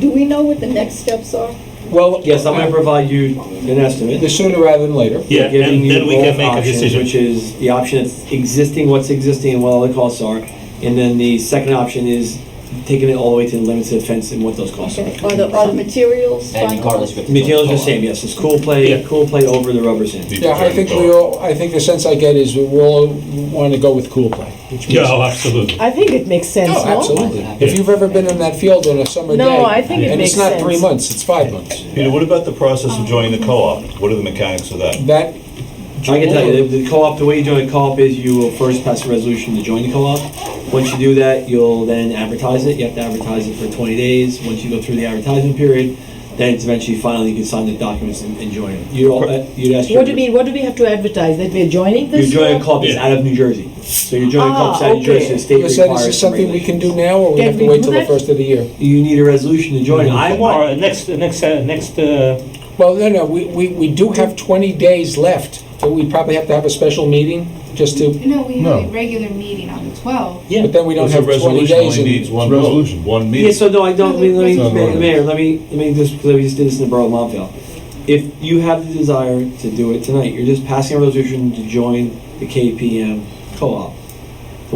I: do we know what the next steps are?
A: well,
M: Yes, I'm gonna provide you an estimate.
A: the sooner rather than later.
D: Yeah,
M: Giving
D: and
M: you
D: then we can
M: both
D: make a
M: options,
D: decision.
M: which is the option that's existing, what's existing, and what all the costs are. And then the second option is taking it all the way to the limits of the fence and what those costs are.
I: Are the materials
N: And
I: fine?
N: regardless if it's.
M: Materials are the same, yes, it's cool
D: Yeah.
M: play over the rubber sand.
A: Yeah, I think I think the sense I get is we all want to go with Cool Play. which
D: Yeah,
A: means-
D: oh, absolutely.
L: I think it makes sense,
A: Oh,
L: no?
A: absolutely. If you've ever been in that field on a summer day.
L: No, I think it
A: and
L: makes
A: it's not
L: sense.
A: 3 months, it's 5 months.
P: Peter, what about the process of joining the co-op? What are the mechanics of that?
A: That.
M: I can tell you, the co-op, the way you join a co-op is you will first pass a resolution to join the co-op. Once you do that, you'll then advertise it. You have to advertise it for 20 days. Once you go through the advertisement period, then it's eventually finally you can sign the documents and join it. You'd ask your.
L: What do we have to advertise, that we're joining
M: You're
L: this?
M: joining a co-op that's
D: Yeah.
M: out of New Jersey. So you're joining a co-op that's out of New
L: okay.
M: Jersey, the state
A: You said,
M: requires.
A: is this
M: some
A: something we
M: regulation.
A: can do now, or we
L: Can
A: have to
L: we
A: wait
L: do
A: till the
L: that?
A: first of the year?
M: You need a resolution to join it. I
D: Or
M: want.
D: next,
A: Well, no, we do have 20 days left, but we probably have to have a special meeting just to,
B: No, we have a regular meeting on the 12th.
D: yeah.
A: but then we don't
P: It's a
A: have 20
P: resolution,
A: days.
P: only
A: and-
P: needs one vote, one
M: Yeah,
P: meeting.
M: so no, I don't, let me,
B: No,
M: Mayor, let me just, because we just did this in the Borough of Montvale. If you have the desire to do it tonight, you're just passing a resolution to join the KPM co-op.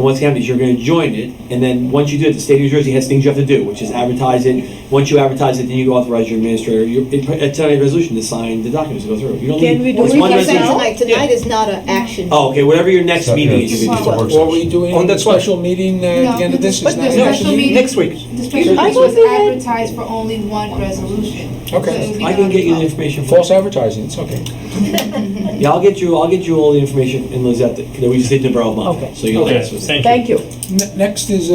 M: But what's happening is you're going to join it, and then once you do it, the state of New Jersey has things you have to do, which is advertise it. Once you advertise it, then you authorize your administrator, it's a resolution to sign the documents to go through. You don't
L: Can
M: need,
L: we do
M: it's
L: it
M: one
I: We're saying
M: resolution.
I: tonight is not an action.
M: Oh, okay, whatever your next meeting is.
A: Are we doing a special meeting at the end of this? Is
B: But
A: not
B: the
A: an action
B: special meeting,
D: Next week.
B: the special
L: I
B: meeting
L: thought
B: was
L: we had-
B: advertised for only one resolution.
A: Okay.
B: So it would be
M: I can get you the
B: done.
M: information. For
A: False advertising, it's okay.
M: Yeah, I'll get you all the information in Lizette that we just did in Borough Month.
L: Okay.
M: So you'll
D: Okay,
M: answer.
D: thank you.
L: Thank you.
A: Next is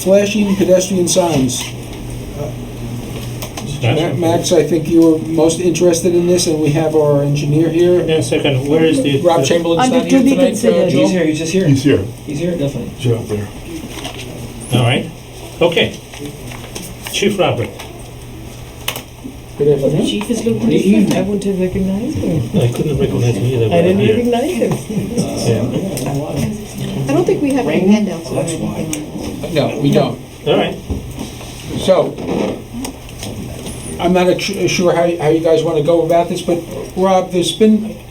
A: flashing pedestrian signs. Max, I think you were most interested in this, and we have our engineer here.
D: Wait a second, where is the?
A: Rob Chamberlain's
L: Under
A: not here
L: to be
A: tonight,
L: considered.
A: Joe?
M: He's here, he's just here.
G: He's here.
M: He's here, definitely.
G: He's out there.
D: All right, okay. Chief Robert,
A: Good afternoon.
L: Chief is looking different. I wouldn't have recognized him.
D: I couldn't recognize you either.
L: I
D: but I'm
L: didn't
D: here.
L: recognize him.
I: I don't think we have any handouts.
A: No, we don't.
D: All right,
A: So, I'm not sure how you guys want to go about this, but Rob,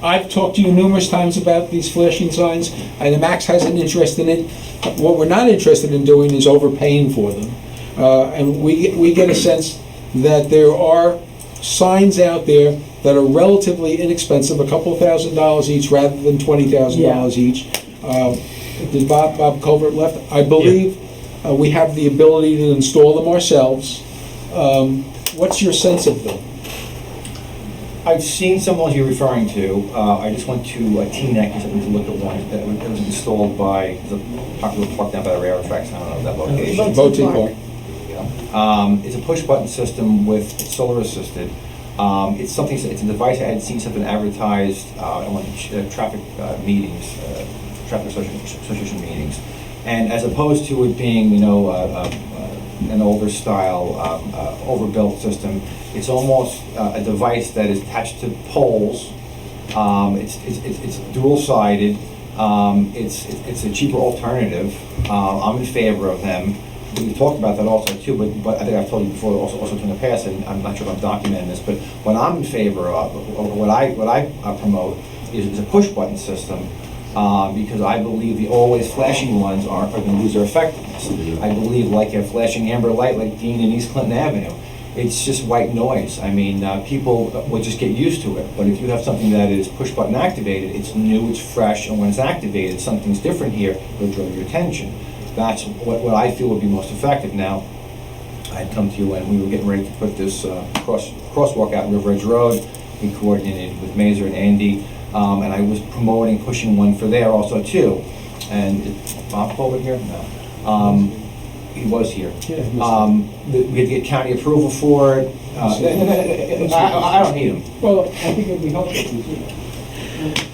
A: I've talked to you numerous times about these flashing signs, and Max has an interest in it. What we're not interested in doing is overpaying for them. And we get a sense that there are signs out there that are relatively inexpensive, a couple $1,000s each rather than $20,000 each. Did Bob Colbert left? I believe we have the ability to install them ourselves. What's your sense of them?
Q: I've seen some of the ones you're referring to. I just went to Teaneck to look at one that was installed by the popular park down by the railroad tracks. I don't know that location.
A: Boating Park.
Q: It's a push-button system with solar assisted. It's a device I had seen something advertised on traffic meetings, traffic association meetings, and as opposed to it being, an older style, overbuilt system, it's almost a device that is attached to poles. It's dual-sided. It's a cheaper alternative. I'm in favor of them. We've talked about that also too, but I think I've told you before also in the past, and I'm not sure if I'm documenting this, but what I'm in favor of, or what I promote, is a push button system, because I believe the always flashing ones are going to lose their effectiveness. I believe like a flashing amber light like Dean and East Clinton Avenue, it's just white noise. I mean, people will just get used to it, but if you have something that is push button activated, it's new, it's fresh, and when it's activated, something's different here, it'll draw your attention. That's what I feel would be most effective. Now, I'd come to you and we were getting ready to put this crosswalk out on River Edge Road. We coordinated with Mazer and Andy, and I was pushing one for there also too. And is Bob Colbert here? No. He was here. We had to get county approval for it. I don't need him.
A: Well, I think it would be helpful if you do.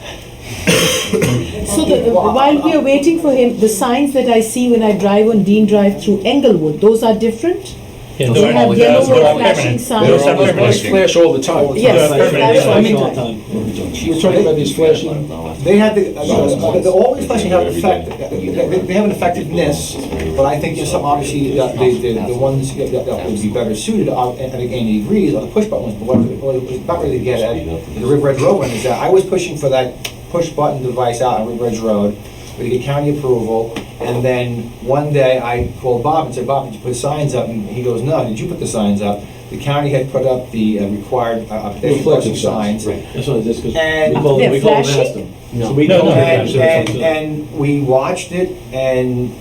L: So while we are waiting for him, the signs that I see when I drive on Dean Drive through Englewood, those are different?
D: Yeah,
L: They have yellow flashing signs.
D: Those are permanent.
A: Flash all the time.
L: Yes,
D: Those are
L: that's what I mean.
M: All the time.
A: You're talking about these flashing.
Q: They have the always flashing have an effect. They have an effectiveness, but I think just some obviously the ones that would be better suited. I think Andy agrees on the push button ones. But what I was not really to get at the River Edge Road one is that I was pushing for that push button device out on River Edge Road. We get county approval, and then one day I called Bob and said, "Bob, did you put signs up?" And he goes, "No, did you put the signs up?" The county had put up the required pedestrian signs.
M: Right. That's what it is, because
Q: And
M: we call them
L: flashing?
M: asked them. So we
D: No,
M: called
D: no,
M: them.
Q: and we watched it, and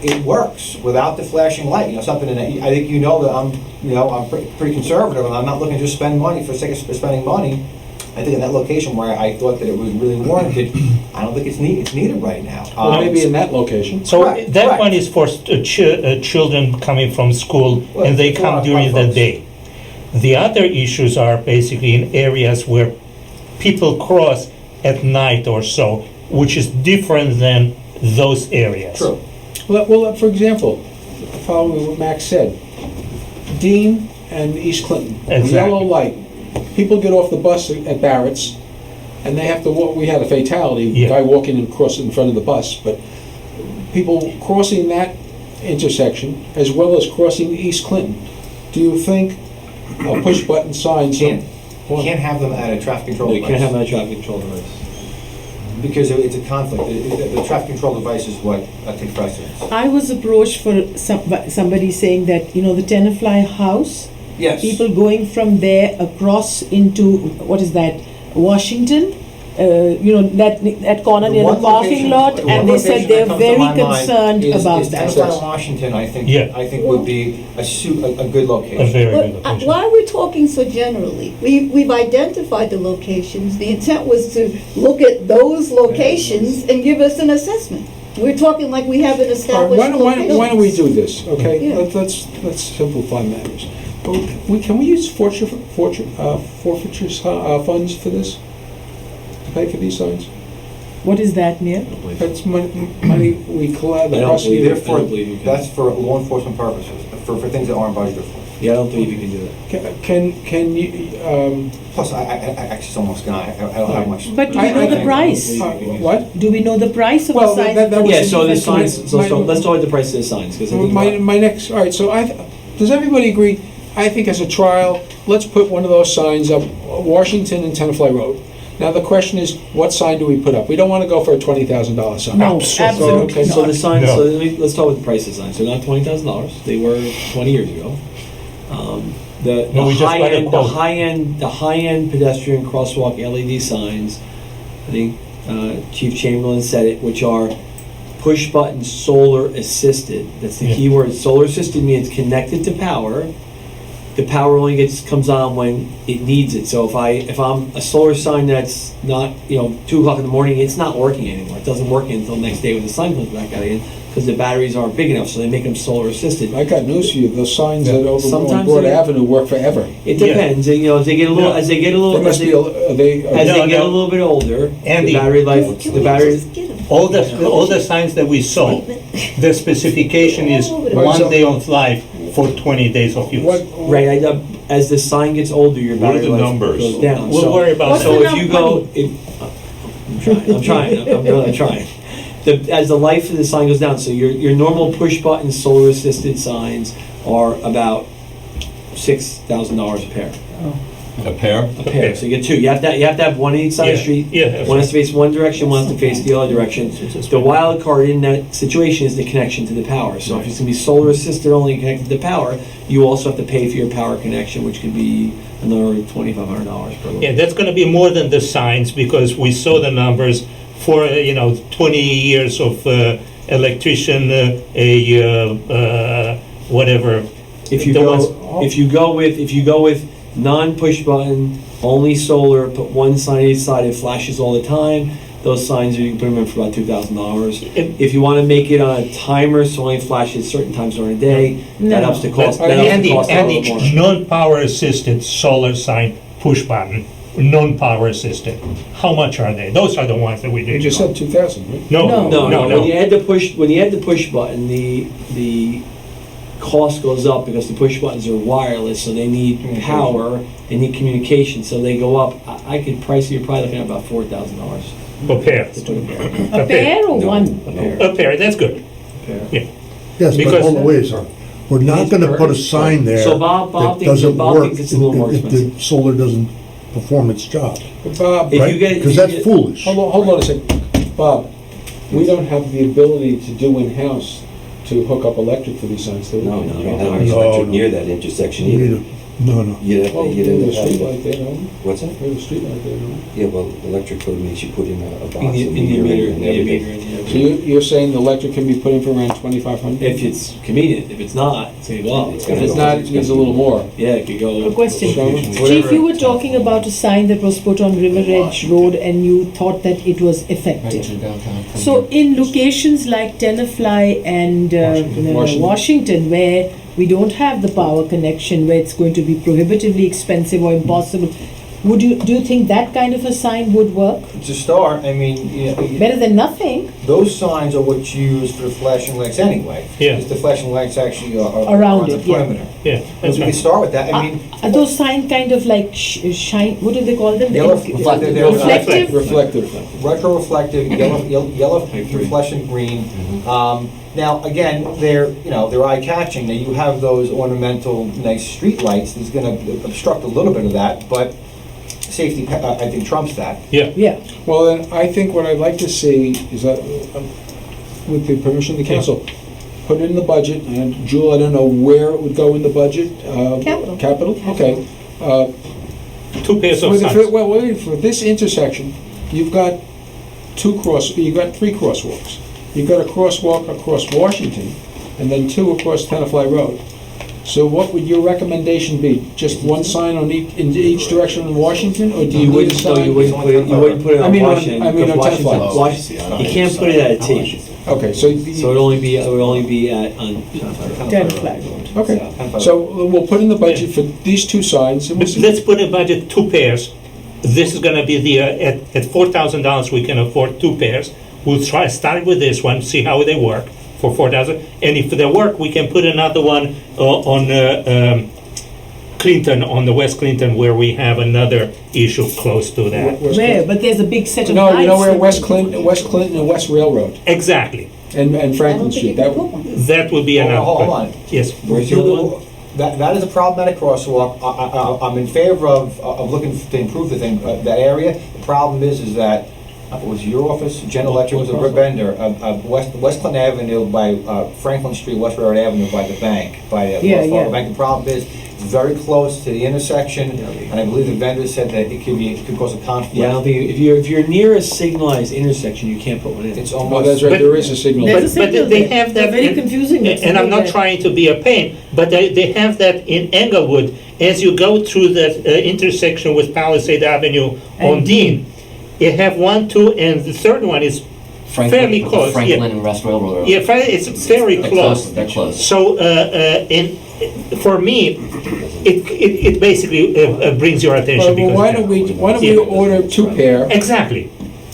Q: it works without the flashing light. Something in it. I think that I'm pretty conservative, and I'm not looking to just spend money for the sake of spending money. I think in that location where I thought that it was really warranted, I don't think it's needed right now.
A: Well, maybe in that location.
D: so
Q: Correct,
D: that
Q: correct.
D: one is for children coming from school,
Q: Well,
D: and they
Q: it's a lot
D: come
Q: of
D: during
Q: fun
D: the
Q: folks.
D: day. The other issues are basically in areas where people cross at night or so, which is different than those areas.
Q: True.
A: Well, for example, following what Max said, Dean and East Clinton,
D: Exactly.
A: yellow light. People get off the bus at Barrett's, and they have to walk. We had a fatality,
D: Yeah.
A: guy walking and crossing in front of the bus, but people crossing that intersection as well as crossing East Clinton. Do you think a push-button sign?
Q: Can't have them at a traffic control
M: No, you can't
Q: device.
M: have that traffic control device.
Q: because it's a conflict. The traffic control device is what takes precedence.
L: I was approached for somebody saying that, the Tenafly house,
Q: Yes.
L: people going from there across into, what is that, Washington? That corner near the
Q: One
L: parking
Q: location-
L: lot,
Q: the
L: and
Q: one
L: they
Q: location
L: said
Q: that
L: they're
Q: comes to
L: very
Q: my mind
L: concerned about
Q: is
L: that.
Q: Tenafly, Washington, I think
D: Yeah.
Q: would be a good location.
D: A very good
I: But
D: location.
I: why are we talking so generally? We've identified the locations. The intent was to look at those locations and give us an assessment. We're talking like we have an
A: All right,
I: established location.
A: why don't we do this, okay?
I: Yeah.
A: Let's simplify matters. Can we use forfeiture funds for this? To pay for these signs?
L: What is that, Neil?
A: That's money we collect, the
Q: I don't believe,
A: prosecutor.
Q: therefore,
M: believe you can.
Q: that's for law enforcement purposes, for things that aren't budgeted for.
M: Yeah, I don't believe you can do that.
A: Can you,
Q: Plus, I actually almost gonna, I don't have much.
L: But do we know the price?
A: what?
L: Do we know the price of
A: Well,
L: the signs?
A: that was-
M: Yeah, so the signs,
A: my-
M: let's start with the price of the signs, because I think.
A: My next, all right, so does everybody agree? I think as a trial, let's put one of those signs up, Washington and Tenafly Road. Now, the question is, what sign do we put up? We don't want to go for a $20,000 sign.
L: No, absolutely
A: Okay,
M: So the signs,
D: No.
M: so let's start with the price of the signs. They're not $20,000. They were 20 years ago. The
D: No, we just got a quote.
M: the high end pedestrian crosswalk LED signs. I think Chief Chamberlain said it, which are push button solar assisted. That's the
D: Yeah.
M: key word. Solar assisted means connected to power. The power only comes on when it needs it. So if I'm a solar sign that's not 2:00 in the morning, it's not working anymore. It doesn't work until the next day when the sun comes back out again because the batteries aren't big enough. So they make them solar assisted.
A: I got news for you, those signs that over on
M: Sometimes
A: Broad
M: they-
A: Avenue work forever.
M: It depends. As they get a little, as they get a little,
A: They must be,
M: as
A: they,
M: they get a little bit older,
D: Andy,
M: the battery life,
I: Can
M: the
I: we
M: battery.
I: just get 'em?
D: All the signs that we saw, the specification is
I: All over the
A: place.
D: 1 day of life for 20 days of use.
M: Right, as the sign gets older, your
P: What are
M: battery
P: the
M: life
P: numbers?
M: goes down.
D: We'll
M: So-
D: worry about
M: So
D: that.
M: if you go, I'm trying, I'm trying. As the life of the sign goes down, so your normal push button solar assisted signs are about $6,000 a pair.
H: A pair?
M: A pair. So you get two. You have to have one on each side of the street.
D: Yeah.
M: One has to face one direction, one has to face the other direction. The wild card in that situation is the connection to the power. So if it's going to be solar assisted only and connected to power, you also have to pay for your power connection, which could be another $2,500 per load.
D: Yeah, that's going to be more than the signs because we saw the numbers for 20 years of electrician, whatever.
M: If you go with non-push button, only solar, put one sign on each side, it flashes all the time. Those signs, you can put them in for about $2,000. If you want to make it on a timer, so it only flashes certain times during the day, that helps to cost. That helps to cost a little more.
D: Non-power assisted solar sign push button, non-power assisted. How much are they? Those are the ones that we
A: you
D: did.
A: just said 2,000, right?
D: No.
M: When you add the push button, the cost goes up because the push buttons are wireless, so they need power, they need communication, so they go up. I could price you're probably looking at about $4,000.
D: A pair.
L: A pair or one?
D: A pair, that's good. Yeah.
G: Yes, but
D: Because-
G: hold on, wait a second. We're not gonna put a sign there
M: So Bob
G: that
M: thinks
G: doesn't work
M: it's a little more
G: if the
M: expensive.
G: solar doesn't perform its job,
A: Bob,
M: If
G: right?
M: you get-
G: Because
M: if you
G: that's
M: get-
G: foolish.
A: hold on a second. Bob, we don't have the ability to do in-house to hook up electric for these signs, do we?
N: No, you don't have any
G: No,
N: electric
G: no.
N: near that intersection
G: You need
N: either.
G: a- No.
N: You'd have
A: Well,
N: to, you'd
A: there's a
N: end up
A: street
N: having,
A: light there, don't we?
N: what's that?
A: There's a street light there, don't we?
N: Yeah, well, electric code means you put in a box
M: In
N: and
M: the
N: meter
M: meter,
N: and
M: in the
N: everything.
M: meter, and
A: So you're saying the electric can be put in for around 2,500?
M: if it's convenient. If it's not, it's gonna go up.
N: It's
A: If
N: gonna
A: it's
N: go
A: not,
N: up.
A: it needs a little more.
M: Yeah, it could go.
L: A question. Chief,
M: Whatever.
L: you were talking about a sign that was put on River Edge Road and you thought that it was effective. So in locations like Tenafly and Washington, where we don't have the power connection, where it's going to be prohibitively expensive or impossible, do you think that kind of a sign would work?
Q: To start, I mean,
L: Better than nothing?
Q: those signs are what's used for the flashing lights anyway.
D: Yeah.
Q: Because the flashing lights actually are
L: Around
Q: on the
L: it, yeah.
Q: perimeter.
D: Yeah,
Q: If
D: that's
Q: we
D: right.
Q: could start with that, I mean,
L: Are those signs kind of like shine, what do they call them?
Q: Yellow reflective.
L: Reflective?
A: Reflective.
Q: retro-reflective, yellow, fluorescent green. Now, again, they're eye-catching. Now, you have those ornamental, nice street lights that's gonna obstruct a little bit of that, but safety, I think trumps that.
D: Yeah.
L: Yeah.
A: Well, then, I think what I'd like to see is that, with the permission of the council, put it in the budget, and Jewel, I don't know where it would go in the budget.
I: Capital.
A: Capital, okay.
D: 2 pairs of
A: For
D: signs.
A: well, wait, for this intersection, you've got you've got 3 crosswalks. You've got a crosswalk across Washington, and then 2 across Tenafly Road. So what would your recommendation be? Just 1 sign on in each direction in Washington, or do you
Q: You
A: need a
Q: wouldn't, no,
A: sign?
Q: you wouldn't put it
A: I
Q: on
A: mean on-
Q: Washington.
A: I mean
Q: because
A: on Tenafly.
Q: Washington, you can't put it at a T.
A: Okay, so
Q: So it would only be on.
L: Tenafly Road.
A: okay. So we'll put in the budget for these 2 signs, and we'll see.
D: Let's put in budget 2 pairs. This is gonna be the, at $4,000, we can afford 2 pairs. We'll start with this one, see how they work for 4,000. And if they work, we can put another one on Clinton, on the West Clinton, where we have another issue close to that.
L: Where? But there's a big set of
A: No,
L: lights.
A: you know where
L: that-
A: West Clinton and West Railroad,
D: Exactly.
A: and Franklin Street,
D: That would be enough.
Q: Hold on.
D: Yes.
Q: Where's the other one? That is a problematic crosswalk. I'm in favor of looking to improve the thing, that area. The problem is that, it was your office, General Electric was a vendor, West Clinton Avenue by Franklin Street, West Railroad Avenue by the bank, by Wells
L: Yeah,
Q: Fargo
L: yeah.
Q: Bank. The problem is, it's very close to the intersection, and I believe the vendor said that it could cause a conflict.
M: Yeah, I don't think, if you're near a signalized intersection, you can't put one in.
Q: It's
A: Oh,
Q: almost.
A: that's right, there is a signal.
L: There's a
D: But
L: signal
D: they
L: there.
D: have
L: They're
D: that.
L: very
D: in-
L: confusing. that
D: And I'm
L: signal
D: not
L: there.
D: trying to be a pain, but they have that in Englewood. As you go through that intersection with Palisade Avenue on
L: And-
D: Dean, you have 1, 2, and the third one is fairly close.
R: Franklin
D: Yeah.
R: and West Railroad.
D: Yeah, it's very
R: They're
D: close.
R: They're close.
D: So, for me, it basically brings your attention.
A: Well,
D: because
A: why don't we
D: Yeah.
A: order 2 pair,
D: Exactly.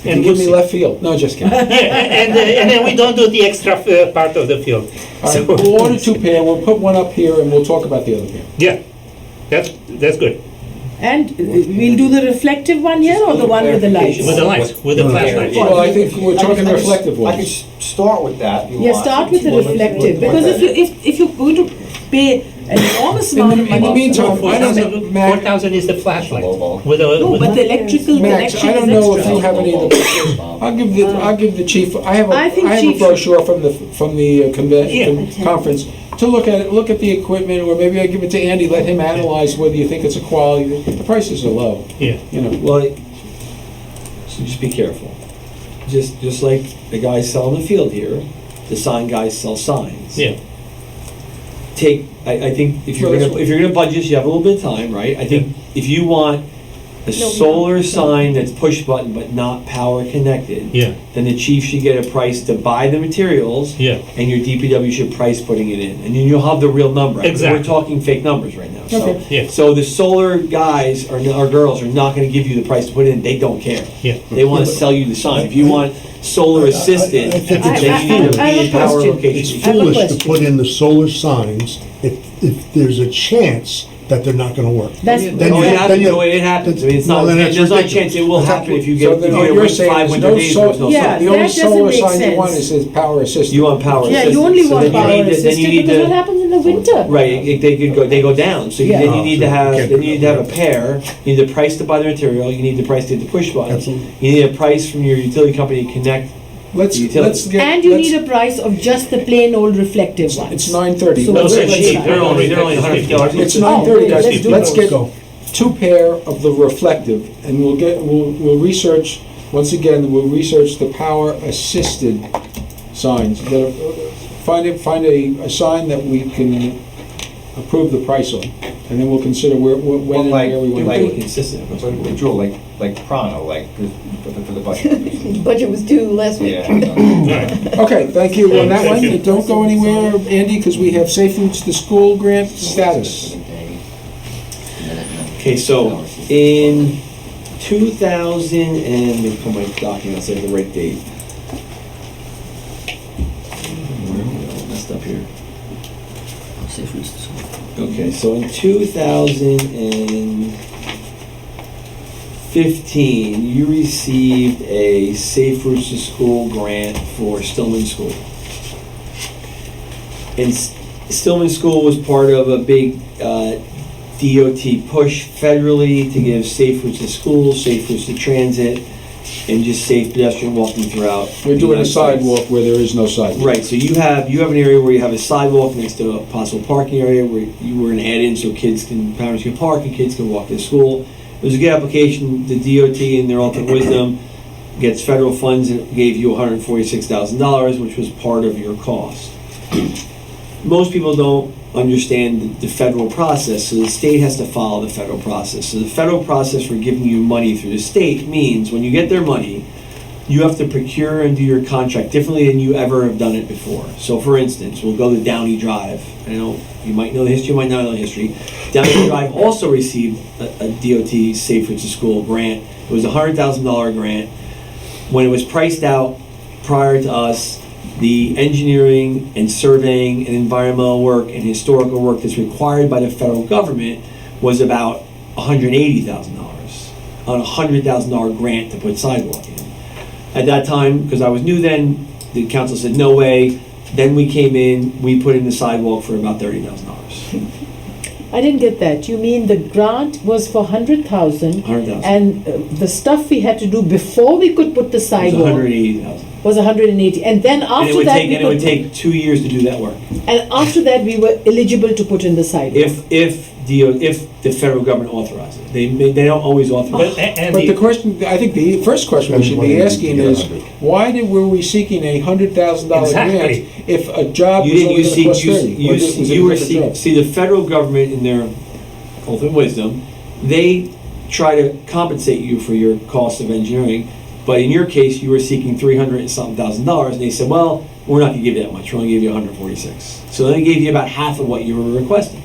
A: and
D: we'll
A: give me
D: see.
A: left field? No, just kidding.
D: Yeah, and then we don't do the extra part of the field.
A: All right, we'll order 2 pair, we'll put 1 up here, and we'll talk about the other pair.
D: Yeah, that's good.
L: And we'll do the reflective one here or the one with the lights?
D: With the lights, with the flashlights.
A: Well, I think we're talking reflective
Q: I could
A: ones.
Q: start with that. if you
L: Yeah,
Q: want.
L: start with the reflective, because if you're going to pay an enormous amount of money.
A: In the meantime,
L: for
A: I don't know,
D: 4,000
A: Mac,
D: 4,000 is the flashlight. With a,
L: No,
D: with
L: but the electrical
A: Max,
L: connection
A: I don't
L: is
A: know if
L: extra.
A: you have any of the pictures. I'll give the chief, I have
L: I think
A: a
L: Chief-
A: brochure from the convention, conference, to look at it, look at the equipment, or maybe I give it to Andy, let him analyze whether you think it's a quality. The prices are low,
D: yeah.
A: you know.
M: Well, so just be careful. Just like the guys selling the field here, the sign guys sell signs.
D: Yeah.
M: I think if
A: Well,
M: you're gonna budget, you have a little bit of time, right? I think if you want a solar sign that's push button but not power connected,
D: Yeah.
M: then the chief should get a price to buy the materials,
D: Yeah.
M: and your DPW should price putting it in, and then you'll have the real number.
D: Exactly.
M: We're talking fake numbers right now. So,
D: Yeah.
M: so the solar guys or girls are not going to give you the price to put in. They don't care.
D: Yeah.
M: They want to sell you the sign. If you want solar assisted,
G: I think it's
M: then you need to
L: I have
M: be
L: a
M: in power
L: question.
M: location.
G: It's
L: I have a
G: foolish to
L: question.
G: put in the solar signs if there's a chance that they're not gonna work.
L: That's-
G: Then
M: No,
G: you-
M: it
G: then
M: happens.
G: you-
M: No, it happens. I mean, it's
G: Well,
M: not.
G: then that's
M: There's not a
G: ridiculous.
M: chance it will happen if you
A: So
M: get
A: then
M: if
A: what
M: you
A: you're
M: wait
A: saying
M: 5
A: is
M: winter
A: no
M: days. There's no
L: Yeah,
A: the
M: sign.
A: only
L: that doesn't
A: solar
L: make
A: sign you want
L: sense.
A: is power assisted.
M: You want power
L: Yeah,
M: assisted.
L: you only
M: So
L: want
M: then you
L: power
M: need to- then
L: assisted
M: you need
L: because
M: to-
L: what happens in the winter?
M: Right, they go down. So
L: Yeah.
M: then you need to have
G: can't
M: then
G: do
M: you need
G: that.
M: to have a pair. You need the price to buy the material. You need the price to hit the push button.
G: Absolutely.
M: You need a price from your utility company to connect.
A: Let's
M: Utilities.
A: get.
L: And you
A: let's-
L: need a price of just the plain old reflective ones.
A: It's 9:30.
L: So
D: No,
L: what's
D: it's
L: the
D: cheap.
L: price?
M: They're only $150.
A: It's 9:30, guys.
L: let's do
A: Let's
L: those.
A: get
G: Go.
A: 2 pair of the reflective, and we'll research, once again, we'll research the power assisted signs. Find a sign that we can approve the price on, and then we'll consider when and where we want to do it.
M: consistent.
Q: Jewel, like Prano, like for the budget.
I: Budget was due last week.
Q: Yeah.
A: Okay, thank you on that
D: Thank
A: one.
D: you.
A: Don't go anywhere, Andy, because we have Safe Routes to School grant status.
M: Okay, so in 2000 and let me pull my documents. I have the right date. Messed up here.
R: Safe routes to school.
M: Okay, so in 2015, you received a Safe Routes to School grant for Stillman School. And Stillman School was part of a big DOT push federally to give safe routes to schools, safe routes to transit, and just safe pedestrian walking throughout.
A: We're doing a
M: the United States.
A: sidewalk where there is no sidewalk.
M: Right, so you have an area where you have a sidewalk next to a possible parking area where you were going to add in so parents can park and kids can walk to school. It was a good application. The DOT, in their ultimate wisdom, gets federal funds and gave you $146,000, which was part of your cost. Most people don't understand the federal process, so the state has to follow the federal process. So the federal process for giving you money through the state means when you get their money, you have to procure and do your contract differently than you ever have done it before. So for instance, we'll go to Downey Drive. I know you might know the history, you might not know the history. Downey Drive also received a DOT Safe Routes to School grant. It was a $100,000 grant. When it was priced out prior to us, the engineering and surveying and environmental work and historical work that's required by the federal government was about $180,000 on a $100,000 grant to put sidewalk in. At that time, because I was new then, the council said, no way. Then we came in, we put in the sidewalk for about $30,000.
L: I didn't get that. You mean the grant was for 100,000
M: $100,000.
L: and the stuff we had to do before we could put the
M: It was
L: sidewalk
M: $180,000.
L: was 180, and then
M: And
L: after
M: it
L: that
M: would take 2 years to do that work.
L: and after that we were eligible to put in the sidewalk.
M: If the federal government authorizes it. They don't always authorize it.
A: But the question, I think the first question we should be asking is, why were we seeking a $100,000
D: Exactly.
A: grant if a job
M: You
A: was
M: didn't,
A: only
M: you
A: going
M: see,
A: to cost 30? Or was it
M: you
A: a
M: were
A: different job?
M: see the federal government in their ultimate wisdom, they try to compensate you for your cost of engineering, but in your case, you were seeking $300 and something thousand, and they said, well, we're not gonna give you that much, we're gonna give you 146. So they gave you about half of what you were requesting.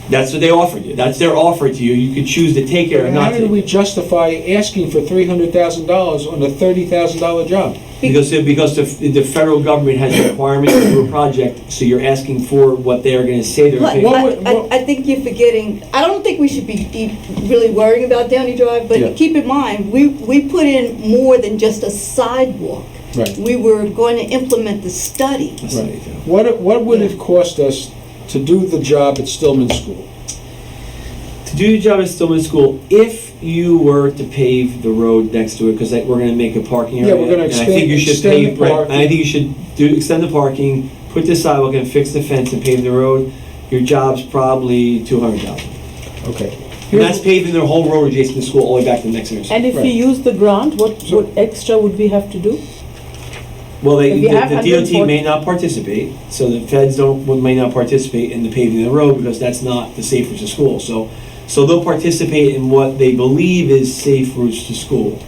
M: That's what they offered you. That's their offer to you. You could choose to take it or not
A: How
M: take
A: did we
M: it.
A: justify asking for $300,000 on a $30,000 job?
M: Because the federal government has requirements to do a project, so you're asking for what they're going to say they're
I: Look,
M: paying.
I: I think you're forgetting, I don't think we should be really worrying about Downey Drive, but
A: Yeah.
I: keep in mind, we put in more than just a sidewalk.
A: Right.
I: We were going to implement the study.
A: Right. What would it cost us to do the job at Stillman School?
M: To do your job at Stillman School, if you were to pave the road next to it, because we're going to make a parking area.
A: Yeah, we're gonna
M: and I think you should
A: extend
M: pave,
A: the
M: right,
A: parking.
M: and I think you should extend the parking, put the sidewalk and fix the fence and pave the road. Your job's probably $200,000.
A: Okay.
M: And that's paving the whole road adjacent to the school all the way back to the next intersection.
L: And if we use the grant, what extra would we have to do?
M: Well,
L: If you have
M: the
L: 140
M: DOT may not participate, so the feds may not participate in the paving of the road because that's not the safe routes to school. So they'll participate in what they believe is safe routes to school.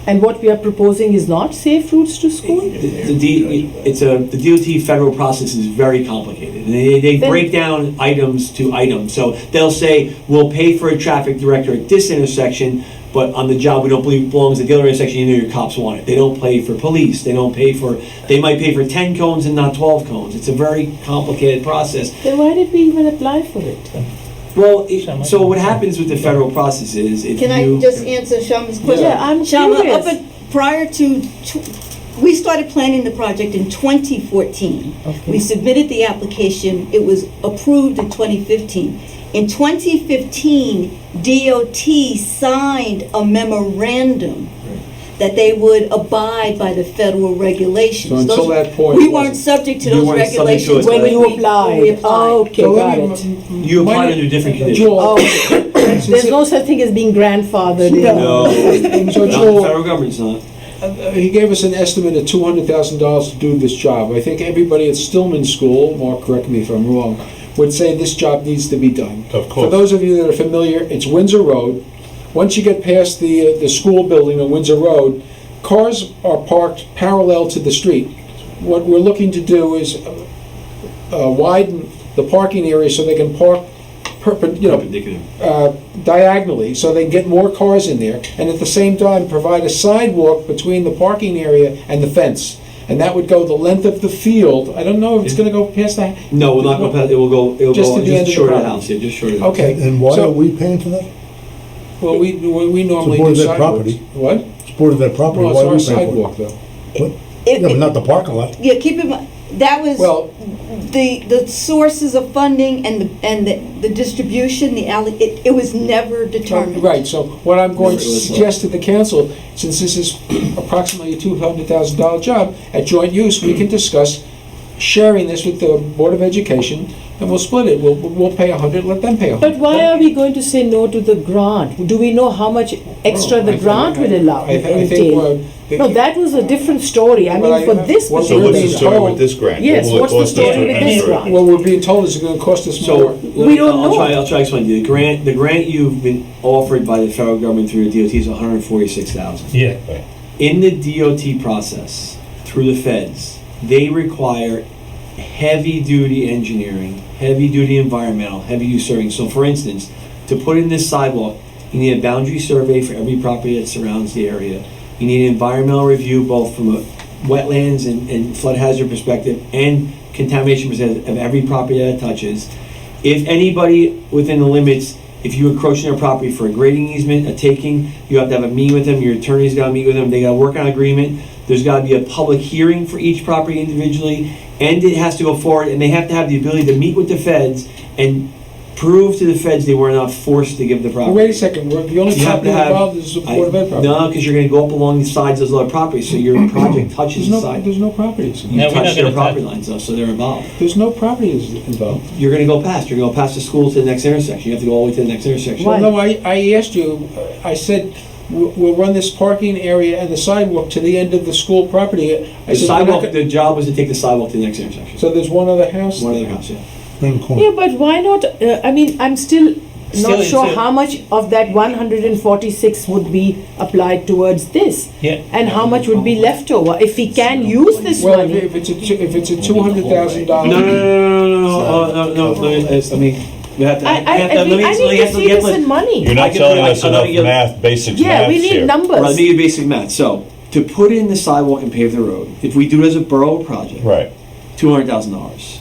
L: And what we are proposing is not safe routes to school?
M: The DOT federal process is very complicated. And they
L: Then-
M: break down items to items. So they'll say, we'll pay for a traffic director at this intersection, but on the job we don't believe belongs at the other intersection, you know your cops want it. They don't pay for police. They might pay for 10 cones and not 12 cones. It's a very complicated process.
L: Then why did we even apply for it?
M: Well, so what happens with the federal procce is if
I: Can
M: you...
I: I just answer Shama's question?
L: Yeah, I'm
I: Shama,
L: curious.
I: prior to, we started planning the project in 2014.
L: Okay.
I: We submitted the application, it was approved in 2015. In 2015, DOT signed a memorandum that they would abide by the federal regulations.
A: So until that point,
I: we
A: it
I: weren't
A: wasn't.
I: subject to
M: You
I: those
M: weren't subject to
I: regulations
M: it.
L: When you
I: we
L: applied?
I: applied.
L: Okay,
A: So
L: got
A: let
L: it.
A: me-
M: You apply
A: Might-
M: under different conditions.
A: Joel,
L: Oh, there's no such thing as being grandfathered in.
M: No,
A: So
M: the
A: Joel,
M: federal government's not.
A: he gave us an estimate of $200,000 to do this job. I think everybody at Stillman School, Mark, correct me if I'm wrong, would say this job needs to be done.
P: Of course.
A: For those of you that are familiar, it's Windsor Road. Once you get past the school building on Windsor Road, cars are parked parallel to the street. What we're looking to do is widen the parking area so they can park diagonally, so they can get more cars in there, and at the same time provide a sidewalk between the parking area and the fence. And that would go the length of the field. I don't know if it's going to go past that.
M: No, we'll not go past, it will go
A: Just to the end of the
M: short of the
A: property.
M: house, yeah, just short of the house.
A: Okay.
G: And why
A: so-
G: are we paying for that?
A: Well, we normally
G: It's a board
A: do
G: of that
A: sidewalks.
G: property.
A: What?
G: It's part of that property,
A: Well,
G: why are we
A: it's our
G: paying for it?
A: sidewalk, though.
G: What? Yeah, but not the parking lot.
I: Yeah, keep in mind, that was
A: Well-
I: the sources of funding and the distribution, it was never determined.
A: Right, so what I'm going to
M: Never was
A: suggest to the council, since this is approximately a $200,000 job, at joint use, we can discuss sharing this with the Board of Education, and we'll split it. We'll pay 100, let them pay 100.
L: But why are we going to say no to the grant? Do we know how much extra the grant will allow,
A: I think,
L: entail? No, that was a different story. I mean, for this
A: what
P: So
A: we're
P: what's
A: being
P: the story
A: told-
P: with this grant?
L: Yes,
P: What will it
L: what's the
P: cost us
L: story
P: to
L: with this
P: administer it?
L: grant?
A: What we're being told is it's gonna cost us
M: So,
A: more.
L: We don't
M: I'll
L: know.
M: I'll try to explain to you. The grant you've been offered by the federal government through the DOT is $146,000.
D: Yeah.
M: In the DOT process, through the feds, they require heavy-duty engineering, heavy-duty environmental, heavy-use surveying. So for instance, to put in this sidewalk, you need a boundary survey for every property that surrounds the area. You need an environmental review, both from a wetlands and flood hazard perspective and contamination perspective of every property that it touches. If anybody within the limits, if you encroach on their property for a grading easement, a taking, you have to have a meeting with them, your attorney's gotta meet with them, they gotta work on an agreement. There's gotta be a public hearing for each property individually, and it has to go forward, and they have to have the ability to meet with the feds and prove to the feds they were not forced to give the
A: Well,
M: property.
A: wait a second, the only
M: You have
A: property
M: to have-
A: involved is the Board of Ed property.
M: No, because you're gonna go up along the sides of those other properties, so your project touches the side.
A: There's no properties.
M: You
D: No, we're
M: touch
D: not
M: their
D: gonna
M: property
D: touch.
M: lines though, so they're involved.
A: There's no properties involved.
M: You're gonna go past the school to the next intersection. You have to go all the way to the next intersection.
A: Well, no, I asked you, I said, we'll run this parking area and the sidewalk to the end of the school property. I
M: The
A: said, we're not
M: sidewalk,
A: gonna-
M: the job was to take the sidewalk to the next intersection.
A: So there's one other house?
M: One other house, yeah.
L: Yeah, but why not, I mean, I'm still
D: Still,
L: not sure
D: it's a-
L: how much of that 146 would be applied towards this.
D: Yeah.
L: And how much would be left over, if we can use this
A: Well,
L: money.
A: if it's a $200,000.
M: No, I mean, you have to,
L: I need to see this in money.
H: You're not telling us enough math, basics
L: Yeah,
H: maths
L: we need
H: here.
L: numbers.
M: Well, let me give you basic math. So, to put in the sidewalk and pave the road, if we do it as a borough project,
H: Right.
M: $200,000.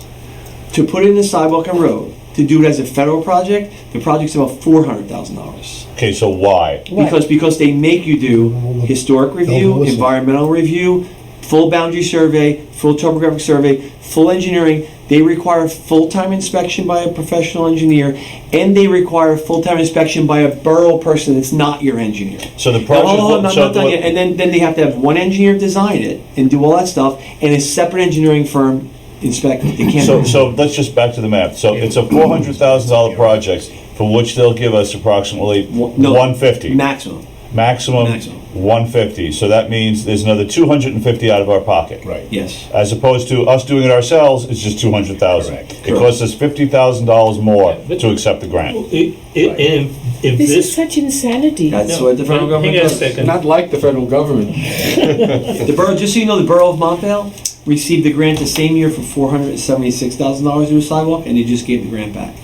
M: To put in the sidewalk and road, to do it as a federal project, the project's about $400,000.
H: Okay, so why?
M: Because they make you do historic review, environmental review, full boundary survey, full topographic survey, full engineering. They require full-time inspection by a professional engineer, and they require full-time inspection by a borough person that's not your engineer.
H: So the
M: Now,
H: project.
M: hold on, I'm
H: so
M: not done yet. And then they have to have one engineer design it and do all that stuff, and a separate engineering firm inspect it. They can't.
H: So let's just back to the math. So it's a $400,000 project for which they'll give us approximately
M: No,
H: $150.
M: maximum.
H: Maximum $150. So that means there's another $250 out of our pocket.
P: Right.
M: Yes.
H: As opposed to us doing it ourselves, it's just $200,000. It costs us $50,000 more to accept the grant.
D: If
L: This is such insanity.
M: That's what the federal government
D: Hang on a
M: does.
D: second.
A: Not like the federal government.
M: The borough, just so you know, the borough of Montvale received the grant the same year for $476,000 to do a sidewalk, and they just gave the grant back.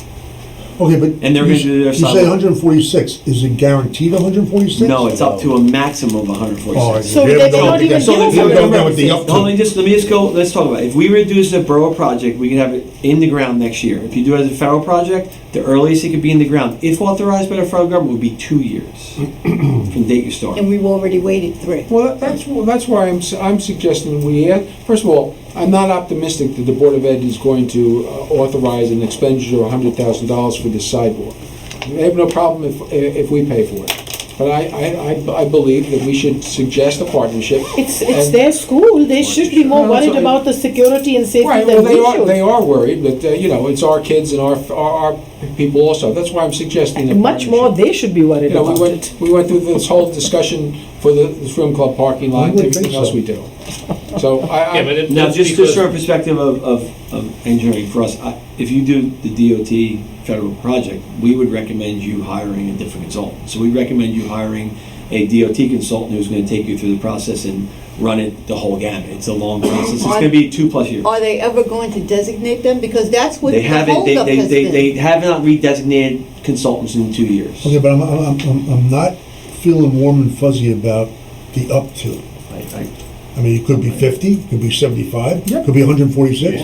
G: Okay, but
M: And they're
G: you
M: gonna do their
G: you say
M: sidewalk.
G: 146, is it guaranteed 146?
M: No, it's up to a maximum of 146.
L: So they cannot even
M: So
L: give us
M: let me-
L: a
G: Go down with the up to.
M: let me just go, let's talk about it. If we reduce the borough project, we can have it in the ground next year. If you do it as a federal project, the earliest it could be in the ground, if authorized by the federal government, would be 2 years from the date you start.
I: And we've already waited 3.
A: Well, that's why I'm suggesting first of all, I'm not optimistic that the Board of Ed is going to authorize an expenditure of $100,000 for this sidewalk. They have no problem if we pay for it. But I believe that we should suggest a partnership.
L: It's
A: and-
L: their school, they should be more
A: No,
L: worried
A: so-
L: about the security and safety
A: Right,
L: than
A: well,
L: we should.
A: they are worried, but, it's our kids and our people also. That's why I'm suggesting a
L: Much more
A: partnership.
L: they should be worried
A: You know,
L: about it.
A: we went through this whole discussion for the swim club parking lot, and
G: I would think
A: everything else
G: so.
A: we do. So
M: Now, just from a perspective of engineering for us, if you do the DOT federal project, we would recommend you hiring a different consultant. So we recommend you hiring a DOT consultant who's going to take you through the process and run it the whole gamut. It's a long process. It's going to be 2+ years.
I: Are they ever going to designate them? Because that's what
M: They
I: the
M: haven't.
I: holdup has been.
M: They have not redesignated consultants in 2 years.
G: Okay, but I'm not feeling warm and fuzzy about the up to. I mean, it could be 50, it could be 75, it could be 146.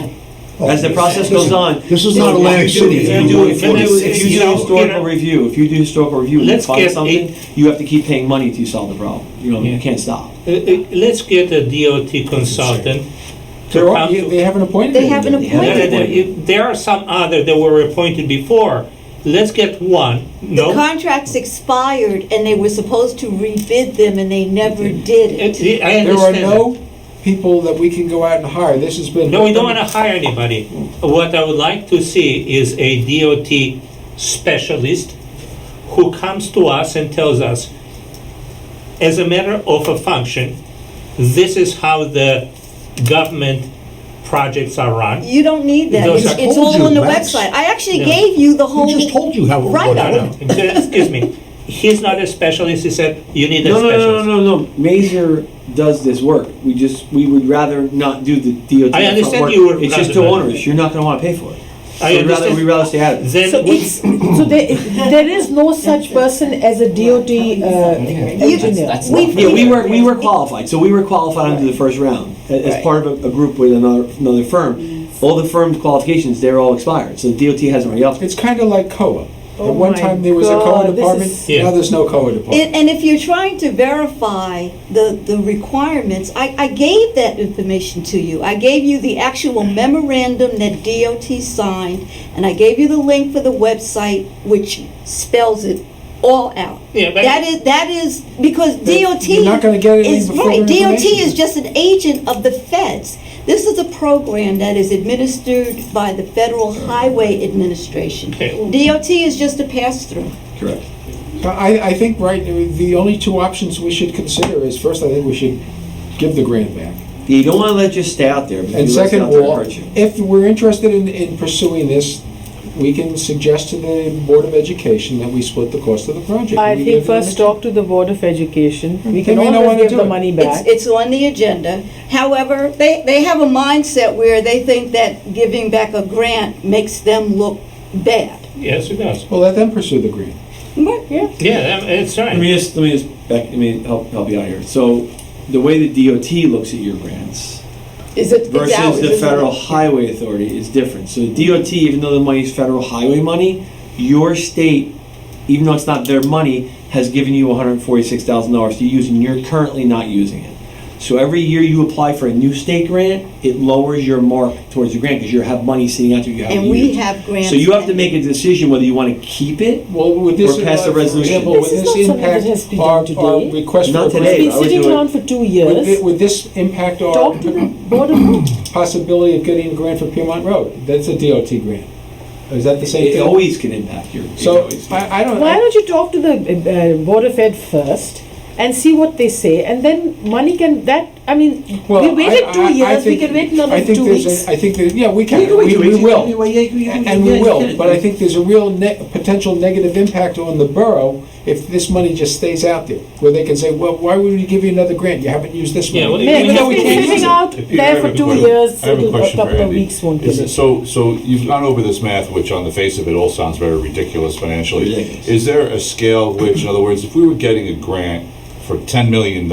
G: Oh,
M: As the process goes on,
G: This is not Atlantic City.
M: If you do historical review, and you
D: Let's
M: find
D: get
M: something, you have to keep paying money to solve the problem. You can't stop.
D: Let's get a DOT consultant come to-
A: They haven't appointed
I: They haven't
A: anybody.
I: appointed.
D: There are some other that were appointed before. Let's get one.
I: The
D: No?
I: contracts expired and they were supposed to rebid them and they never did it.
D: I
A: There are
D: understand that.
A: no people that we can go out and hire. This has been.
D: No, we don't want to hire anybody. What I would like to see is a DOT specialist who comes to us and tells us, as a matter of a function, this is how the government projects are run.
I: You don't need that.
D: Those
I: It's,
D: are-
I: it's
G: told
I: all
G: you,
I: on the
G: Max.
I: website. I actually
D: Yeah.
I: gave you the whole.
G: He just told you how it
I: Right.
G: works.
D: Excuse me. He's not a specialist. He said, you need a
M: No, no,
D: specialist.
M: no, no, no, no. Mazer does this work. We would rather not do the DOT.
D: I
M: upfront
D: understand
M: work.
D: you would
M: It's just
D: rather
M: too
D: not.
M: onerous. You're not gonna wanna pay for it.
D: I understand.
M: We'd rather stay out of it.
D: Then
L: So
D: we-
L: it's, so there is no such person as a DOT engineer.
M: Yeah, we were qualified, so we were qualified under the first round, as part of a group with another firm. All the firm's qualifications, they're all expired, so the DOT hasn't re-upped.
A: It's kind of like COA.
L: Oh
A: At one
L: my
A: time, there was a COA
L: God, this
A: department,
L: is-
D: Yeah.
A: now there's no COA department.
I: And if you're trying to verify the requirements, I gave that information to you. I gave you the actual memorandum that DOT signed, and I gave you the link for the website, which spells it all out.
D: Yeah, but-
I: That is, because DOT
A: You're not gonna get any
I: is,
A: further
I: right, DOT
A: information.
I: is just an agent of the feds. This is a program that is administered by the Federal Highway Administration.
D: Okay.
I: DOT is just a pass-through.
M: Correct.
A: So I think, right, the only two options we should consider is, first, I think we should give the grant back.
M: You don't wanna let it just stay out there, because
A: And
M: if you let it stay
A: second
M: out
A: of
M: there, it
A: all,
M: hurts you.
A: if we're interested in pursuing this, we can suggest to the Board of Education that we split the cost of the project.
L: I
A: We
L: think
A: give them
L: first
A: the-
L: talk to the Board of Education. We
A: They
L: can
A: may not
L: always
A: wanna
L: give
A: do
L: the
A: it.
L: money back.
I: It's on the agenda. However, they have a mindset where they think that giving back a grant makes them look bad.
D: Yes, it does.
A: Well, let them pursue the grant.
L: Yeah.
D: Yeah, it's right.
M: Let me just help you out here. So, the way the DOT looks at your grants
I: Is it? it's ours,
M: versus the
I: isn't it?
M: Federal Highway Authority is different. So DOT, even though the money is federal highway money, your state, even though it's not their money, has given you $146,000 to use, and you're currently not using it. So every year you apply for a new state grant, it lowers your mark towards the grant because you have money sitting out there you haven't
I: And we
M: used.
I: have grants.
M: So you have to make a decision whether you want to keep it
A: Well, with this,
M: or pass the
A: for
M: resolution.
A: example,
L: This
A: with
L: is
A: this
L: not something that
A: impact,
L: has to be
A: our
L: done
A: our
L: today.
A: request for
M: Not
A: a
M: today,
A: grant-
L: It's
M: I
L: been
M: would
L: sitting
M: do it-
L: around for 2 years.
A: Would this impact our
L: Talk to the Board of
A: possibility of getting a grant for Piedmont Road? That's a DOT grant. Is that the same
M: It
A: thing?
M: always can impact your.
A: So, I don't.
L: Why don't you talk to the Board of Ed first and see what they say, and then money can, we waited 2 years, we can wait another 2 weeks.
A: I think that, yeah, we can,
M: You can wait
A: we
M: 2 weeks.
A: will.
M: Yeah,
A: And we
M: you
A: will,
M: can.
A: but I think there's a real potential negative impact on the borough if this money just stays out there, where they can say, well, why would we give you another grant? You haven't used this
D: Yeah,
A: money.
D: well,
L: Yeah,
A: Even though we
L: it's
A: can't
L: been
A: use
L: sitting
A: it.
L: out there for 2 years,
P: I have a
L: a
P: question for
L: couple of
P: Andy.
L: weeks won't
P: Is
L: kill
P: it-
L: it.
P: So you've gone over this math, which on the face of it all sounds very ridiculous financially.
M: Ridiculous.
P: Is there a scale which, in other words, if we were getting a grant for $10 million,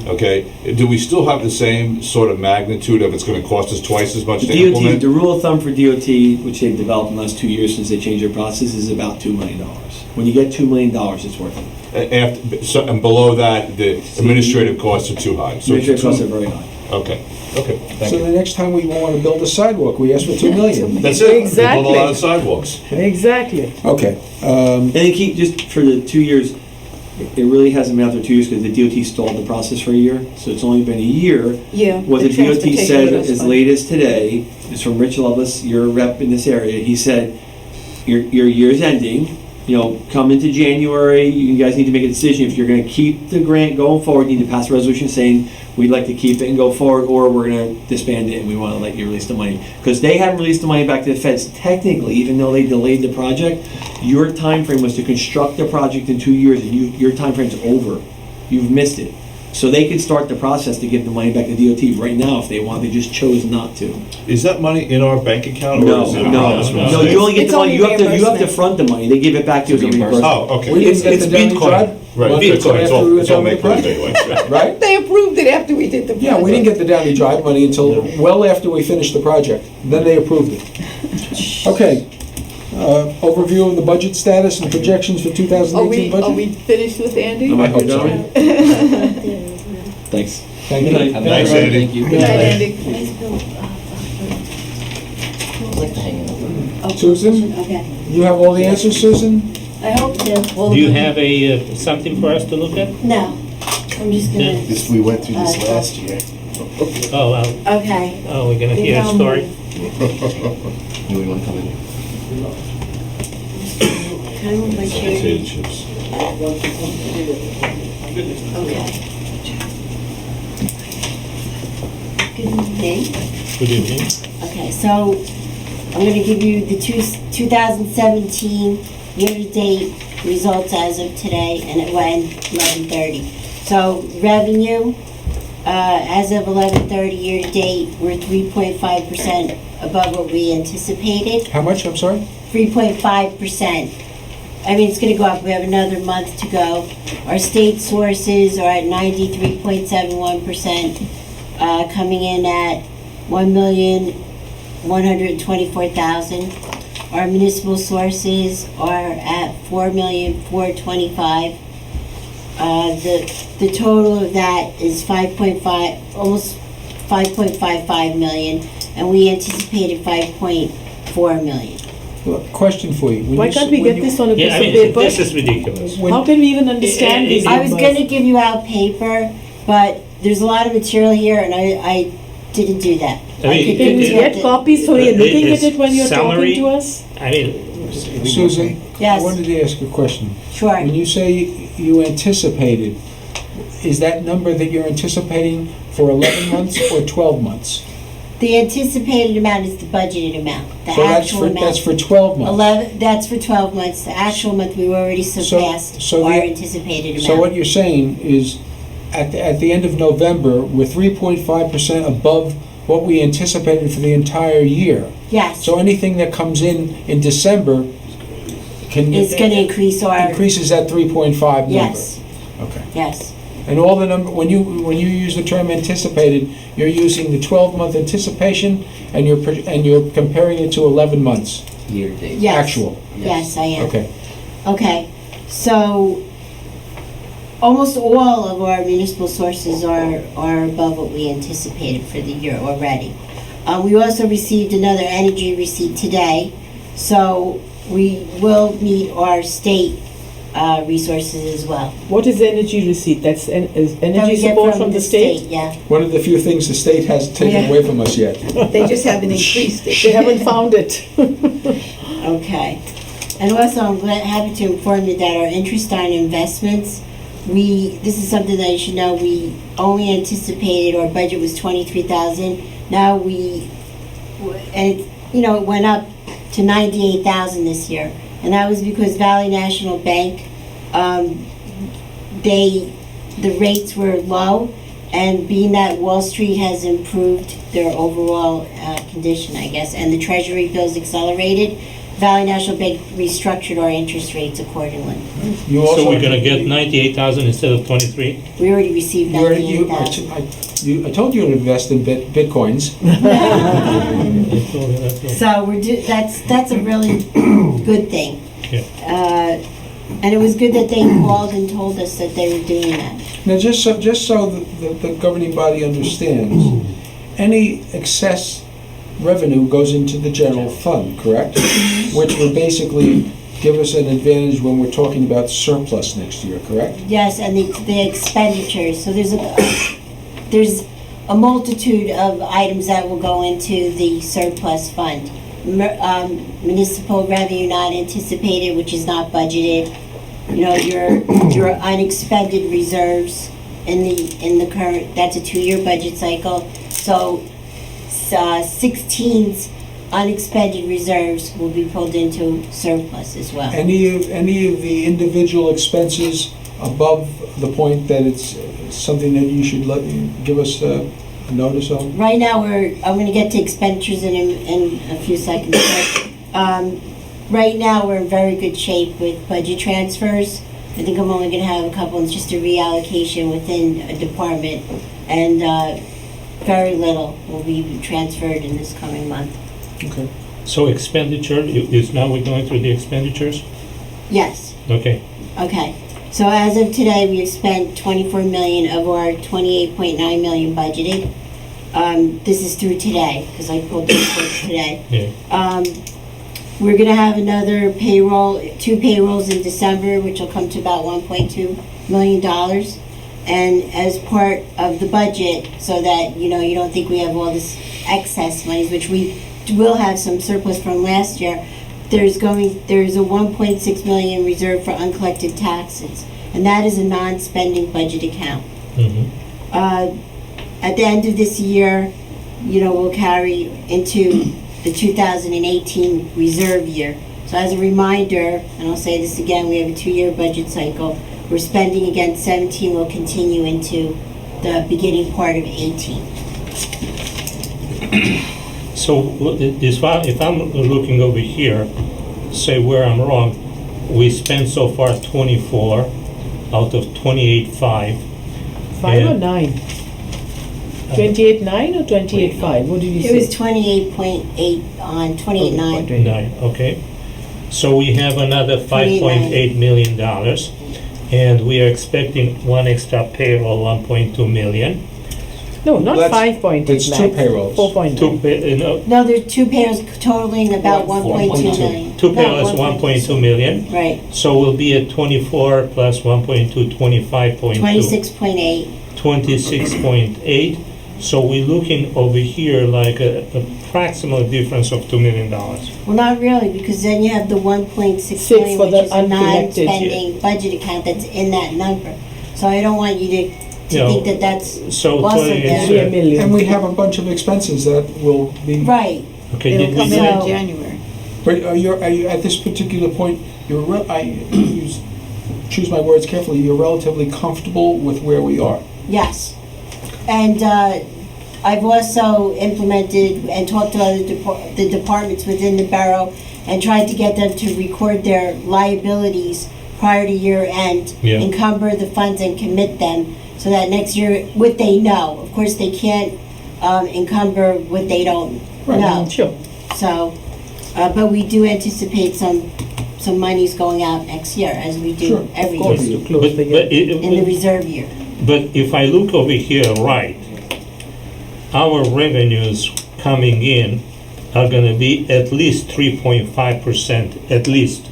P: okay, do we still have the same sort of magnitude of it's going to cost us twice as much to
M: DOT,
P: implement?
M: the rule of thumb for DOT, which they've developed in the last 2 years since they changed their process, is about $2 million. When you get $2 million, it's worth it.
P: And below that, the administrative costs are too high. So
M: Administrative costs are very high.
P: Okay, thank
A: So
P: you.
A: the next time we want to build a sidewalk, we ask for 2 million.
P: That's it.
L: Exactly.
P: We build a lot of sidewalks.
L: Exactly.
A: Okay,
M: And they keep, just for the 2 years, it really hasn't been out there 2 years because the DOT stalled the process for a year. So it's only been a year.
I: Yeah.
M: What the DOT
I: transportation
M: said
I: was
M: as
I: fine.
M: late as today is from Rich Lovelace, your rep in this area. He said, your year's ending, come into January, you guys need to make a decision. If you're going to keep the grant going forward, you need to pass a resolution saying, we'd like to keep it and go forward, or we're going to disband it and we want to let you release the money. Because they haven't released the money back to the feds. Technically, even though they delayed the project, your time frame was to construct the project in 2 years, and your time frame's over. You've missed it. So they could start the process to give the money back to DOT right now if they want. They just chose not to.
P: Is that money in our bank account? Or
M: No,
P: is it
M: no. You only get
L: It's
M: the money.
L: only
M: You have to front the money. They give it back to you as a reimbursement.
P: Oh, okay.
A: we didn't get the Downey
D: Bitcoin.
A: Drive.
P: Right,
A: money
P: Bitcoin,
A: until
P: it's
A: after we were
P: all
A: done with
P: make
A: the project.
P: anyway.
A: Right?
I: They approved it after we did the project.
A: Yeah, we didn't get the Downey Drive money until well after we finished the project. Then they approved it. Okay. Overview of the budget status and projections for 2018 budget.
J: Are we finished with Andy?
M: Am I
A: hope so.
M: Thanks.
A: Thank you.
P: Thanks, Andy.
J: Good night, Andy.
A: Susan,
S: Okay,
A: you have all the answers, Susan?
S: I hope to.
D: Do you have a, something for us to look at?
S: No, I'm just gonna.
D: This-
T: we went through this
S: Uh,
T: last year.
D: Oh, wow.
S: Okay.
D: Oh, we're gonna hear a story?
N: You want to come in?
S: Can I move my chair?
H: Potato chips.
S: Okay. Good evening.
D: Good evening.
S: Okay, so I'm going to give you the 2017 year-to-date results as of today, and it went 11:30. So revenue, as of 11:30 year-to-date, we're 3.5% above what we anticipated.
A: How much, I'm sorry?
S: 3.5%. I mean, it's going to go up. We have another month to go. Our state sources are at 93.71%, coming in at 1,124,000. Our municipal sources are at 4,425,000. The total of that is 5.5, almost 5.55 million, and we anticipated 5.4 million.
A: Look, question for you. When
L: Why
A: you
L: can't
A: s-
L: we
A: when
L: get
A: you-
L: this on a piece
D: Yeah, I
L: of
D: mean,
L: paper?
D: this is ridiculous.
L: How can we even understand these
S: I was
L: numbers?
S: gonna give you out paper, but there's a lot of material here, and I didn't do that.
D: I mean,
L: Can we get copies so we're looking at
D: It's
L: it when you're talking
D: summary.
L: to us?
D: I mean,
A: Susan, I
S: Yes.
A: wanted to ask a question.
S: Sure.
A: When you say you anticipated, is that number that you're anticipating for 11 months or 12 months?
S: The anticipated amount is the budgeted amount, the
A: So
S: actual amount.
A: that's for 12 months.
S: 11, that's for 12 months. The actual month, we already surpassed
A: so
S: our
A: the-
S: anticipated amount.
A: So what you're saying is, at the end of November, we're 3.5% above what we anticipated for the entire year.
S: Yes.
A: So anything that comes in December can...
S: It's gonna increase our.
A: Increases that 3.5 number.
S: Yes,
A: Okay.
S: yes.
A: And all the number, when you use the term anticipated, you're using the 12-month anticipation, and you're comparing it to 11 months.
N: Year to date.
S: Yes.
A: Actual.
S: Yes, I am.
A: Okay.
S: Okay, so almost all of our municipal sources are above what we anticipated for the year already. We also received another energy receipt today, so we will meet our state resources as well.
L: What is the energy receipt? That's is
S: That we
L: energy
S: get
L: support from the state?
S: Yeah.
A: One of the few things the state has taken
L: Yeah.
A: away from us yet.
L: They just haven't increased it. They haven't found it.
S: Okay. And also, I'm happy to inform you that our interest on investments, this is something that you should know, we only anticipated, our budget was 23,000. Now it went up to 98,000 this year. And that was because Valley National Bank, the rates were low, and being that Wall Street has improved their overall condition, I guess, and the Treasury bills accelerated, Valley National Bank restructured our interest rates accordingly.
D: so we're gonna get 98,000 instead of 23?
S: We already received
A: You already-
S: 98,000.
A: I told you to invest in bitcoins.
S: So that's a really good thing.
D: Yeah.
S: And it was good that they called and told us that they were doing that.
A: Now, just so the governing body understands, any excess revenue goes into the general fund, correct? Which would basically give us an advantage when we're talking about surplus next year, correct?
S: Yes, and the expenditures, so there's a multitude of items that will go into the surplus fund. Municipal revenue not anticipated, which is not budgeted. Your unexpended reserves in the current, that's a 2-year budget cycle. So 16's unexpended reserves will be pulled into surplus as well.
A: Any of the individual expenses above the point that it's something that you should give us a notice of?
S: Right now, I'm going to get to expenditures in a few seconds. But, right now, we're in very good shape with budget transfers. I think I'm only going to have a couple. It's just a reallocation within a department, and very little will be transferred in this coming month.
A: Okay.
D: So expenditure, is now we're going through the expenditures?
S: Yes.
D: Okay.
S: Okay. So as of today, we have spent 24 million of our 28.9 million budgeted. This is through today, because I pulled the reports today.
D: Yeah.
S: We're gonna have another payroll, 2 payrolls in December, which will come to about $1.2 million. And as part of the budget, so that, you know, you don't think we have all this excess monies, which we will have some surplus from last year, there's a 1.6 million reserved for uncollected taxes. And that is a non-spending budget account. At the end of this year, you know, we'll carry into the 2018 reserve year. So as a reminder, and I'll say this again, we have a 2-year budget cycle. We're spending against 17, will continue into the beginning part of 18.
D: So if I'm looking over here, say where I'm wrong, we spent so far 24 out of 28.5.
L: 5 or 9? 28.9 or 28.5? What did you say?
S: It was 28.8 on 28.9.
D: 9, okay. So we have another $5.8 million, and we are expecting one extra payroll, 1.2 million.
L: No, not 5.8.
A: It's 2 payrolls.
L: 4.9.
S: No, there are 2 payrolls totaling about 1.2 million.
D: 2 payrolls, 1.2 million.
S: Right.
D: So we'll be at 24 plus 1.2, 25.2.
S: 26.8.
D: 26.8. So we're looking over here like a approximate difference of $2 million.
S: Well, not really, because then you have the 1.6
L: Six
S: million,
L: for
S: which
L: the
S: is a
L: uncollected.
S: non-spending budget account that's in that number. So I don't want you to
D: No,
S: think that that's
D: so
S: also
D: it's,
S: there.
A: And we have a bunch of expenses that will be.
S: Right.
D: Okay,
J: It'll
D: did
J: come
D: we
J: in
D: do-
J: in January.
A: But are you at this particular point, choose my words carefully, you're relatively comfortable with where we are?
S: Yes. And I've also implemented and talked to the departments within the borough and tried to get them to record their liabilities prior to year end,
D: Yeah.
S: encumber the funds and commit them, so that next year, what they know. Of course, they can't encumber what they don't know.
L: Sure.
S: So, but we do anticipate some monies going out next year, as we do
A: Sure,
S: every
L: Of course,
S: year,
L: to close the year.
S: in the reserve year.
D: But if I look over here right, our revenues coming in are going to be at least 3.5%, at least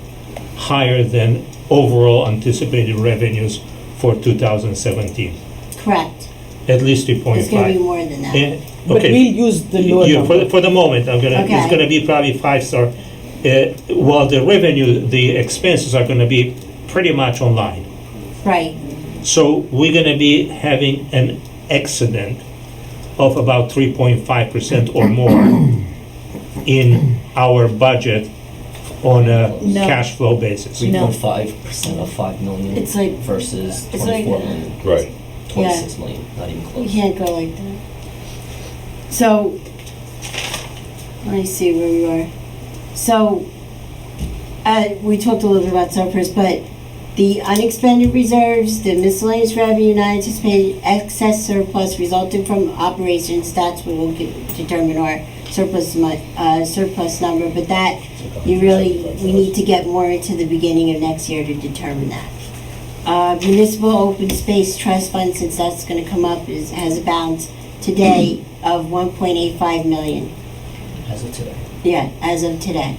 D: higher than overall anticipated revenues for 2017.
S: Correct.
D: At least
S: It's going to be
D: 3.5.
S: more than that.
L: But
D: Okay.
L: we'll use the lower
D: Yeah,
L: number.
D: for the moment, it's
S: Okay.
D: going to be probably 5-star. While the revenue, the expenses are going to be pretty much online.
S: Right.
D: So we're going to be having an excedent of about 3.5% or more in our budget on a
S: No.
D: cash flow basis.
R: 3.5% of 5 million
S: It's like,
R: versus
S: it's like-
R: 24 million,
P: Right.
R: 26 million, not even
S: we
R: close.
S: can't go like that. So, let me see where we are. So, we talked a little bit about surplus, but the unexpended reserves, the miscellaneous revenue, not anticipated excess surplus resulting from operations, that's what will determine our surplus number, but that, we need to get more into the beginning of next year to determine that. Municipal Open Space Trust Fund, since that's gonna come up, has a balance today of 1.85 million.
R: As of today.
S: Yeah, as of today.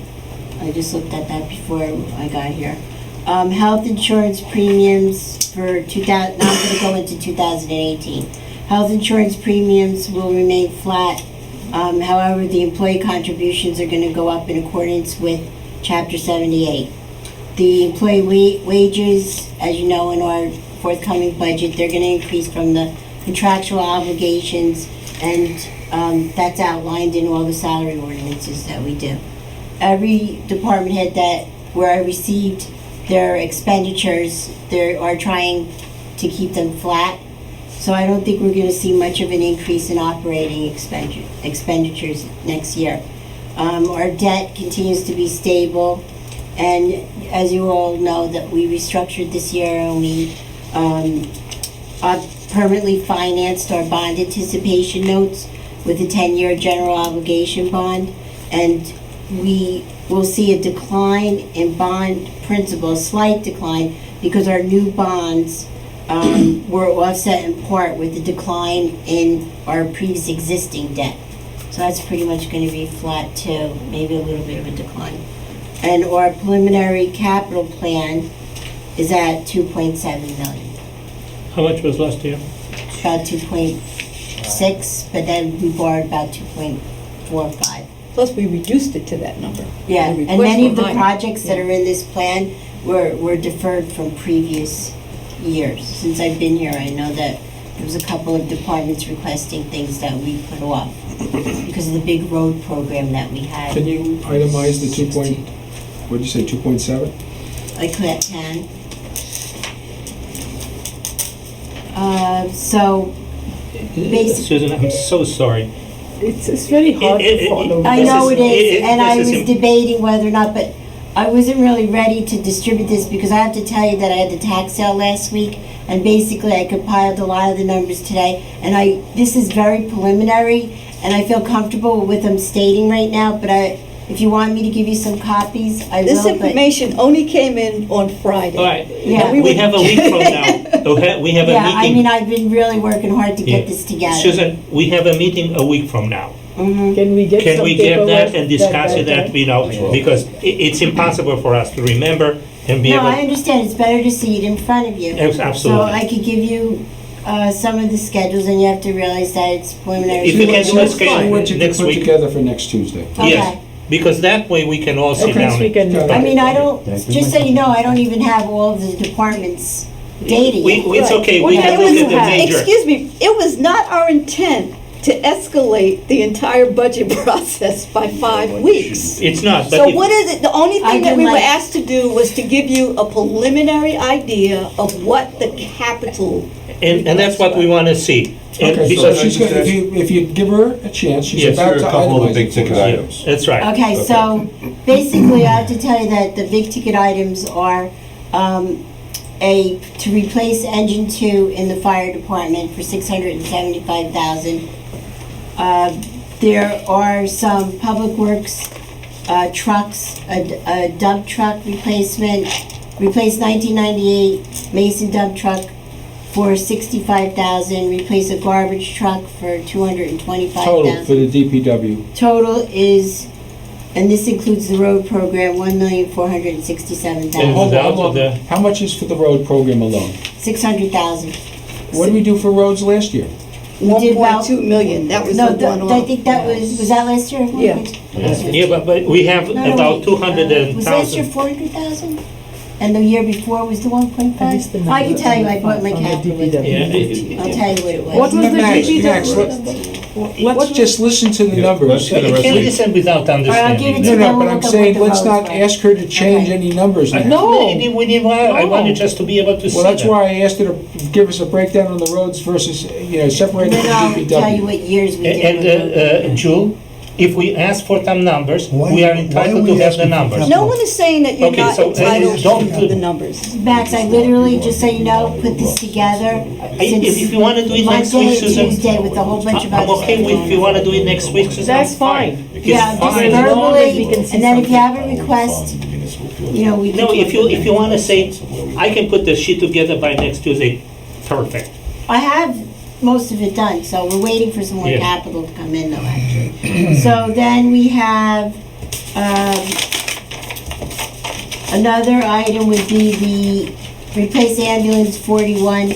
S: I just looked at that before I got here. Health insurance premiums for 2000, now I'm gonna go into 2018. Health insurance premiums will remain flat. However, the employee contributions are gonna go up in accordance with Chapter 78. The employee wages, as you know, in our forthcoming budget, they're gonna increase from the contractual obligations, and that's outlined in all the salary ordinances that we do. Every department head where I received their expenditures, they are trying to keep them flat. So I don't think we're gonna see much of an increase in operating expenditures next year. Our debt continues to be stable, and as you all know, that we restructured this year, and we permanently financed our bond anticipation notes with a 10-year general obligation bond, and we will see a decline in bond principal, a slight decline, because our new bonds were offset in part with the decline in our previous existing debt. So that's pretty much going to be flat too, maybe a little bit of a decline. and our preliminary capital plan is at 2.7 million.
D: How much was last year?
S: About 2.6, but then we borrowed about 2.45.
I: Plus, we reduced it to that number.
S: Yeah,
I: The
S: and
I: requests
S: many
I: were
S: of the
I: higher.
S: projects that are in this plan were deferred from previous years. Since I've been here, I know that there was a couple of departments requesting things that we put off because of the big road program that we had.
A: Can you itemize the 2 point, what did you say, 2.7?
S: I can. So, basically,
D: Susan, I'm so sorry.
L: It's very hard to follow.
S: I know it is, and I
D: this
S: was
D: is
S: debating whether or not, but I wasn't really ready to distribute this because I have to tell you that I had the tax sale last week, and basically I compiled a lot of the numbers today, and this is very preliminary, and I feel comfortable with them stating right now, but if you want me to give you some copies, I will.
I: This
S: but-
I: information only came in on Friday.
D: All right,
S: Yeah.
D: we have a week from now. We have a
S: Yeah, I mean,
D: meeting.
S: I've been really working hard to
D: Yeah.
S: get this together.
D: Susan, we have a meeting a week from now.
L: Can we get
D: Can
L: some
D: we get
L: paperwork
D: that and discuss it at, because it's impossible for us to remember and be
S: No, I
D: able.
S: understand, it's better to see it in front of you.
D: Yes, absolutely.
S: So I could give you some of the schedules, and you have to realize that it's preliminary.
D: If you can do a
A: See
D: schedule
A: what you can
D: next
A: put
D: week.
A: together for next Tuesday.
D: Yes,
S: Okay.
D: because that way we can all sit
A: Okay.
D: down.
L: We can-
S: I mean, I don't, just so you know, I don't even have all of the departments' data yet.
D: It's okay, we
I: Well,
D: can
I: it
D: look
I: was-
D: at the major.
I: Excuse me, it was not our intent to escalate the entire budget process by 5 weeks.
D: It's not,
I: So
D: but if-
I: what is it, the only
S: I
I: thing that
S: can,
I: we were
S: like-
I: asked to do was to give you a preliminary idea of what the capital.
D: and that's what we want to see. And
A: Okay, so
D: because
A: she's gonna, if you give her a chance, she's
D: Yes,
A: about
P: Here
A: to
P: are a couple of the
A: itemize
P: big
A: it
P: ticket
A: for us.
P: items.
D: That's right.
S: Okay, so basically, I have to tell you that the big ticket items are to replace engine 2 in the fire department for $675,000. There are some public works trucks, a dump truck replacement, replace 1998 Mason dump truck for $65,000, replace a garbage truck for $225,000.
A: Total for the DPW.
S: Total is, and this includes the road program, $1,467,000.
D: And
A: Hold on,
D: without
A: hold on.
D: the-
A: How much is for the road program alone?
S: $600,000.
A: What did we do for roads last year?
S: We did about-
I: 1.2 million, that was
S: No,
I: the one
S: I think that was that last year?
I: Yeah.
D: Yeah, but we have
S: No,
D: about
S: wait,
D: 200,000.
S: Was last year 400,000? And the year before was the 1.5?
L: That is the
S: I can
L: number
S: tell you, I bought my
L: from the
S: calculator.
L: DPW.
S: I'll tell you what it was.
L: What was the
A: Max,
L: DPW?
A: let's just listen to the numbers.
P: let's get a
D: You can
P: resolution.
D: listen without
S: I'll give it
D: understanding.
S: to
A: No,
S: them.
A: no, but
S: We'll
A: I'm
S: look at
A: saying,
S: what the
A: let's
S: roads
A: not
S: were.
A: ask her to change any numbers now.
D: No, we didn't want, I
L: No.
D: wanted just to be able to see
A: Well, that's
D: them.
A: why I asked her to give us a breakdown on the roads versus, separate
S: And
A: the
S: then I'll tell you
A: DPW.
S: what years we did.
D: And, Jewel, if we ask for some numbers,
G: Why-
D: we are
G: why
D: entitled
G: are
D: to
G: we
D: have the
G: asking for
D: numbers.
I: No one is saying that you're
D: Okay,
I: not
D: so,
I: entitled
D: don't
I: to
D: do-
I: the numbers.
S: Max, I literally, just so you know, put this together
D: If you want to do it next
S: Monday
D: week,
S: and
D: Susan,
S: Tuesday with a whole bunch of
D: I'm
S: other
D: okay
S: stuff
D: with, if
S: going
D: you
S: on.
D: want to do it next week, Susan,
L: That's
D: I'm fine.
L: fine.
D: It's
S: Yeah, just
D: fine.
L: As long as we
S: verbally,
L: can see
S: and then if you
L: something.
S: have a request, we can.
D: No,
S: talk
D: if
S: about
D: you
S: it.
D: want to say, I can put the sheet together by next Tuesday, perfect.
S: I have most of it done, so we're waiting for some more
D: Yeah.
S: capital to come in though, actually. So then we have, another item would be the replace ambulance 41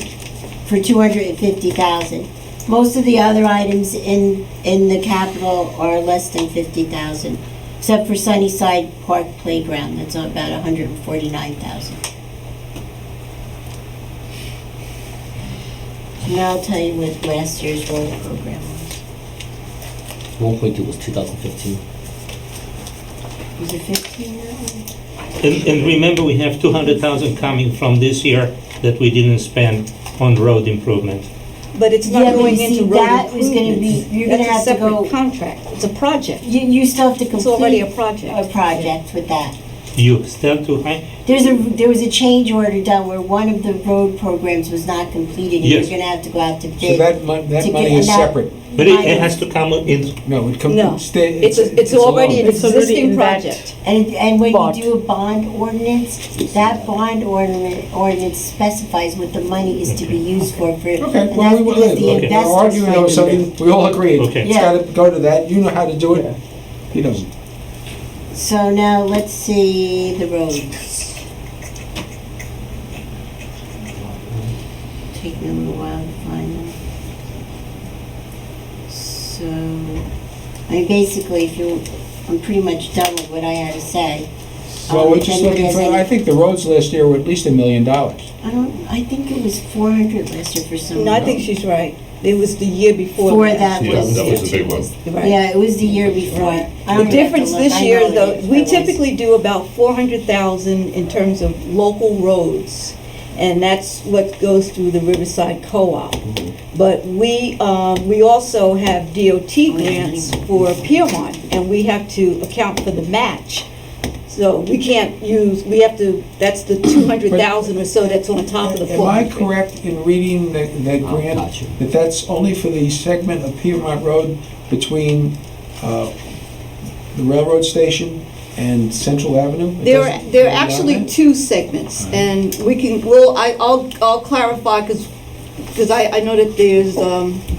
S: for 250,000. Most of the other items in the capital are less than 50,000, except for Sunnyside Park Playground, that's about 149,000. Now I'll tell you what last year's road program was.
R: 1.2 was 2015.
S: Was it 15 that one?
D: And remember, we have 200,000 coming from this year that we didn't spend on road improvement.
I: But it's
S: Yeah,
I: not
S: but
I: going
S: you see,
I: into road
S: that was gonna be-
I: improvements.
S: you're gonna have to
I: That's a
S: go-
I: separate contract, it's a project.
S: You still have to complete.
I: It's already a project.
S: A project with that.
D: You still too high?
S: There was a change order done where one of the road programs was not completed, and you're
D: Yes.
S: gonna have to go out to bid.
A: So that
S: to
A: money
S: get-
A: is
S: and that-
A: separate.
D: But it has to come in,
A: No, it
I: No,
A: comes,
I: it's already an
L: It's already
I: existing
L: in that.
I: project.
S: And when
L: Bought.
S: you do a bond ordinance, that bond ordinance specifies what the money is to be used for,
A: Okay,
S: and
A: well,
S: that's
A: we will,
S: because the
A: we're
S: investors
A: arguing over
S: find
A: something, we all agree.
D: Okay.
A: It's
S: Yeah.
A: gotta go to that, you know how to do it, he doesn't.
S: So now let's see the roads. Take me a little while to find them. So, I mean, basically, if you, I'm pretty much done with what I had to say.
A: Well, we're
S: if
A: just
S: anybody
A: looking
S: has
A: for,
S: any-
A: I think the roads last year were at least $1 million.
S: I think it was 400 last year for some.
I: No, I think she's right. It was the year before.
S: For that
P: Yeah,
S: was.
P: that was the big one.
I: Right.
S: Yeah, it was the year before. I
I: The
S: don't have
I: difference
S: to look.
I: this
S: I
I: year,
S: know
I: though,
S: it
I: we
S: was.
I: typically do about 400,000 in terms of local roads, and that's what goes through the Riverside Co-op. But we also have DOT grants for Piedmont, and we have to account for the match. So we can't use, we have to, that's the 200,000 or so that's on top of the 400.
A: Am I correct in reading that grant,
R: gotcha.
A: that that's only for the segment of Piedmont Road between the railroad station and Central Avenue? It
I: There
A: doesn't
I: are
A: go beyond
I: actually
A: that?
I: 2 segments, and we can, I'll clarify, because I know that there's,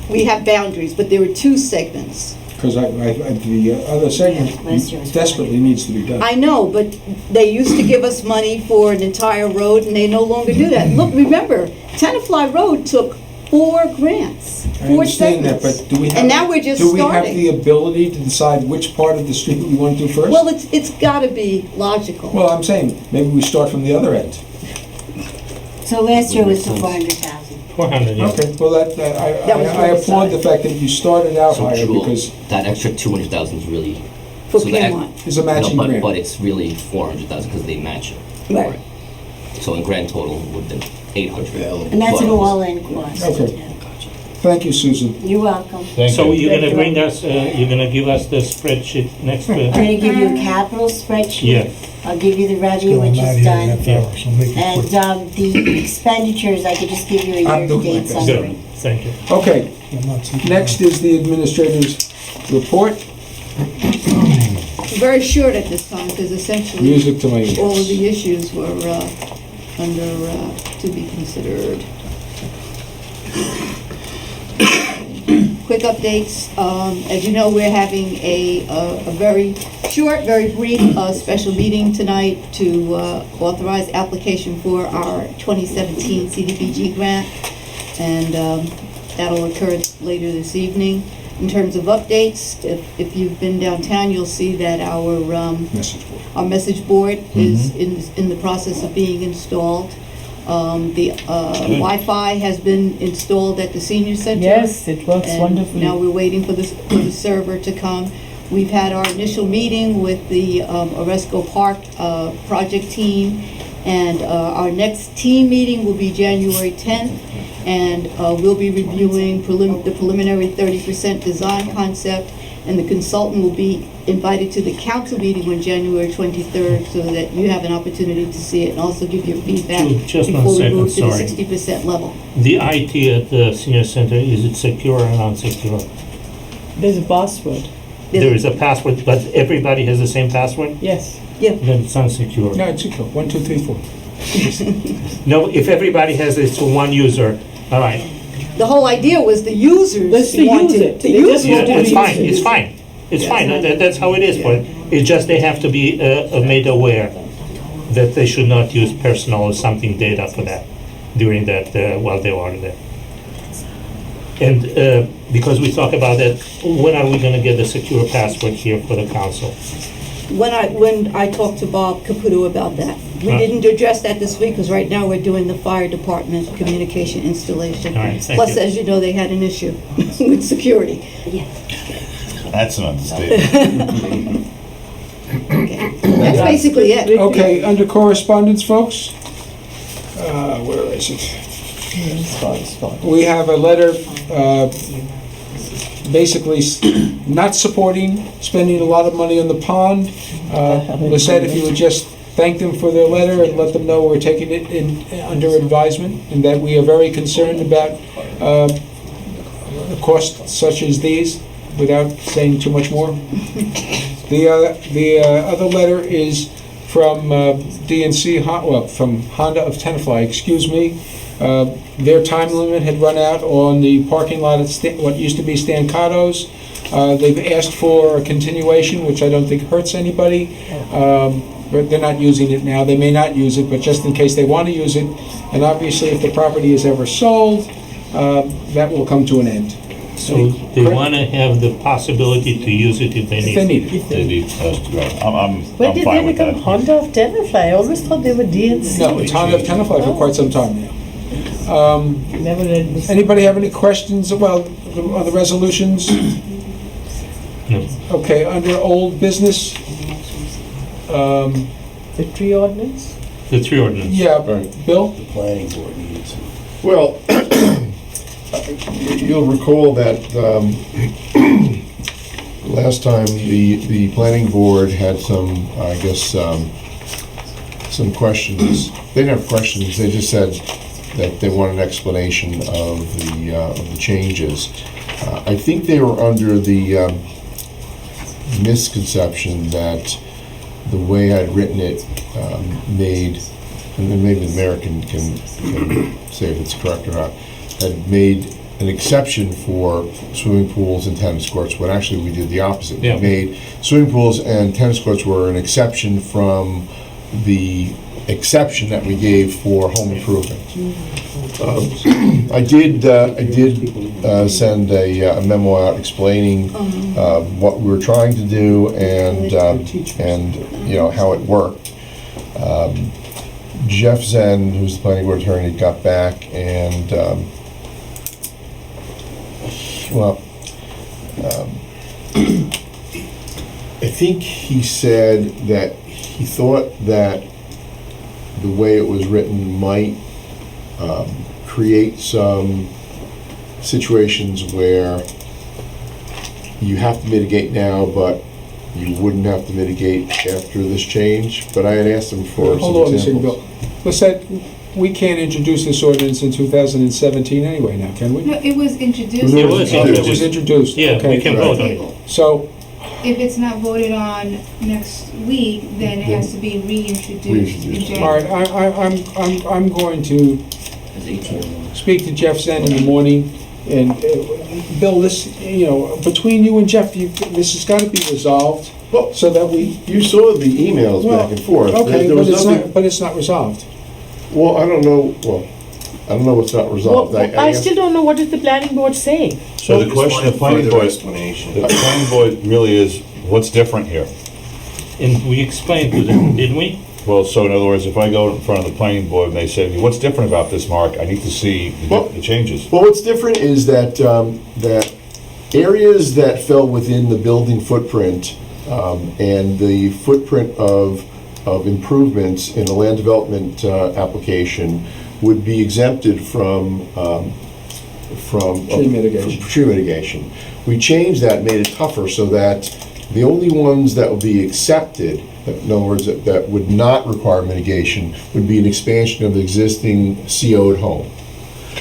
I: we have boundaries, but there are 2 segments.
A: Because the other segment
S: last year was
A: desperately needs to be done.
I: I know, but they used to give us money for an entire road, and they no longer do that. Look, remember, Tenafly Road took 4 grants,
A: I
I: 4
A: understand that,
I: segments.
A: but do we have?
I: And now we're just
A: Do we have
I: starting.
A: the ability to decide which part of the street we want to do first?
I: Well, it's gotta be logical.
A: Well, I'm saying, maybe we start from the other end.
S: So last year was the 400,000.
D: 400, yeah.
A: Okay, well,
I: That was
A: I applaud
I: Riverside.
A: the fact that you started out
R: So
A: higher
R: Jewel,
A: because
R: that extra 200,000 is really.
I: For
R: so
I: Piedmont.
A: it's a matching
R: no,
A: grant.
R: but it's really 400,000 because they match it.
I: Right.
R: So in grand total would have been 800.
S: And that's an
R: But-
S: all-in cost.
A: Okay.
S: Yeah.
A: Thank you, Susan.
S: You're welcome.
D: So you're gonna bring us, you're gonna give us the spreadsheet next,
S: I'm gonna give you a capital spreadsheet.
D: yeah.
S: I'll give you the revenue,
G: Still, I'm
S: which
G: out
S: is
G: here in half
S: done.
G: hour, so make it quick.
S: And the expenditures, I could just give you a
A: I'm doing my
S: year-to-date
A: best.
S: summary.
D: Thank you.
A: Okay,
G: I'm not sleeping.
A: next is the administrator's report.
I: Very short at this time, because essentially,
A: Music to my ears.
I: all of the issues were under, to be considered. Quick updates. As you know, we're having a very short, very brief special meeting tonight to authorize application for our 2017 CDBG grant, and that'll occur later this evening. In terms of updates, if you've been downtown, you'll see that our message board is in the process of being installed. The Wi-Fi has been installed at the senior center.
L: Yes, it works
I: and
L: wonderfully.
I: Now we're waiting for the server to come. We've had our initial meeting with the Oresco Park project team, and our next team meeting will be January 10th, and we'll be reviewing the preliminary 30% design concept, and the consultant will be invited to the council meeting on January 23rd so that you have an opportunity to see it and also give your feedback
D: Just one
I: before we
D: second,
I: move to the
D: sorry.
I: 60% level.
D: The IT at the senior center, is it secure or unsecure?
L: There's a password.
D: There is a password, but everybody has the same password?
L: Yes.
I: Yeah.
D: Then it's unsecure.
A: No, it's secure. 1, 2, 3, 4.
D: No, if everybody has it for one user, all right.
I: The whole idea was the users
L: That's to use
I: wanted
L: it.
I: to
L: They
I: use
L: just
D: Yeah,
L: want to
I: it.
D: it's
L: use
D: fine,
L: it.
D: it's fine. It's
I: Yeah.
D: fine, that's how it is, but it's just they have to be made aware that they should not use personal or something data for that during that, while they are there. And because we talk about that, when are we gonna get the secure password here for the council?
I: When I talked to Bob Caputo about that. We
D: Huh.
I: didn't address that this week because right now we're doing the fire department communication installation.
D: All right, thank
I: Plus,
D: you.
I: as you know, they had an issue with security.
H: That's an understatement.
I: Okay. That's basically it.
A: Okay, under correspondence, folks, where is it? We have a letter basically not supporting spending a lot of money on the pond. Lisette, if you would just thank them for their letter and let them know we're taking it under advisement and that we are very concerned about costs such as these, without saying too much more. The other letter is from DNC, from Honda of Tenafly, excuse me. Their time limit had run out on the parking lot at what used to be Stancato's. They've asked for a continuation, which I don't think hurts anybody. But they're not using it now. They may not use it, but just in case they want to use it. And obviously, if the property is ever sold, that will come to an end.
D: So they want to have the possibility to use it if they need
A: If they need it.
H: They need, that's great. I'm
L: When did
H: fine
L: they
H: with
L: become
H: that.
L: Honda of Tenafly? I always thought they were DNC.
A: No, it's Honda of Tenafly for quite some time now.
L: Never read this.
A: Anybody have any questions about the resolutions?
D: No.
A: Okay, under old business,
L: The tree ordinance?
D: The tree ordinance.
A: yeah, Bill?
G: The planning board needs it.
T: Well, you'll recall that last time the planning board had some, I guess, some questions. They didn't have questions, they just said that they want an explanation of the changes. I think they were under the misconception that the way I'd written it made, and then maybe the mayor can say if it's correct or not, had made an exception for swimming pools and tennis courts, when actually we did the opposite.
D: Yeah.
T: We made swimming pools and tennis courts were an exception from the exception that we gave for home improvement. I did send a memo out explaining what we were trying to do and you know how it worked. Jeff Zen, who's the planning board attorney, got back and I think he said that he thought that the way it was written might create some situations where you have to mitigate now, but you wouldn't have to mitigate after this change. But I had asked him for
A: Hold
T: some
A: on a second,
T: examples.
A: Bill. Listen, we can't introduce this ordinance in 2017 anyway now, can we?
B: No, it was introduced.
D: It was
A: Oh, it was introduced.
D: Yeah,
A: Okay.
D: we can
A: Right.
D: vote on it.
A: So,
B: If it's not voted on next week, then it has to be reintroduced in
T: Reintroduced.
A: all
B: January.
A: right, I'm going to speak to Jeff Zen in the morning, and Bill, this, you know, between you and Jeff, this has got to be resolved,
T: Well,
A: so that we.
T: you saw the emails back and forth.
A: Okay,
T: There
A: but
T: was
A: it's
T: nothing-
A: not, but it's not resolved.
T: Well, I don't know what's not resolved.
L: Well, I still don't know what is the planning board saying.
H: So the question of planning board, the planning board really is, what's different here?
D: And we explained to them, didn't we?
H: Well, so in other words, if I go in front of the planning board and they say, what's different about this, Mark? I need to see the changes.
T: Well, what's different is that that areas that fell within the building footprint and the footprint of improvements in the land development application would be exempted from
A: Tree mitigation.
T: tree mitigation. We changed that, made it tougher so that the only ones that would be accepted, in other words, that would not require mitigation, would be an expansion of the existing CO'd home.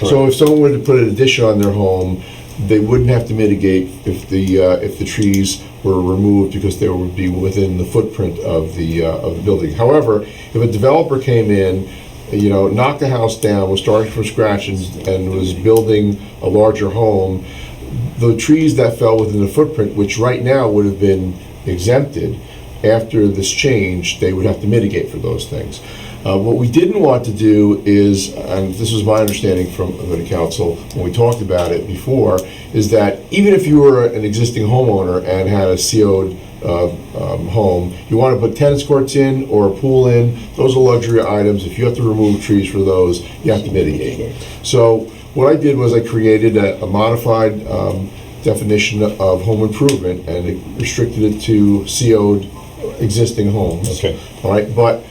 T: So if someone were to put an addition on their home, they wouldn't have to mitigate if the trees were removed because they would be within the footprint of the building. However, if a developer came in, you know, knocked the house down, was starting from scratch and was building a larger home, the trees that fell within the footprint, which right now would have been exempted, after this change, they would have to mitigate for those things. What we didn't want to do is, and this was my understanding from the council when we talked about it before, is that even if you were an existing homeowner and had a CO'd home, you want to put tennis courts in or a pool in, those are luxury items. If you have to remove trees for those, you have to mitigate. So what I did was I created a modified definition of home improvement and it restricted it to CO'd existing homes.
H: Okay.
T: All right, but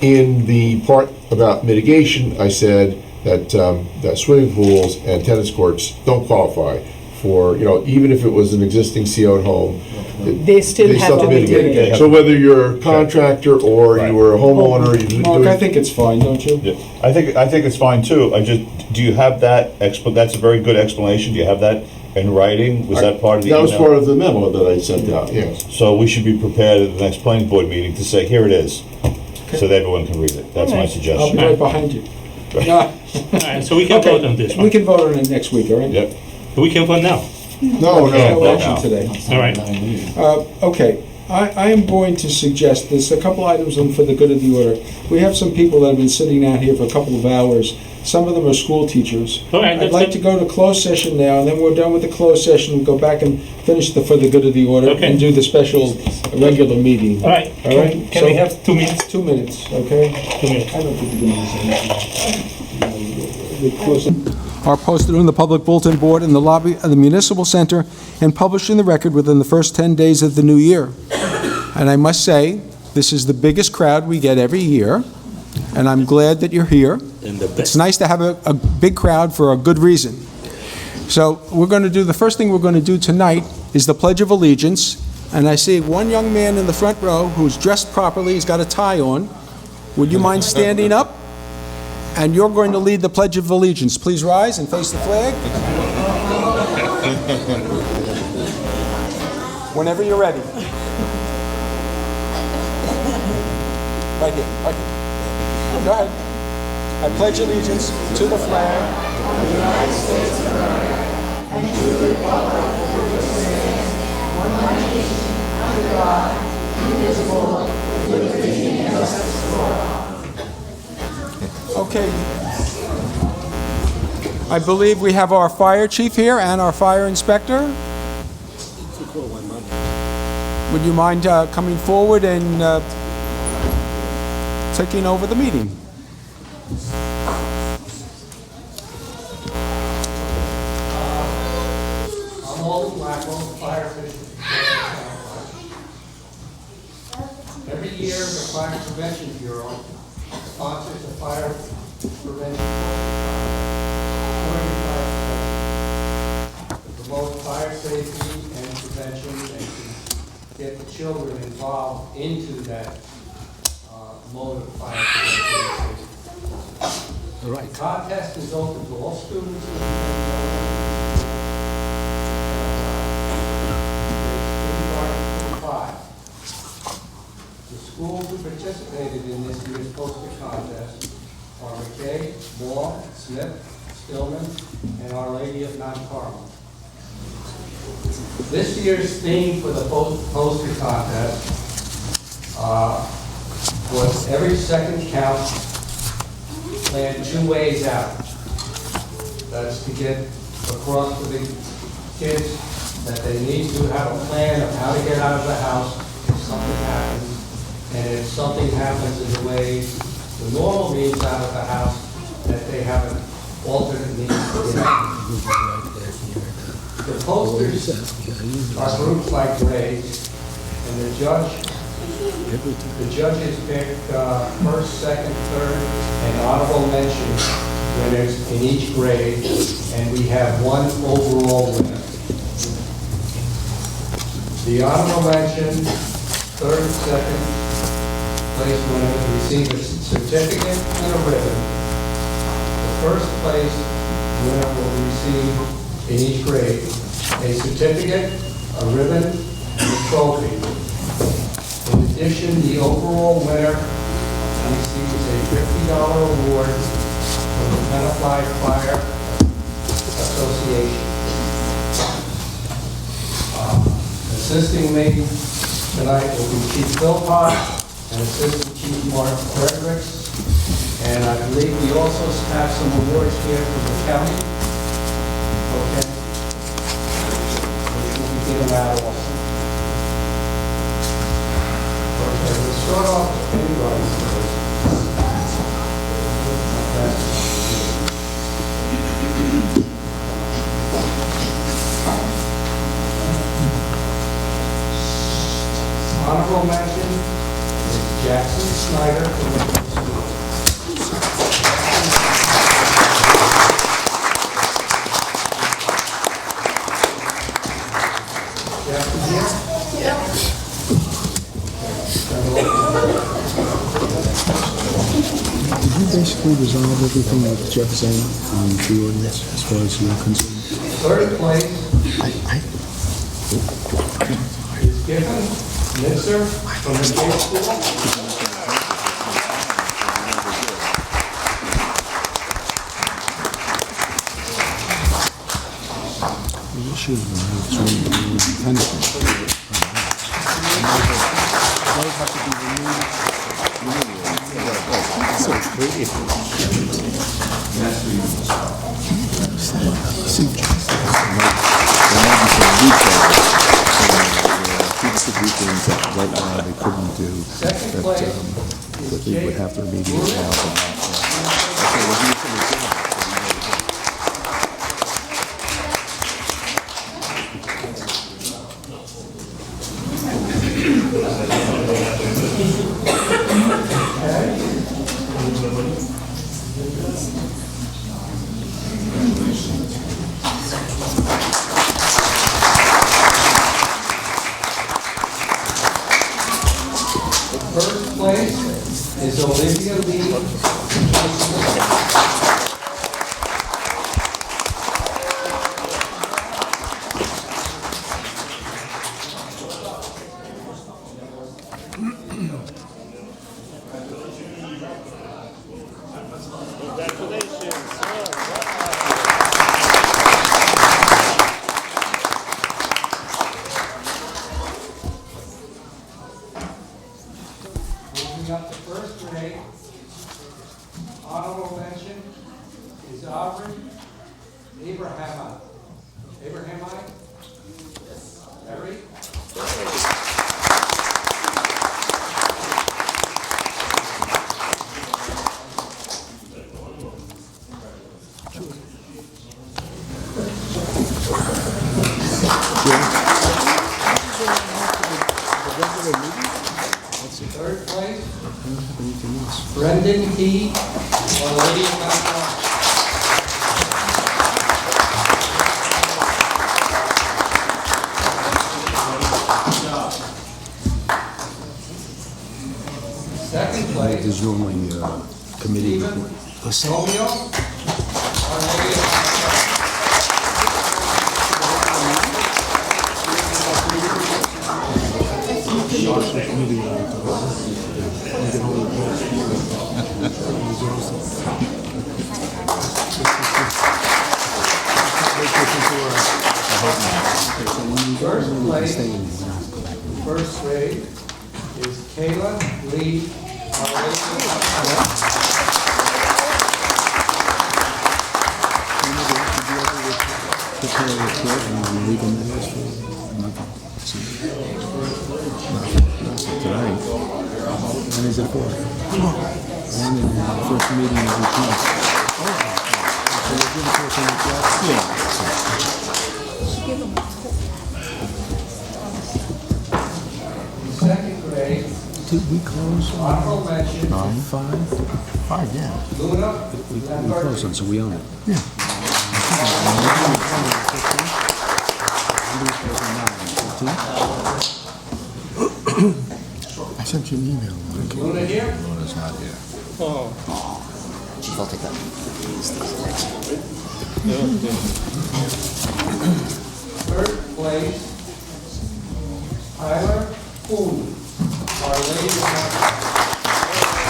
T: in the part about mitigation, I said that that swimming pools and tennis courts don't qualify for, you know, even if it was an existing CO'd home,
L: They still have to
T: mitigate.
L: mitigate.
T: So whether you're a contractor or you were a homeowner, you
A: Mark, I think it's fine, don't you?
H: Yeah, I think it's fine too. Do you have that that's a very good explanation. Do you have that in writing? Was that part of the
T: That
H: email?
T: was part of the memo that I sent out, yes.
H: So we should be prepared at the next planning board meeting to say, here it is, so that everyone can read it. That's my
A: I'll
H: suggestion.
A: be right behind you.
D: All right, so we can
A: Okay,
D: vote on this
A: we
D: one.
A: can vote on it next week, all right?
H: Yep.
D: We can vote now.
A: No, no action today.
D: All right.
A: Okay, I am going to suggest, there's a couple items on for the good of the order. We have some people that have been sitting out here for a couple of hours. Some of them are school teachers.
D: All right,
A: I'd like to go to closed session now, and then we're done with the closed session, we'll go back and finish the for the good of the order
D: Okay.
A: and do the special regular meeting.
D: All right.
A: All right?
D: Can we have 2 minutes?
A: 2 minutes, okay?
D: 2 minutes.
A: I don't think we're going to use anything. Are posted on the public bulletin board in the lobby of the municipal center and published in the record within the first 10 days of the new year. And I must say, this is the biggest crowd we get every year, and I'm glad that you're here. It's nice to have a big crowd for a good reason. So we're going to do, the first thing we're going to do tonight is the Pledge of Allegiance, and I see one young man in the front row who's dressed properly, he's got a tie on. Would you mind standing up? And you're going to lead the Pledge of Allegiance. Please rise and face the flag. Whenever you're ready. Right here, right here. Go ahead. I pledge allegiance to the flag of the United States of America and to the republic for which it stands, one nation, under God, indivisible, with liberty and justice for all. Okay. I believe we have our fire chief here and our fire inspector. Would you mind coming forward and taking over the meeting?
S: I'm Alden Blackwell, fire official. Every year, the Fire Prevention Bureau sponsors the fire prevention to promote fire safety and prevention and to get the children involved into that mode of fire prevention.
A: All right.
S: The contest is open to all students. The schools who participated in this year's poster contest are McKay, Moore, Smith, Stillman, and Our Lady of Mount Carmel. This year's theme for the poster contest was every second count, planned 2 ways out. That's to get across to the kids that they need to have a plan of how to get out of the house if something happens. And if something happens in the way the normal means out of the house, that they have an alternate means to get out. The posters are grouped by grades, and the judges pick first, second, third, and honorable mention winners in each grade, and we have one overall winner. The honorable mention, third, second place winner receive a certificate and a ribbon. The first place winner will receive in each grade a certificate, a ribbon, and a trophy. In addition, the overall winner receives a $50 award from the Tenafly Fire Association. Assisting me tonight will be Chief Philpott and Assistant Chief Mark Fredericks. And I believe we also have some awards here from the county. Okay. Which will be given out also. Okay, let's start off with anybody first. Honorable mention is Jackson Snyder from the middle school. Jackson here? Yeah.
A: Did you basically resolve everything that Jeff said on the ordinance as far as you're concerned?
S: Third place is given Nitzer from the middle school.
A: Right now, they couldn't do, that they would have their meetings
S: First place is Olivia Lee. Moving up to first grade, honorable mention is Aubrey Abrahami. Abrahami? Yes. Larry? Third place, Brendan Key, or Lady of Mount Rock. Second place,
A: There's normally committee.
S: Stephen Romeo, or Lady of Mount First place, first grade, is Kayla Lee, our Lady of Mount Rock.
A: Prepare a report on legal matters for nothing. Tonight. When is it for? And in the first meeting of each month. So we're giving it to us
S: Second grade,
A: Did we close
S: honorable mention,
A: on 5? 5, yeah.
S: Luna
A: We closed on, so we own it. Yeah. I sent you an email.
S: Luna here?
A: Luna's not here.
D: Oh.
R: I'll take that.
S: Third place, Tyler Poole, Our Lady of Mount Rock.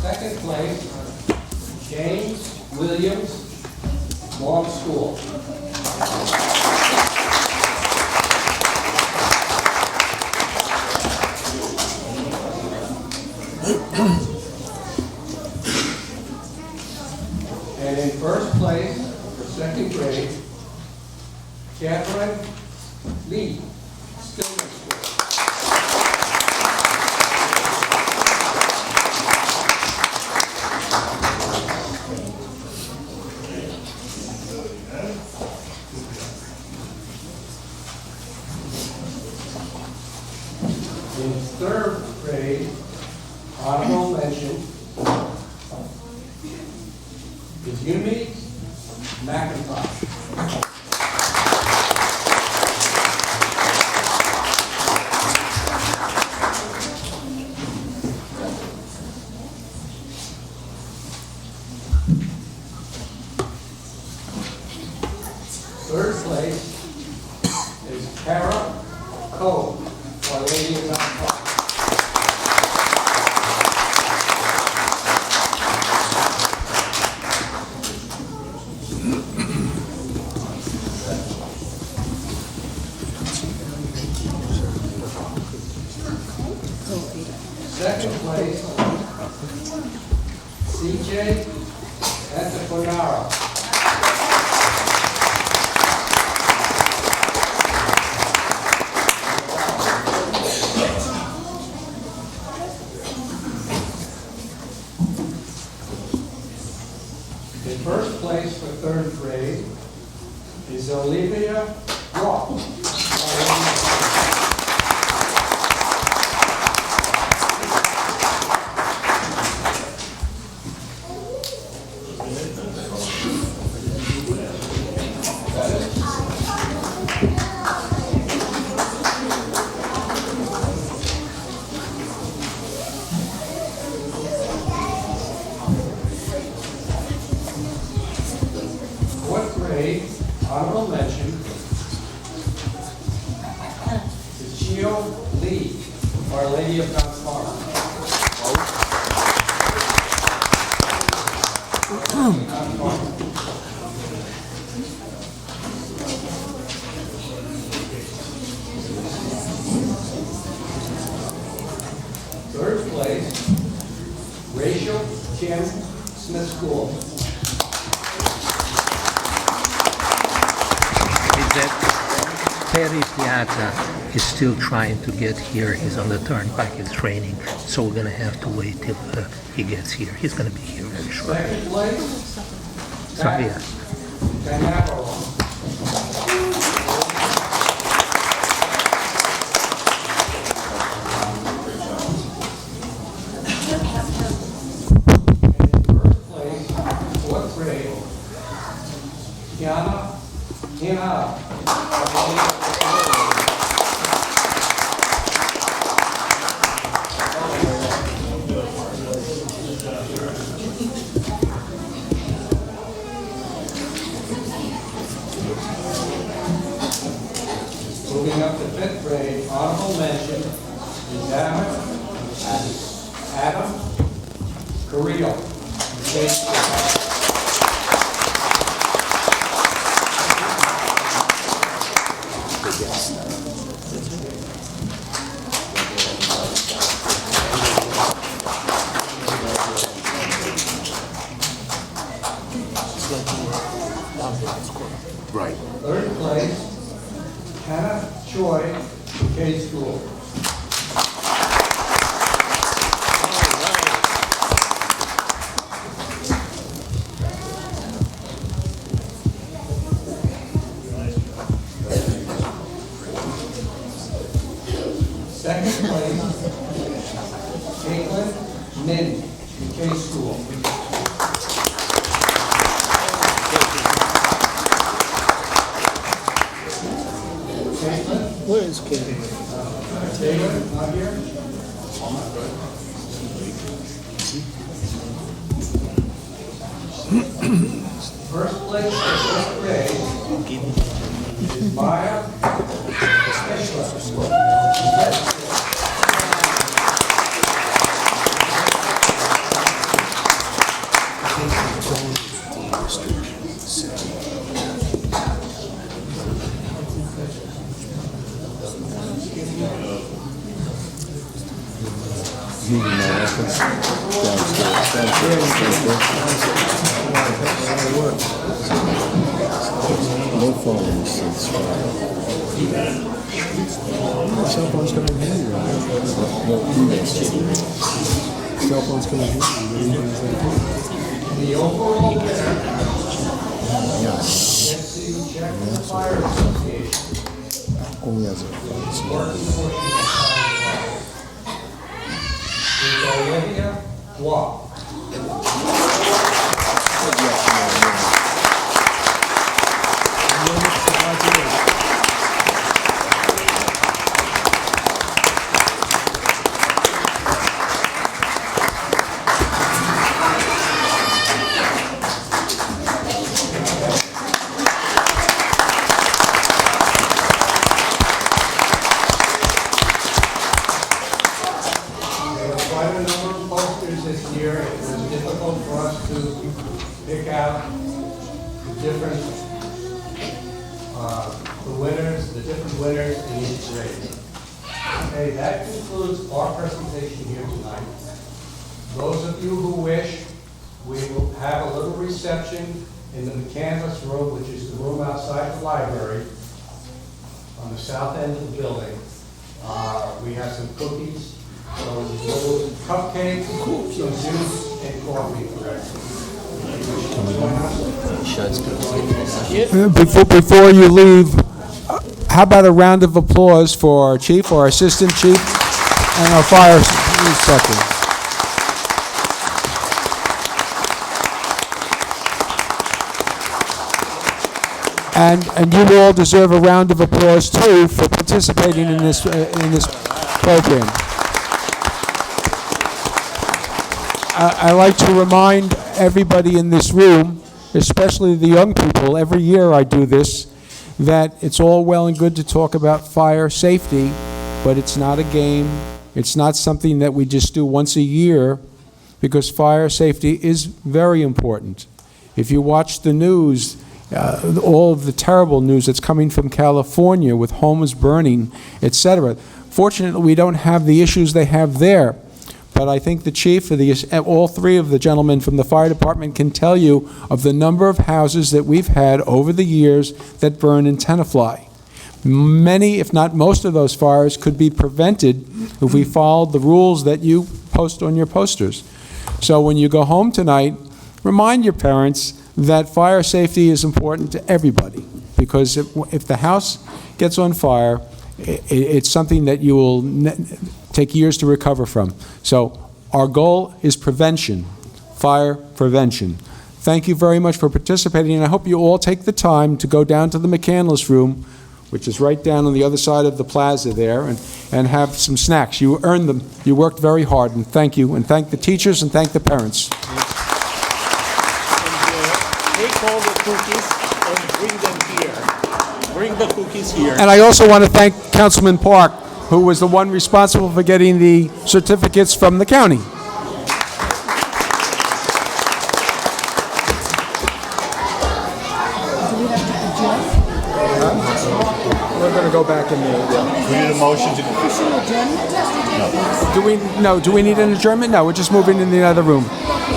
S: Second place, James Williams, Long School. And in first place, for second grade, Catherine Lee, Stillman School. In third grade, honorable mention is Yumi McIntosh. Third place is Kara Cole, Our Lady of
A: Second place, CJ Antifonara. In first place for third grade is Olivia Rock. Fourth grade, honorable mention, to Chio Lee, Our Lady of God's Third place, Rachel Kim Smith School.
D: Is that Terry Piazza is still trying to get here. He's on the turnpike, he's training, so we're gonna have to wait till he gets here. He's gonna be here very shortly.
A: Second place,
D: Sorry, yeah.
A: Tenafly. Fourth grade, Kiana Hina. Moving up to fifth grade, honorable mention is Adam Carrillo.
T: Right.
A: Third place, Hannah Choi, K School. Second place, Caitlin Min, K School.
D: Where is Katie?
A: David, not here? First place for fifth grade is Maya
T: No phone since cell phone's gonna hear you. Cell phone's gonna hear you.
A: The overall winner
T: Yeah.
A: is the Czech Fire Association.
T: Only as a
A: Is Olivia Waugh.
S: different, the different winners in each race. Okay, that concludes our presentation here tonight. Those of you who wish, we will have a little reception in the McCandless room, which is the room outside the library on the south end of the building. We have some cookies, some little cupcakes, some juice, and coffee for everyone.
A: Before you leave, how about a round of applause for our chief, our assistant chief, and our fire inspector? And you all deserve a round of applause too for participating in this program. I like to remind everybody in this room, especially the young people, every year I do this, that it's all well and good to talk about fire safety, but it's not a game. It's not something that we just do once a year, because fire safety is very important. If you watch the news, all of the terrible news that's coming from California with homes burning, etc. Fortunately, we don't have the issues they have there. But I think the chief, all three of the gentlemen from the fire department can tell you of the number of houses that we've had over the years that burn in Tenafly. Many, if not most of those fires could be prevented if we followed the rules that you post on your posters. So when you go home tonight, remind your parents that fire safety is important to everybody, because if the house gets on fire, it's something that you will take years to recover from. So our goal is prevention, fire prevention. Thank you very much for participating, and I hope you all take the time to go down to the McCandless room, which is right down on the other side of the plaza there, and have some snacks. You earned them. You worked very hard, and thank you. And thank the teachers, and thank the parents.
D: Take all the cookies and bring them here. Bring the cookies here.
A: And I also want to thank Councilman Park, who was the one responsible for getting the certificates from the county. We're going to go back in there.
H: We need a motion to...
A: Do we need an adjournment? No, we're just moving in the other room.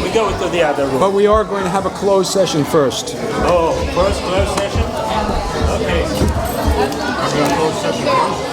D: We go into the other room.
A: But we are going to have a closed session first.
D: Oh, first closed session? Okay.
H: Are we on closed session first?